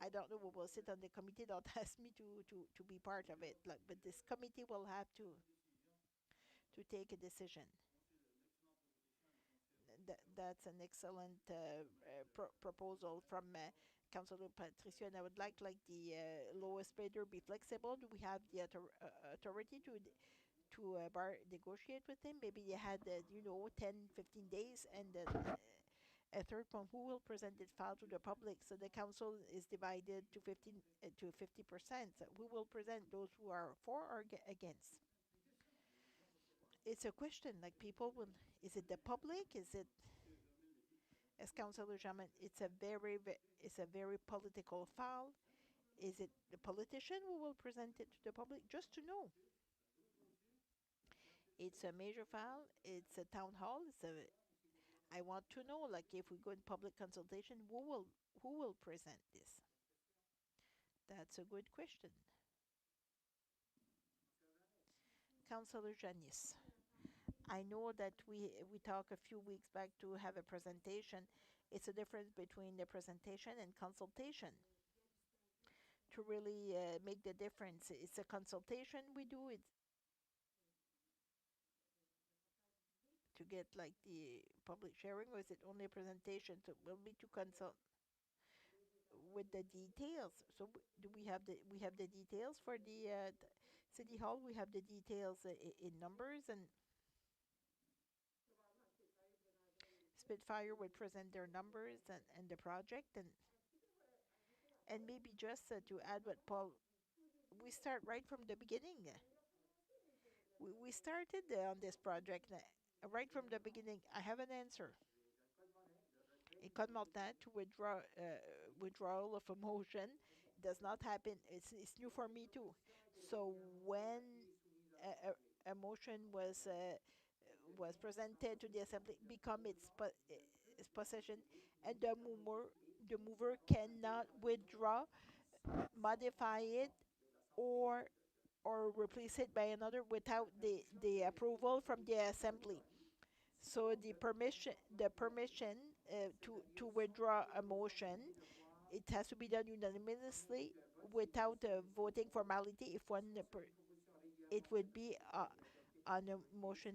I don't know who will sit on the committee. Don't ask me to be part of it. Like, but this committee will have to take a decision. That's an excellent proposal from Councilor Patricio, and I would like the lowest bidder be flexible. Do we have the authority to negotiate with him? Maybe they had 10, 15 days, and a third one, who will present this file to the public? So the council is divided to 50%. So who will present, those who are for or against? It's a question, like people will. Is it the public? Is it, as Councillor Jamin, it's a very political file. Is it the politician who will present it to the public? Just to know. It's a major file. It's a town hall. I want to know, like, if we go in public consultation, who will present this? That's a good question. Councillor Janis. I know that we talked a few weeks back to have a presentation. It's a difference between the presentation and consultation. To really make the difference, it's a consultation we do it to get like the public sharing, or is it only a presentation? So it will be to consult with the details. So do we have the details for the city hall? We have the details in numbers, and Spitfire would present their numbers and the project, and maybe just to add what Paul, we start right from the beginning. We started on this project right from the beginning. I have an answer. In Code Montagne, to withdrawal of a motion, does not happen. It's new for me too. So when a motion was presented to the assembly, become its possession, and the mover cannot withdraw, modify it, or replace it by another without the approval from the assembly. So the permission to withdraw a motion, it has to be done unanimously without a voting formality. If it would be on a motion,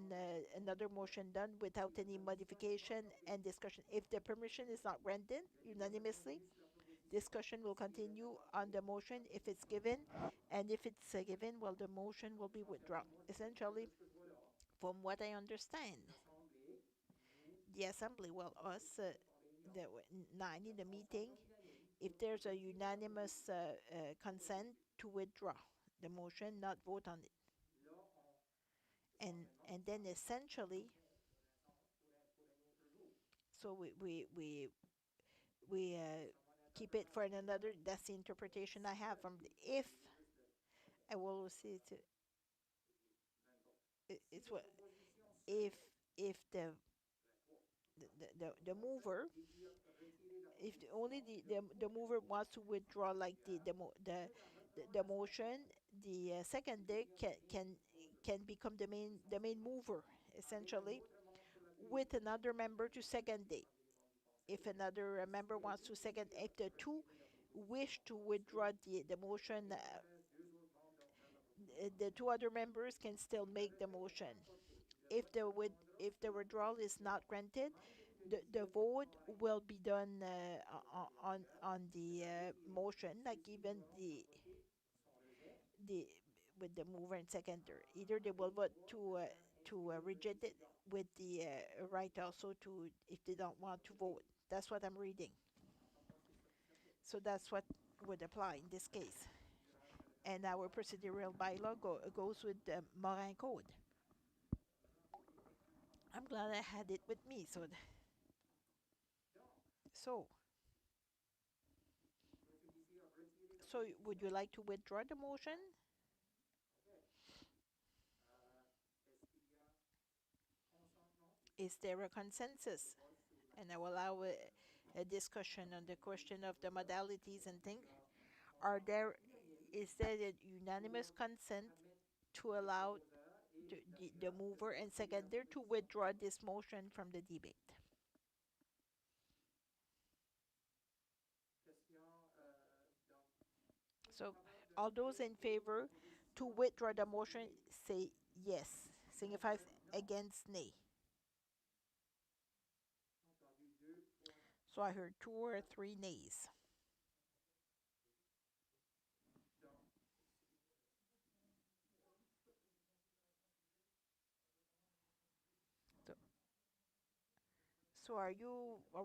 another motion done without any modification and discussion. If the permission is not granted unanimously, discussion will continue on the motion if it's given, and if it's given, well, the motion will be withdrawn. Essentially, from what I understand, the assembly, well, us, nine in the meeting, if there's a unanimous consent to withdraw the motion, not vote on it. And then essentially, so we keep it for another. That's the interpretation I have from if I will see it. It's what if the mover, if the mover wants to withdraw, like the motion, the seconder can become the main mover, essentially, with another member to second it. If another member wants to second, if the two wish to withdraw the motion, the two other members can still make the motion. If the withdrawal is not granted, the vote will be done on the motion, like even the with the mover and seconder. Either they will vote to reject it, with the right also to, if they don't want to vote. That's what I'm reading. So that's what would apply in this case. And our procedural bylaw goes with the Morin Code. I'm glad I had it with me. So, would you like to withdraw the motion? Is there a consensus? And I will allow a discussion on the question of the modalities and things. Is there a unanimous consent to allow the mover and seconder to withdraw this motion from the debate? So, all those in favor to withdraw the motion, say yes. Signify against, nay. So I heard 2 or 3 nays. So are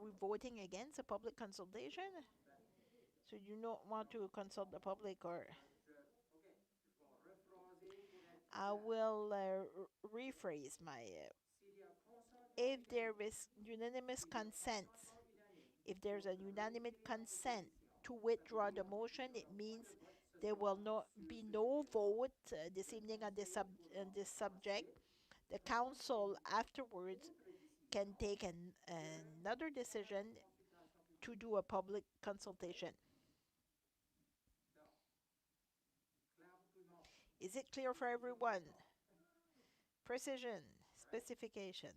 we voting against a public consultation? So you don't want to consult the public, or? I will rephrase my. If there is unanimous consent, if there's a unanimous consent to withdraw the motion, it means there will not be no vote this evening on this subject. The council afterwards can take another decision to do a public consultation. Is it clear for everyone? Precision, specification.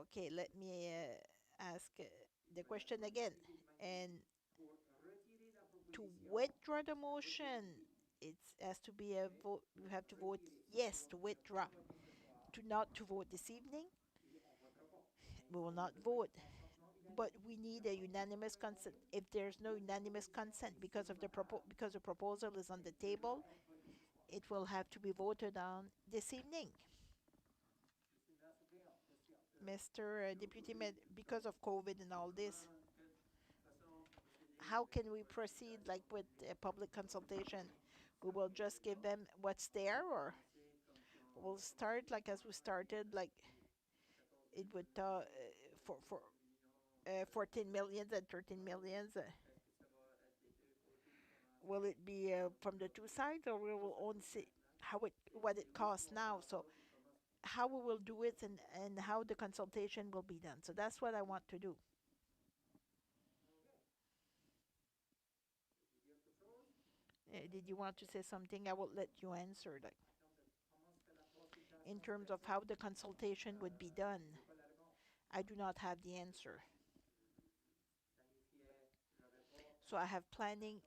Okay, let me ask the question again. And to withdraw the motion, it has to be a vote. You have to vote yes to withdraw. To vote this evening, we will not vote. But we need a unanimous consent. If there's no unanimous consent because the proposal is on the table, it will have to be voted on this evening. Mr. Deputy Mayor, because of COVID and all this, how can we proceed like with a public consultation? We will just give them what's there, or we'll start like as we started, like it would for 14 million and 13 millions. will it be from the two sides, or we will only see what it costs now? So how we will do it, and how the consultation will be done. So that's what I want to do. Did you want to say something? I will let you answer. Like, in terms of how the consultation would be done, I do not have the answer. So I have planning,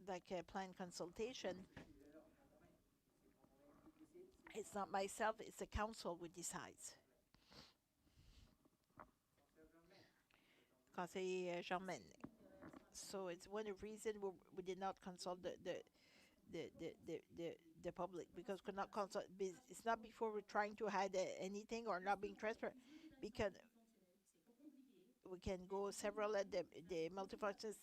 like a plan consultation. It's not myself, it's the council who decides. Conseiller Germaine. So it's one of the reasons we did not consult the public, because could not consult. It's not before we're trying to hide anything or not being transparent, because we can go several at the multifunction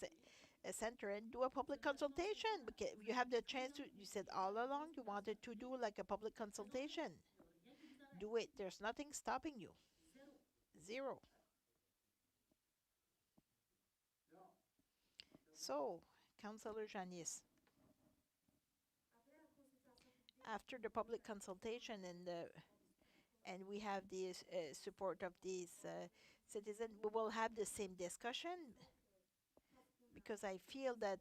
center and do a public consultation. Because you have the chance to. You said all along you wanted to do like a public consultation. Do it. There's nothing stopping you. Zero. So, Councillor Janis, after the public consultation and we have the support of these citizens, we will have the same discussion, because I feel that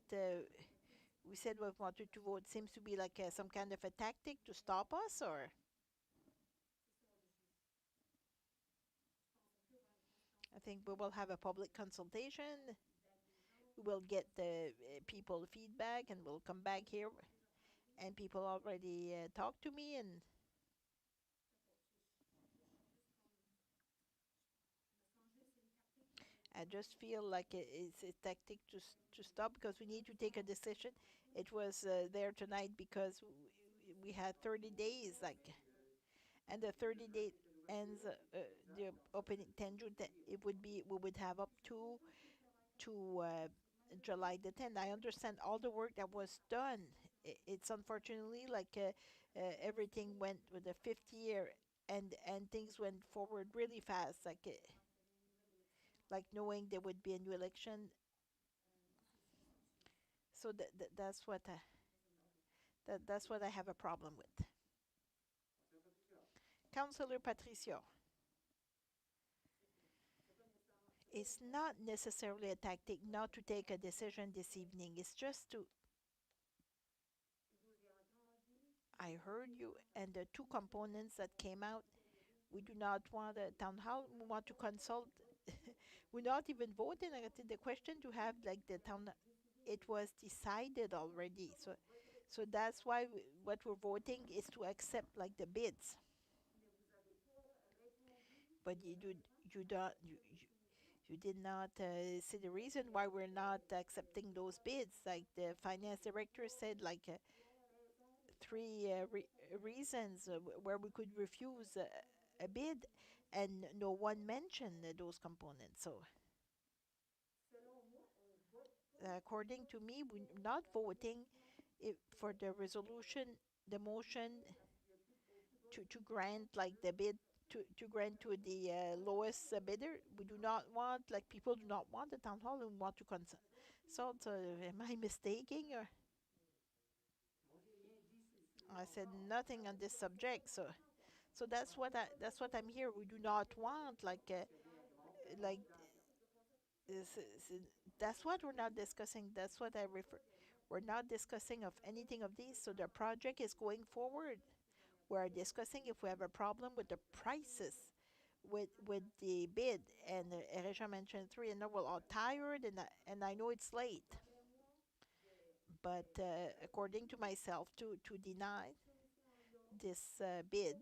we said we wanted to vote. Seems to be like some kind of a tactic to stop us, or I think we will have a public consultation. We will get the people feedback, and we'll come back here. And people already talked to me, and I just feel like it's a tactic to stop, because we need to take a decision. It was there tonight because we had 30 days, like, and the 30 day ends the opening 10 June. It would be, we would have up to July the 10th. I understand all the work that was done. It's unfortunately like everything went with the fifth year, and things went forward really fast. Like knowing there would be a new election. So that's what I have a problem with. Councillor Patricio, it's not necessarily a tactic not to take a decision this evening. It's just to. I heard you, and the two components that came out. We do not want a town hall. We want to consult. We're not even voting. I think the question to have like the town. It was decided already. So that's why what we're voting is to accept like the bids. But you don't you did not see the reason why we're not accepting those bids. Like the finance director said, like three reasons where we could refuse a bid, and no one mentioned those components. So, according to me, we're not voting for the resolution, the motion to grant like the bid. To grant to the lowest bidder. We do not want, like, people do not want the town hall and want to consult. So, am I mistaking, or? I said nothing on this subject. So that's what I'm here. We do not want like that's what we're not discussing. That's what I refer. We're not discussing of anything of these. So the project is going forward. We're discussing if we have a problem with the prices, with the bid. And Ereja mentioned three, and we're all tired, and I know it's late. But according to myself, to deny this bid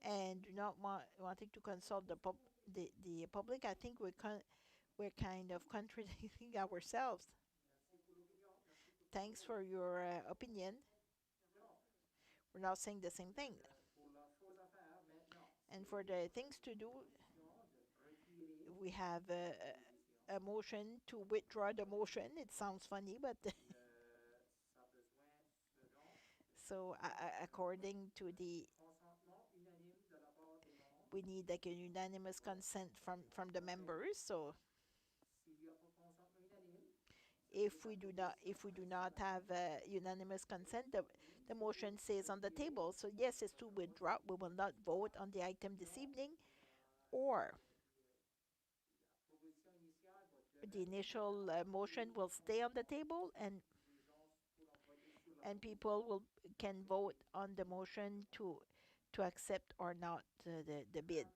and do not wanting to consult the public, I think we're kind of contradicting ourselves. Thanks for your opinion. We're not saying the same thing. And for the things to do, we have a motion to withdraw the motion. It sounds funny, but so according to we need like a unanimous consent from the members. So If we do not have unanimous consent, the motion stays on the table. So yes, it's to withdraw. We will not vote on the item this evening, or the initial motion will stay on the table, and people can vote on the motion to accept or not the bid.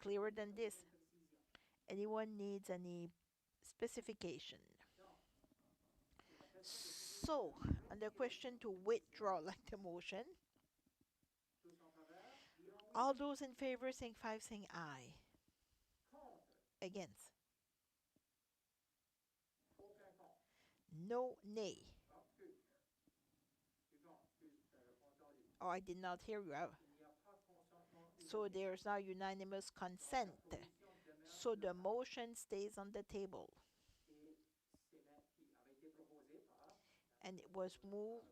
Clearer than this? Anyone needs any specification? So, on the question to withdraw like the motion, all those in favor saying aye. Against? No, nay. Oh, I did not hear you. So there's now unanimous consent. So the motion stays on the table. And it was moved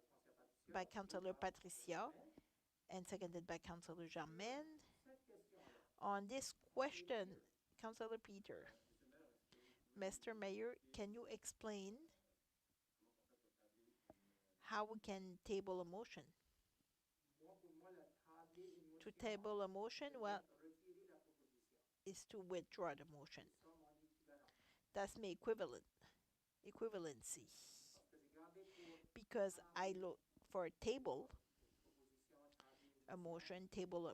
by Councillor Patricia and seconded by Councillor Germaine. On this question, Councillor Peter, Mr. Mayor, can you explain how we can table a motion? To table a motion, well, is to withdraw the motion. That's my equivalency. Because I look for a table, a motion, table,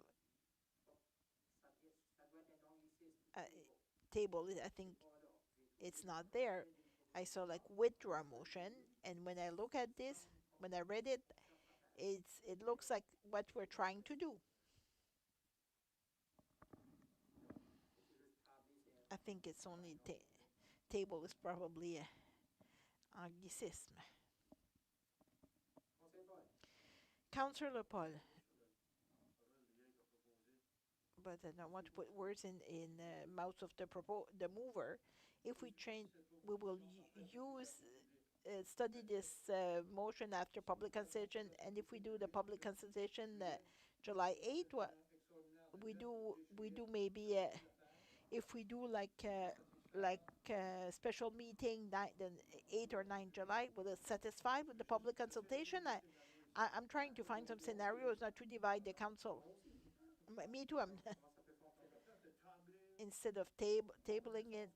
I think it's not there. I saw like withdraw motion, and when I look at this, when I read it, it looks like what we're trying to do. I think it's only table is probably a anglicism. Councillor Paul, but I don't want to put words in the mouth of the mover. If we change, we will use study this motion after public consultation, and if we do the public consultation July 8th, what we do maybe if we do like special meeting then 8 or 9 July, will it satisfy with the public consultation? I'm trying to find some scenarios not to divide the council. Me too. I'm instead of tabling it,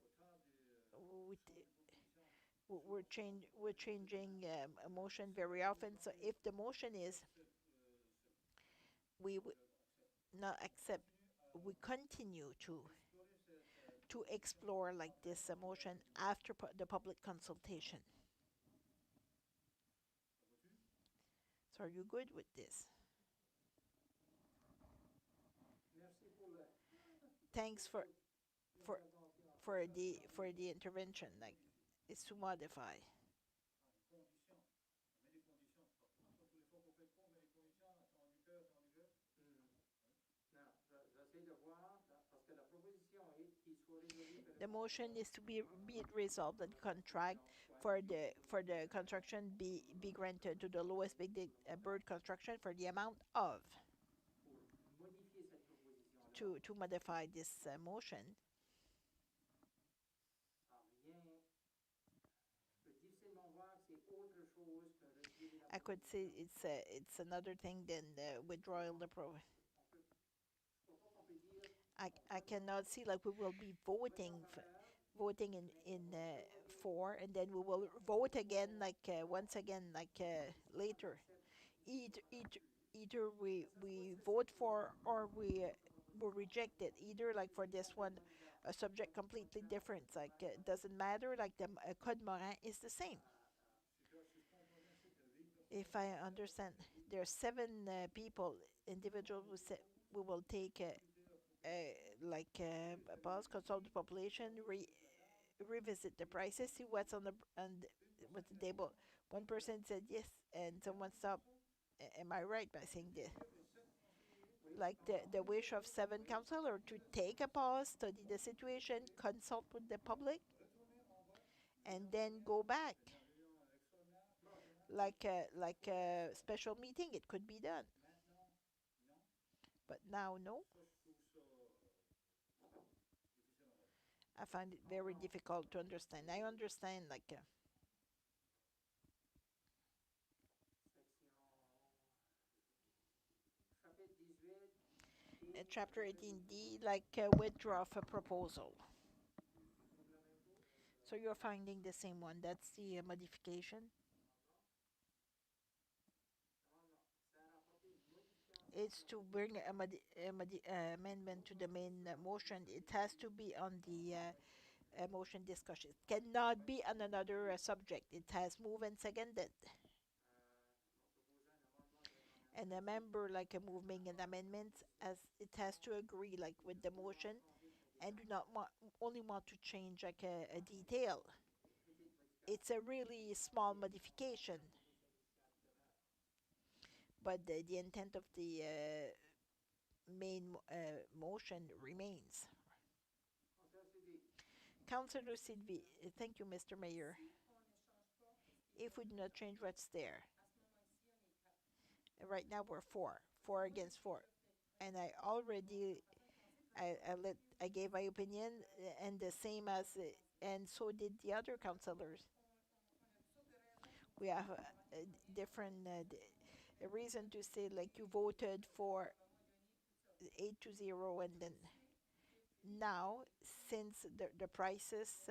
we're changing a motion very often. So if the motion is we would not accept, we continue to explore like this motion after the public consultation. So are you good with this? Thanks for the intervention. Like, it's to modify. The motion is to be resolved that contract for the construction be granted to the lowest bid bird construction for the amount of to modify this motion. I could say it's another thing than the withdrawal of the I cannot see like we will be voting in for, and then we will vote again like once again like later. Either we vote for or we will reject it. Either like for this one, a subject completely different. Like it doesn't matter. Like the Code Morin is the same. If I understand, there are 7 people, individuals who said we will take a pause, consult the population, revisit the prices, see what's on the table. One person said yes, and someone stopped. Am I right by saying this? Like the wish of 7 councillors to take a pause, study the situation, consult with the public, and then go back. Like a special meeting, it could be done. But now, no. I find it very difficult to understand. I understand, like, Chapter 18D, like withdraw of a proposal. So you're finding the same one. That's the modification. It's to bring amendment to the main motion. It has to be on the motion discussion. It cannot be on another subject. It has moved and seconded. And a member like a moving an amendment, as it has to agree like with the motion, and do not want only want to change like a detail. It's a really small modification, but the intent of the main motion remains. Councillor Sylvie, thank you, Mr. Mayor. If we do not change what's there, right now we're four against four, and I gave my opinion, and the same as and so did the other councillors. We have a different a reason to say like you voted for 8-0, and then now since the prices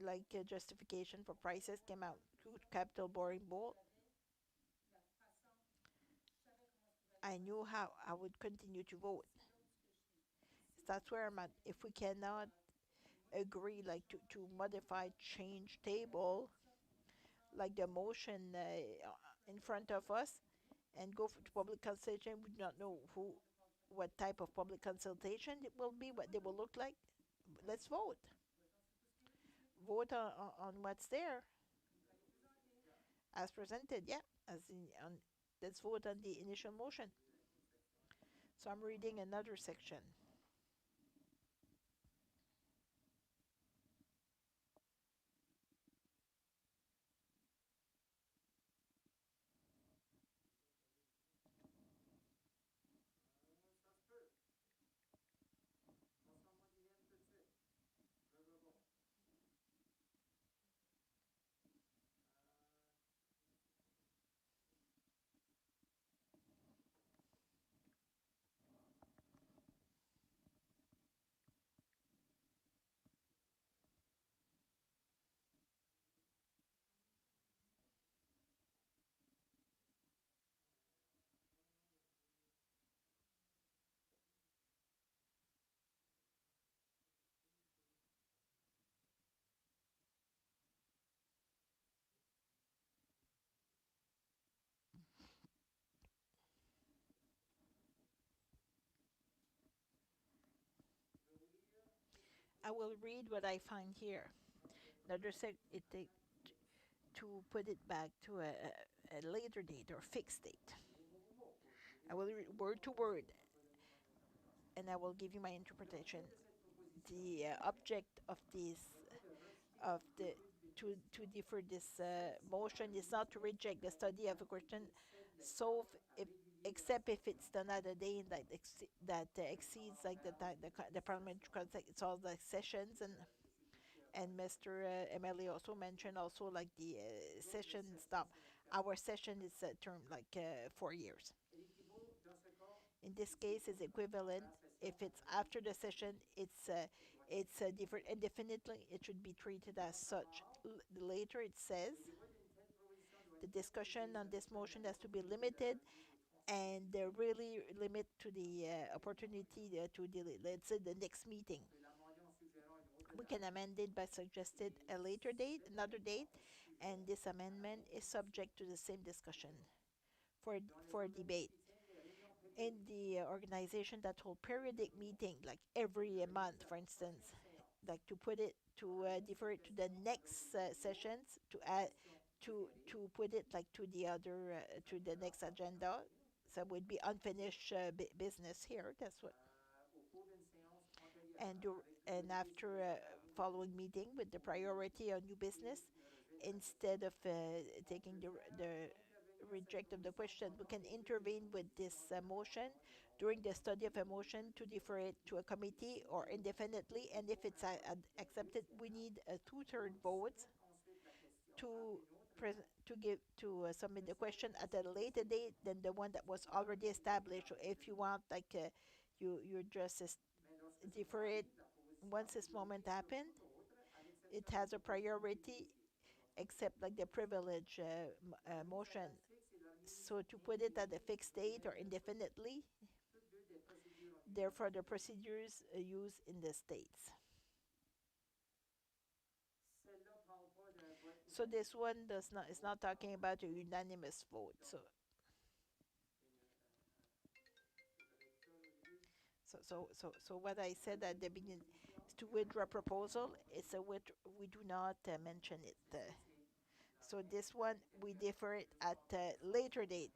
like justification for prices came out to capital borrowing board, I knew how I would continue to vote. That's where I'm at. If we cannot agree like to modify change table like the motion in front of us and go to public consultation, we do not know what type of public consultation it will be, what they will look like. Let's vote. Vote on what's there as presented. Yeah, as in on. Let's vote on the initial motion. So I'm reading another section. I will read what I find here. Another it take to put it back to a later date or fixed date. I will read word to word, and I will give you my interpretation. The object of this, of the to defer this motion is not to reject the study of a question, so if except if it's done at a day that exceeds like the parliament it's all the sessions, and Mr. MLA also mentioned also like the session stop. Our session is term like 4 years. In this case, is equivalent. If it's after the session, it's different indefinitely. It should be treated as such. Later, it says the discussion on this motion has to be limited, and they really limit to the opportunity to delay. Let's say the next meeting. We can amend it by suggested a later date, another date, and this amendment is subject to the same discussion for debate. In the organization that hold periodic meeting, like every month, for instance, like to put it to defer it to the next sessions, to add to put it like to the other to the next agenda, so it would be unfinished business here. That's what. And after following meeting with the priority on new business, instead of taking the reject of the question, we can intervene with this motion during the study of a motion to defer it to a committee or indefinitely, and if it's accepted, we need a two-third vote to submit the question at a later date than the one that was already established. So if you want, like, you just defer it once this moment happened, it has a priority, except like the privilege motion. So to put it at a fixed date or indefinitely, therefore the procedures used in the states. So this one is not talking about a unanimous vote. So what I said at the beginning is to withdraw proposal. We do not mention it. So this one we defer it at a later date,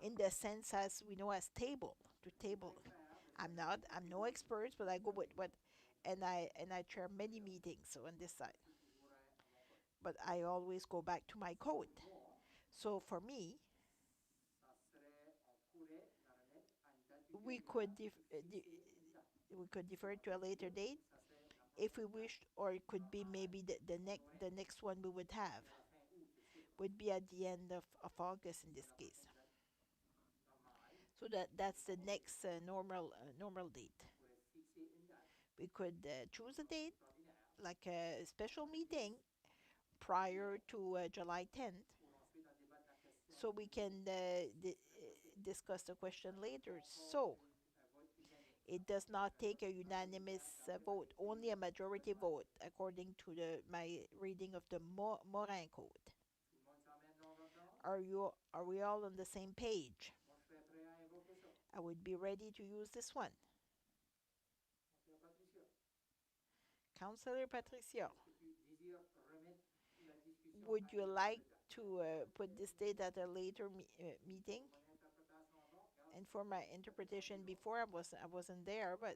in the sense as we know as table to table. I'm no expert, but I go with what, and I chair many meetings. So on this side, but I always go back to my code. So for me, we could we could defer it to a later date if we wished, or it could be maybe the next one we would have would be at the end of August in this case. So that's the next normal date. We could choose a date, like a special meeting prior to July 10th, so we can discuss the question later. So it does not take a unanimous vote, only a majority vote, according to my reading of the Morin Code. Are we all on the same page? I would be ready to use this one. Councillor Patricia, would you like to put this date at a later meeting? And for my interpretation before, I wasn't there, but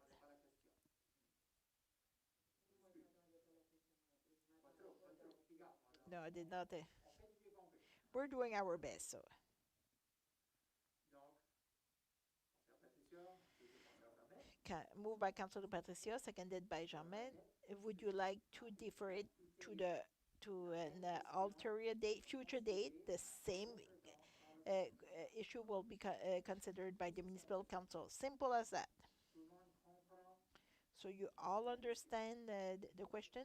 no, I did not. We're doing our best, so. Moved by Councilor Patricia, seconded by Germain. Would you like to defer it to an ulterior date, future date? The same issue will be considered by the municipal council. Simple as that. So you all understand the question?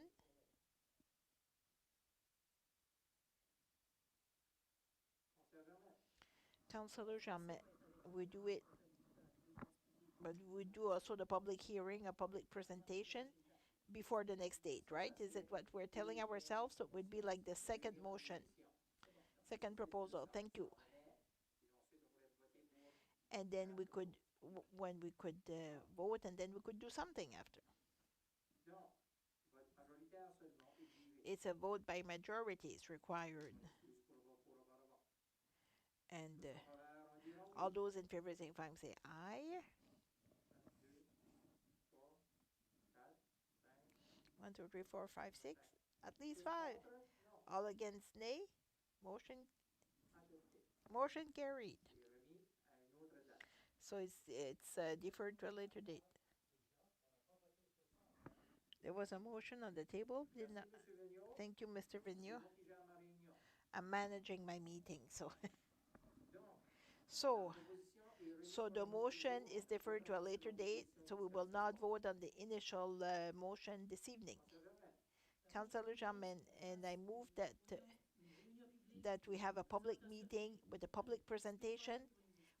Councilor Germain, we do it, but we do also the public hearing, a public presentation before the next date, right? Is it what we're telling ourselves? So it would be like the second motion, second proposal. Thank you. And then we could, when we could vote, and then we could do something after. It's a vote by majority is required. And all those in favor signify by saying aye. 1, 2, 3, 4, 5, 6. At least 5. All against nay. Motion carried. So it's deferred to a later date. There was a motion on the table. Did not. Thank you, Mr. Vigneault. I'm managing my meeting, so. So the motion is deferred to a later date, so we will not vote on the initial motion this evening. Councillor Germain, and I move that we have a public meeting with a public presentation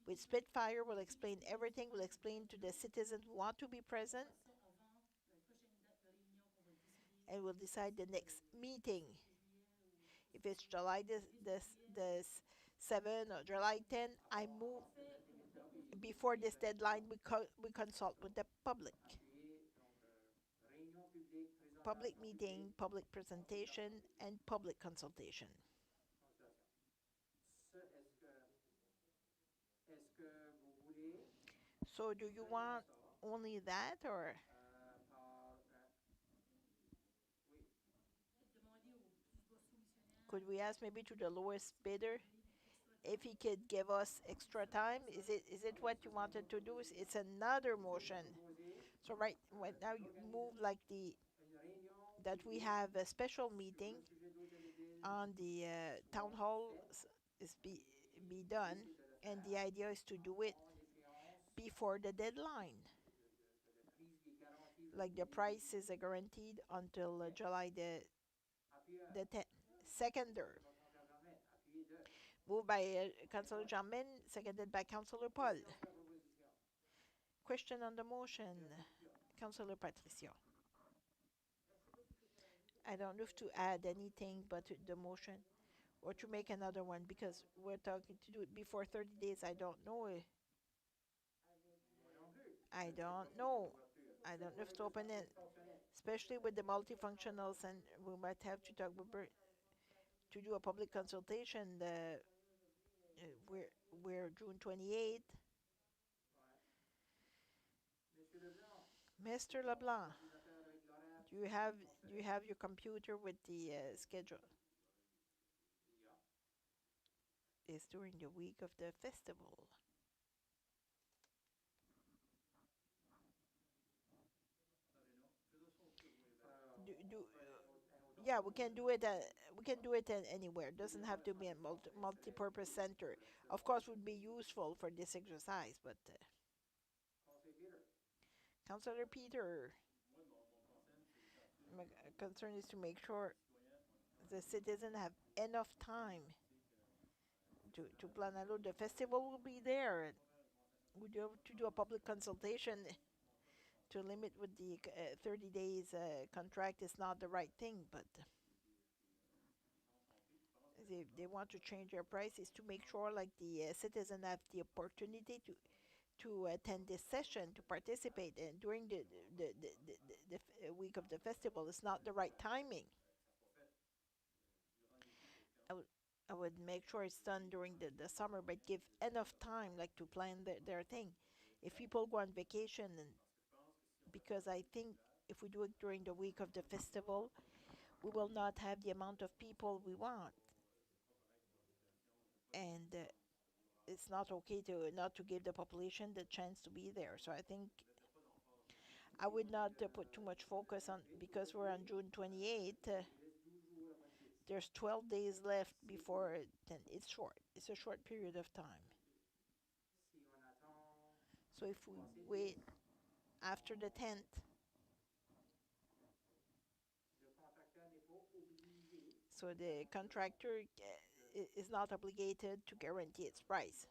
with Spitfire. Will explain everything, will explain to the citizens who want to be present, and we'll decide the next meeting. If it's July the 7 or July 10, I move before this deadline. We consult with the public. Public meeting, public presentation, and public consultation. So do you want only that, or? Could we ask maybe to the lowest bidder if he could give us extra time? Is it what you wanted to do? It's another motion. So right now you move like that we have a special meeting on the town hall is be done, and the idea is to do it before the deadline. Like the price is guaranteed until July the 10th. Seconder. Moved by Councillor Jamin, seconded by Councillor Paul. Question on the motion, Councillor Patricia. I don't know if to add anything but to the motion or to make another one because we're talking to do it before 30 days. I don't know. I don't know. I don't know if to open it, especially with the multifunctionals, and we might have to talk with to do a public consultation. We're June 28th. Mr. LeBlanc, do you have your computer with the schedule? It's during the week of the festival. Yeah, we can do it. We can do it anywhere. It doesn't have to be a multi-purpose center. Of course, would be useful for this exercise, but Councillor Peter, my concern is to make sure the citizens have enough time to plan a load. The festival will be there. And we do have to do a public consultation to limit with the 30 days contract is not the right thing, but they want to change their prices to make sure like the citizen have the opportunity to attend this session, to participate, and during the week of the festival is not the right timing. I would make sure it's done during the summer, but give enough time like to plan their thing. If people go on vacation, and because I think if we do it during the week of the festival, we will not have the amount of people we want. And it's not okay to not to give the population the chance to be there. So I think I would not put too much focus on, because we're on June 28th. There's 12 days left before then. It's short. It's a short period of time. So if we wait after the 10th, so the contractor is not obligated to guarantee its price.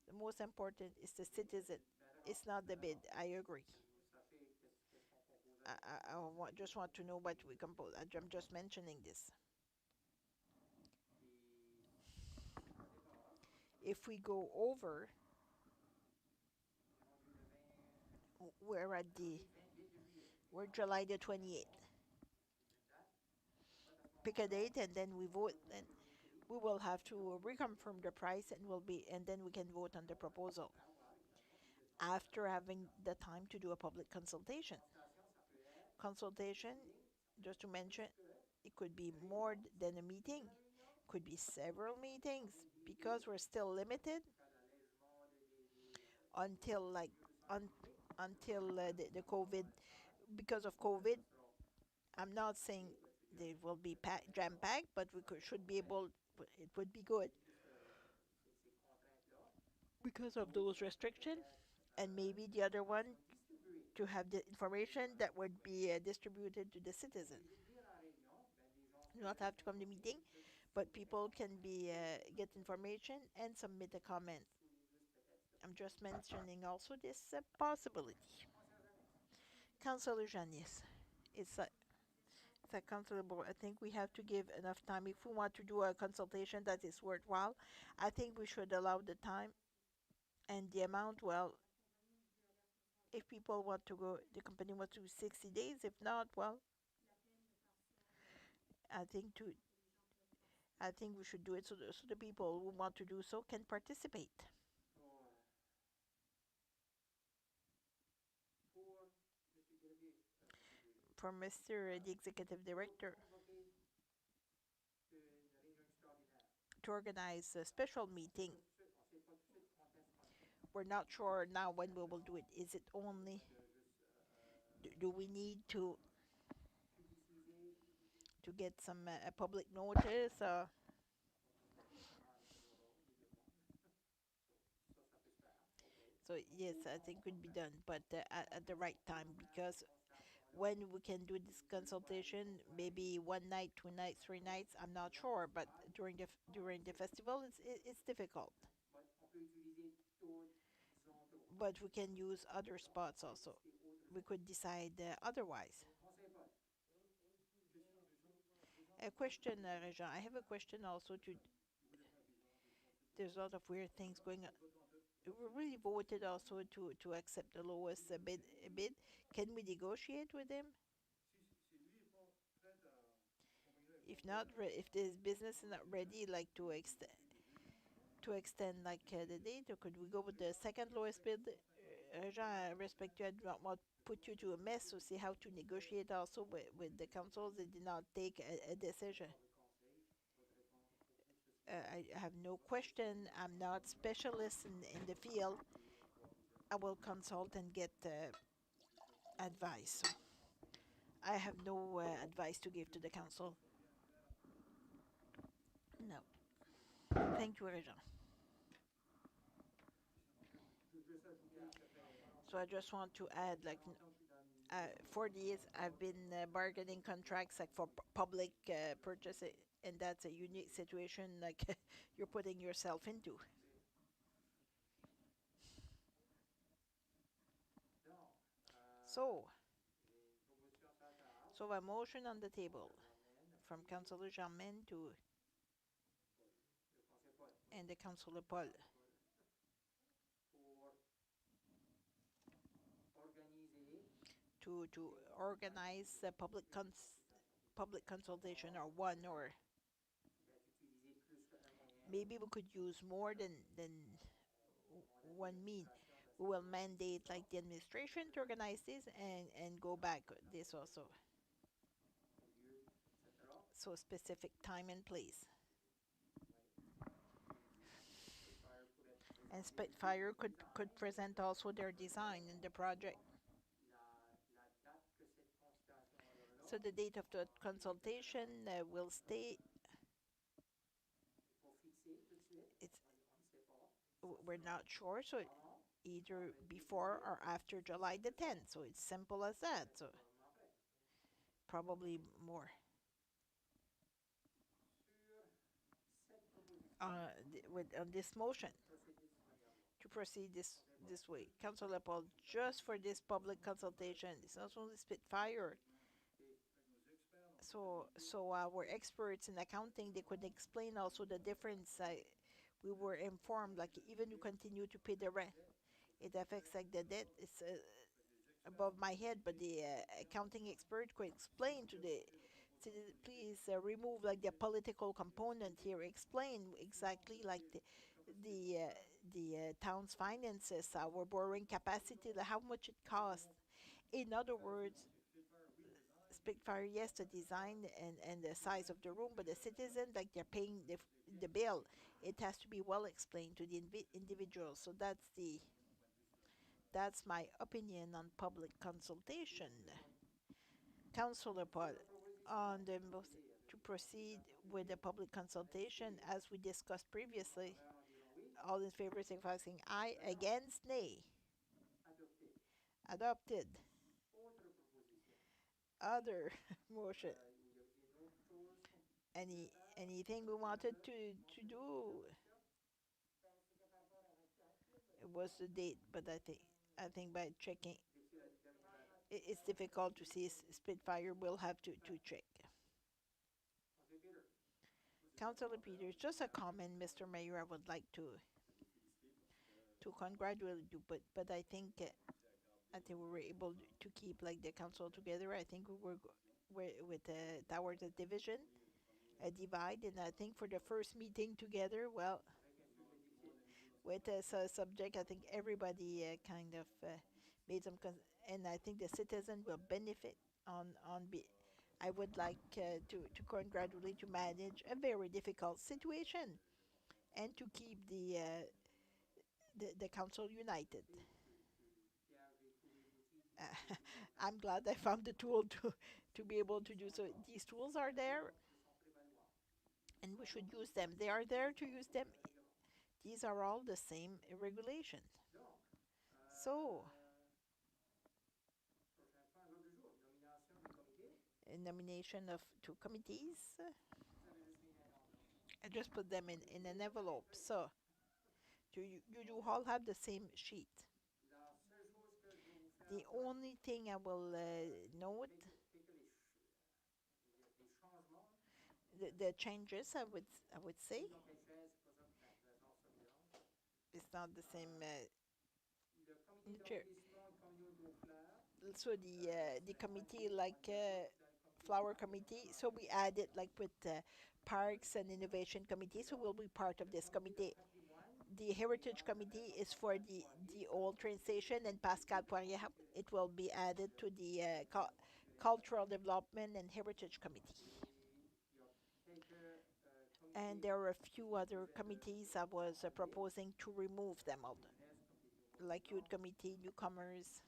The most important is the citizen. It's not the bid. I agree. Just want to know what we compose. I'm just mentioning this. If we go over, we're July the 28th. Pick a date and then we vote. And we will have to reconfirm the price, and then we can vote on the proposal after having the time to do a public consultation. Consultation, just to mention, it could be more than a meeting, could be several meetings, because we're still limited until the COVID. Because of COVID, I'm not saying they will be jam-packed, but should be able. It would be good because of those restrictions, and maybe the other one to have the information that would be distributed to the citizen. You not have to come to meeting, but people can get information and submit a comment. I'm just mentioning also this possibility. Councillor Janis, it's a councillor. I think we have to give enough time if we want to do a consultation that is worthwhile. I think we should allow the time and the amount. Well, if people want to go, the company wants to do 60 days. If not, well, I think we should do it so the people who want to do so can participate. For Mr. the Executive Director, to organize a special meeting. We're not sure now when we will do it. Is it only, do we need to get some a public notice. So yes, I think could be done, but at the right time, because when we can do this consultation, maybe one night, 2 nights, 3 nights, I'm not sure, but during the festival, it's difficult. But we can use other spots also. We could decide otherwise. A question, Regent. I have a question also to. There's a lot of weird things going on. We really voted also to accept the lowest bid. Can we negotiate with him? If not, if this business is not ready, like to extend like the date, or could we go with the second lowest bid? Jean, I respect you. I do not want to put you to a mess. So see how to negotiate also with the council. They did not take a decision. I have no question. I'm not specialist in the field. I will consult and get advice. So I have no advice to give to the council. No. Thank you, Regent. So I just want to add, like, 40 years I've been bargaining contracts like for public purchase, and that's a unique situation like you're putting yourself into. So, a motion on the table from Councillor Germain and the Councillor Paul to organize a public consultation, or one, or maybe we could use more than one mean. We will mandate like the administration to organize this and go back this also. So specific time and place. And Spitfire could present also their design in the project. So the date of the consultation will stay. We're not sure, so either before or after July the 10th. So it's simple as that. So probably more. On this motion to proceed this way, Councillor Paul, just for this public consultation, it's not only Spitfire. So our experts in accounting, they could explain also the difference. We were informed, like, even you continue to pay the rent, it affects like the debt. It's above my head, but the accounting expert could explain to the please remove like the political component here. Explain exactly like the town's finances, our borrowing capacity, like how much it costs. In other words, Spitfire, yes, the design and the size of the room, but the citizen, like, they're paying the bill. It has to be well explained to the individual. So that's my opinion on public consultation. Councillor Paul, on the to proceed with the public consultation as we discussed previously. All in favor, signify by saying aye. Against, nay. Adopted. Other motion. Anything we wanted to do? It was the date, but I think by checking, it's difficult to see. Spitfire will have to check. Councillor Peters, just a comment, Mr. Mayor. I would like to congratulate you, but I think we were able to keep like the council together. I think we were with towards the division, a divide, and I think for the first meeting together, well, with a subject, I think everybody kind of made some, and I think the citizen will benefit I would like to congratulate to manage a very difficult situation, and to keep the council united. I'm glad I found the tool to be able to do so. These tools are there, and we should use them. They are there to use them. These are all the same regulation. So, a nomination of two committees. I just put them in an envelope. So, you do all have the same sheet. The only thing I will note, the changes I would say, it's not the same. Chair. So the committee like flower committee. So we added like with parks and innovation committee. So we'll be part of this committee. The heritage committee is for the old train station, and Pascal Poirier, it will be added to the cultural development and heritage committee. And there are a few other committees I was proposing to remove them all, like youth committee, newcomers,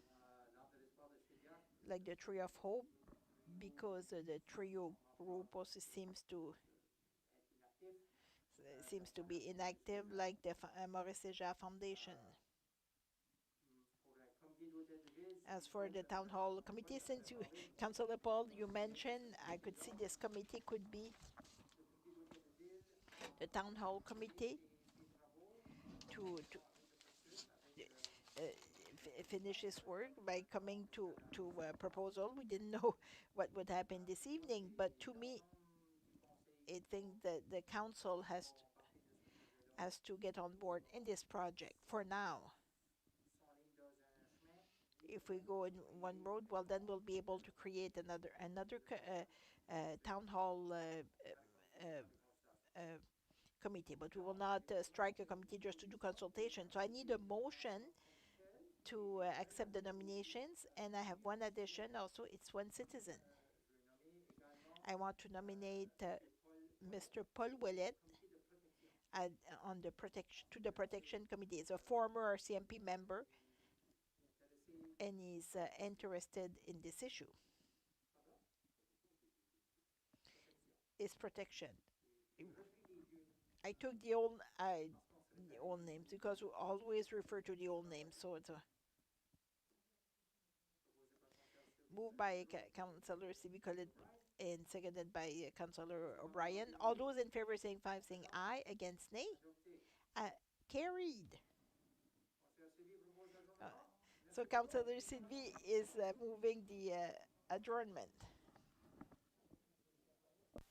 like the Tree of Hope, because the trio group also seems to be inactive, like the Maurice Séjar Foundation. As for the town hall committee, since you, Councillor Paul, you mentioned, I could see this committee could be the town hall committee to finish his work by coming to a proposal. We didn't know what would happen this evening, but to me, I think that the council has to get on board in this project for now. If we go in one road, well, then we'll be able to create another town hall committee, but we will not strike a committee just to do consultation. So I need a motion to accept the nominations, and I have one addition also. It's one citizen. I want to nominate Mr. Paul Ouellet on the protection committee. He's a former RCMP member, and he's interested in this issue. Is protection. I took the old names because we always refer to the old names, so it's a moved by Councillor Sylvie Colette and seconded by Councillor O'Brien. All those in favor saying aye, against nay. Carried. So Councillor Sylvie is moving the adjournment.